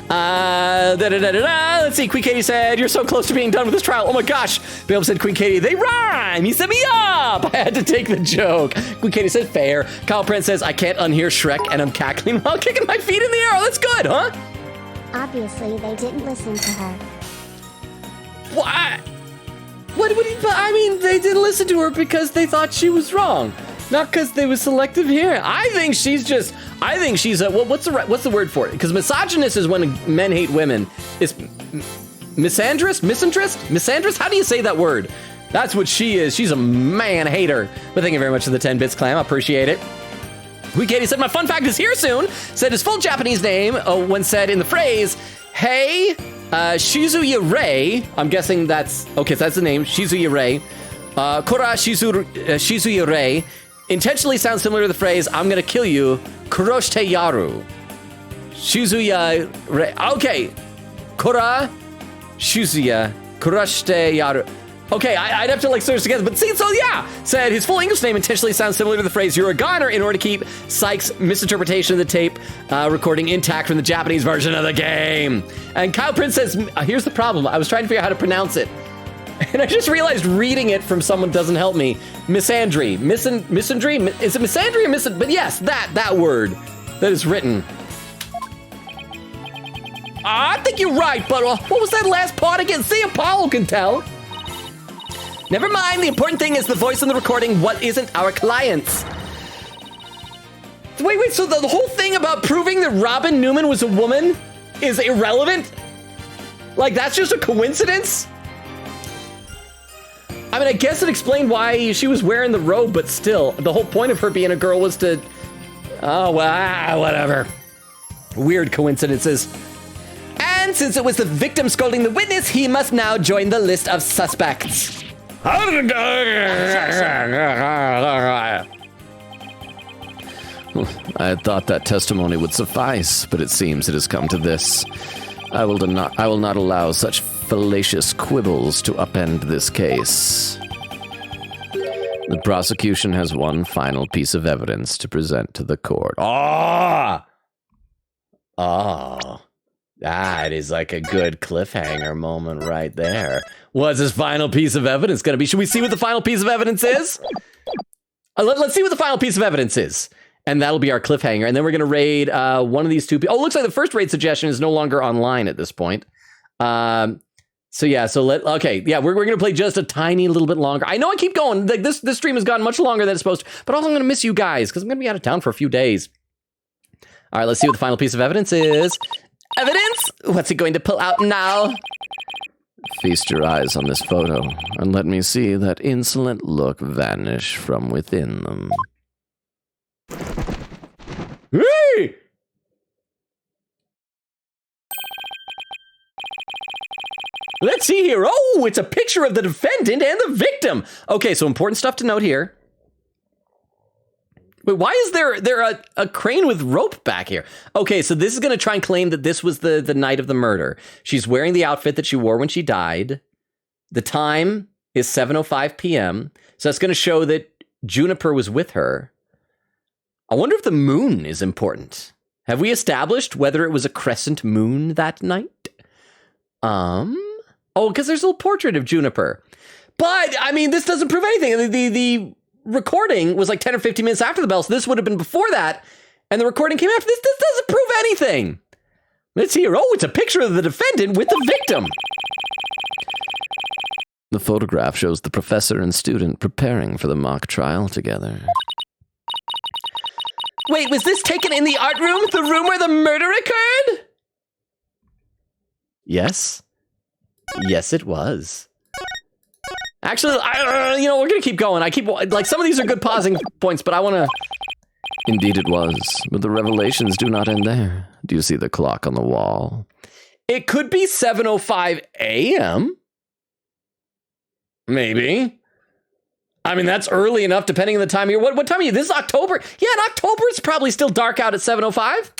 Let's see. Queen Katie said, you're so close to being done with this trial. Oh my gosh. Bill said, Queen Katie, they rhyme. He set me up. I had to take the joke. Queen Katie said, fair. Kyle Prince says, I can't unhear Shrek, and I'm cackling while kicking my feet in the air. Oh, that's good, huh? Obviously, they didn't listen to her. What? I mean, they didn't listen to her because they thought she was wrong. Not because they was selective hearing. I think she's a, what's the word for it? Because misogynist is when men hate women. It's misandrist? Misandrist? How do you say that word? That's what she is. She's a man hater. But thank you very much for the 10 bits, Clam. I appreciate it. Katie said, my fun fact is here soon. Said his full Japanese name when said in the phrase, hey, Shizuya Rei. I'm guessing that's, okay, so that's the name. Shizuya Rei. Kora Shizuya Rei. Intentionally sounds similar to the phrase, I'm gonna kill you, Kuroshite Yaru. Shizuya Rei. Okay. Kora Shizuya Kuroshite Yaru. Okay, I'd have to like search together, but see, so yeah, said his full English name intentionally sounds similar to the phrase "you're a goner" in order to keep Sykes' misinterpretation of the tape recording intact from the Japanese version of the game. And Kyle Prince says, here's the problem. I was trying to figure out how to pronounce it. And I just realized reading it from someone doesn't help me. Misandry. Misandry? Is it misandry or misandry? But yes, that word that is written. I think you're right, but what was that last part again? See, Apollo can tell. Never mind, the important thing is the voice in the recording. What isn't our clients? Wait, so the whole thing about proving that Robin Newman was a woman is irrelevant? Like, that's just a coincidence? I mean, I guess it explained why she was wearing the robe, but still, the whole point of her being a girl was to... Oh, well, whatever. Weird coincidences. And since it was the victim scolding the witness, he must now join the list of suspects. I had thought that testimony would suffice, but it seems it has come to this. I will not allow such fallacious quibbles to upend this case. The prosecution has one final piece of evidence to present to the court. That is like a good cliffhanger moment right there. What's his final piece of evidence going to be? Should we see what the final piece of evidence is? Let's see what the final piece of evidence is. And that'll be our cliffhanger. And then we're going to raid one of these two people. Oh, it looks like the first raid suggestion is no longer online at this point. Okay, we're going to play just a tiny little bit longer. I know I keep going. Like, this stream has gotten much longer than it's supposed to, but also I'm going to miss you guys because I'm going to be out of town for a few days. All right, let's see what the final piece of evidence is. Evidence? What's he going to pull out now? Feast your eyes on this photo and let me see that insolent look vanish from within them. Hey! Let's see here. Oh, it's a picture of the defendant and the victim. Okay, so important stuff to note here. Wait, why is there a crane with rope back here? Okay, so this is going to try and claim that this was the night of the murder. She's wearing the outfit that she wore when she died. The time is 7:05 p.m. So that's going to show that Juniper was with her. I wonder if the moon is important. Have we established whether it was a crescent moon that night? Oh, because there's a little portrait of Juniper. But, I mean, this doesn't prove anything. The recording was like 10 or 15 minutes after the bell, so this would have been before that, and the recording came after this. This doesn't prove anything. Let's hear. Oh, it's a picture of the defendant with the victim. The photograph shows the professor and student preparing for the mock trial together. Wait, was this taken in the art room? The room where the murder occurred? Yes. Yes, it was. Actually, we're going to keep going. Some of these are good pausing points, but I want to... Indeed it was, but the revelations do not end there. Do you see the clock on the wall? It could be 7:05 a.m. Maybe. I mean, that's early enough depending on the time of year. What time are you? This is October. Yeah, in October, it's probably still dark out at 7:05.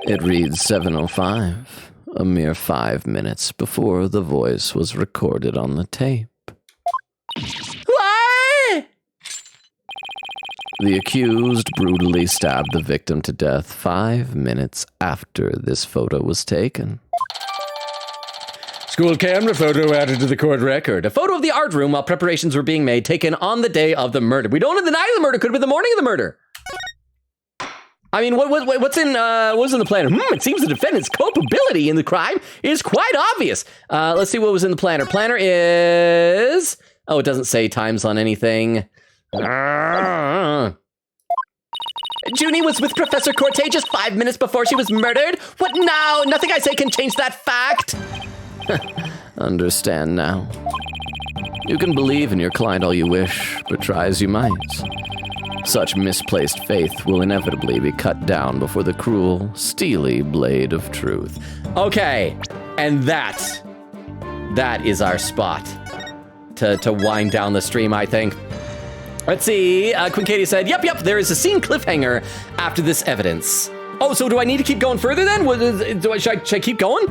It reads 7:05, a mere 5 minutes before the voice was recorded on the tape. What? The accused brutally stabbed the victim to death 5 minutes after this photo was taken. School camera photo added to the court record. A photo of the art room while preparations were being made, taken on the day of the murder. We don't know the night of the murder. Could have been the morning of the murder. I mean, what's in the planner? It seems the defendant's culpability in the crime is quite obvious. Let's see what was in the planner. Planner is... Oh, it doesn't say times on anything. Junie was with Professor Corte just 5 minutes before she was murdered. What now? Nothing I say can change that fact. Understand now. You can believe in your client all you wish, but try as you might. Such misplaced faith will inevitably be cut down before the cruel, steely blade of truth. Okay, and that is our spot to wind down the stream, I think. Let's see, Queen Katie said, yep, there is a scene cliffhanger after this evidence. Oh, so do I need to keep going further then? Should I keep going?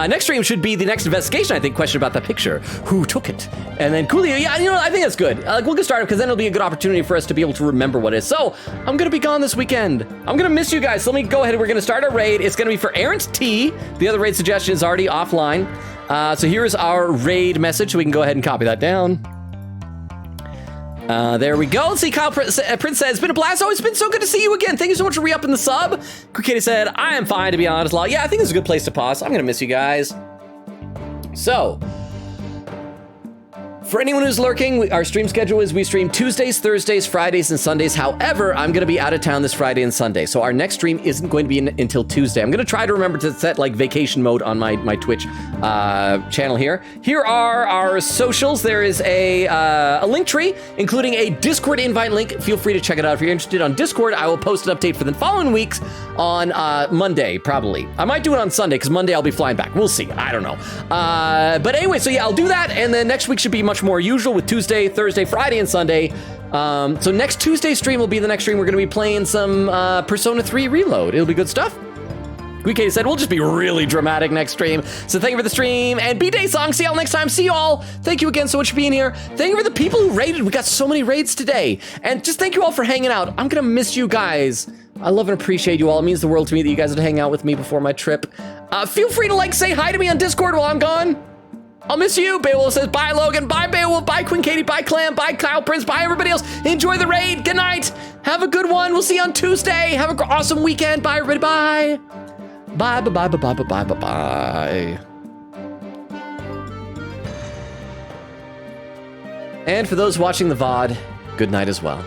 Next stream should be the next investigation, I think, question about that picture. Who took it? And then Coolio, yeah, I think that's good. We'll get started because then it'll be a good opportunity for us to be able to remember what it is. So, I'm going to be gone this weekend. I'm going to miss you guys. So let me go ahead. We're going to start our raid. It's going to be for Errant T. The other raid suggestion is already offline. So here is our raid message. So we can go ahead and copy that down. There we go. Let's see, Kyle Prince says, it's been a blast. Oh, it's been so good to see you again. Thank you so much for re-upping the sub. Katie said, I am fine, to be honest. Yeah, I think this is a good place to pause. I'm going to miss you guys. So, for anyone who's lurking, our stream schedule is we stream Tuesdays, Thursdays, Fridays, and Sundays. However, I'm going to be out of town this Friday and Sunday, so our next stream isn't going to be until Tuesday. I'm going to try to remember to set like vacation mode on my Twitch channel here. Here are our socials. There is a link tree, including a Discord invite link. Feel free to check it out if you're interested on Discord. I will post an update for the following weeks on Monday, probably. I might do it on Sunday, because Monday I'll be flying back. We'll see. I don't know. But anyway, so yeah, I'll do that, and then next week should be much more usual with Tuesday, Thursday, Friday, and Sunday. So next Tuesday stream will be the next stream. We're going to be playing some Persona 3 Reload. It'll be good stuff. Katie said we'll just be really dramatic next stream. So thank you for the stream, and B-Day song. See y'all next time. See y'all. Thank you again so much for being here. Thank you for the people who raided. We got so many raids today. And just thank you all for hanging out. I'm going to miss you guys. I love and appreciate you all. It means the world to me that you guys would hang out with me before my trip. Feel free to say hi to me on Discord while I'm gone. I'll miss you. Beowulf says, bye, Logan. Bye, Beowulf. Bye, Queen Katie. Bye, Clam. Bye, Kyle Prince. Bye, everybody else. Enjoy the raid. Good night. Have a good one. We'll see you on Tuesday. Have an awesome weekend. Bye, everybody. Bye. Bye, bye, bye, bye, bye, bye, bye, bye. And for those watching the VOD, good night as well.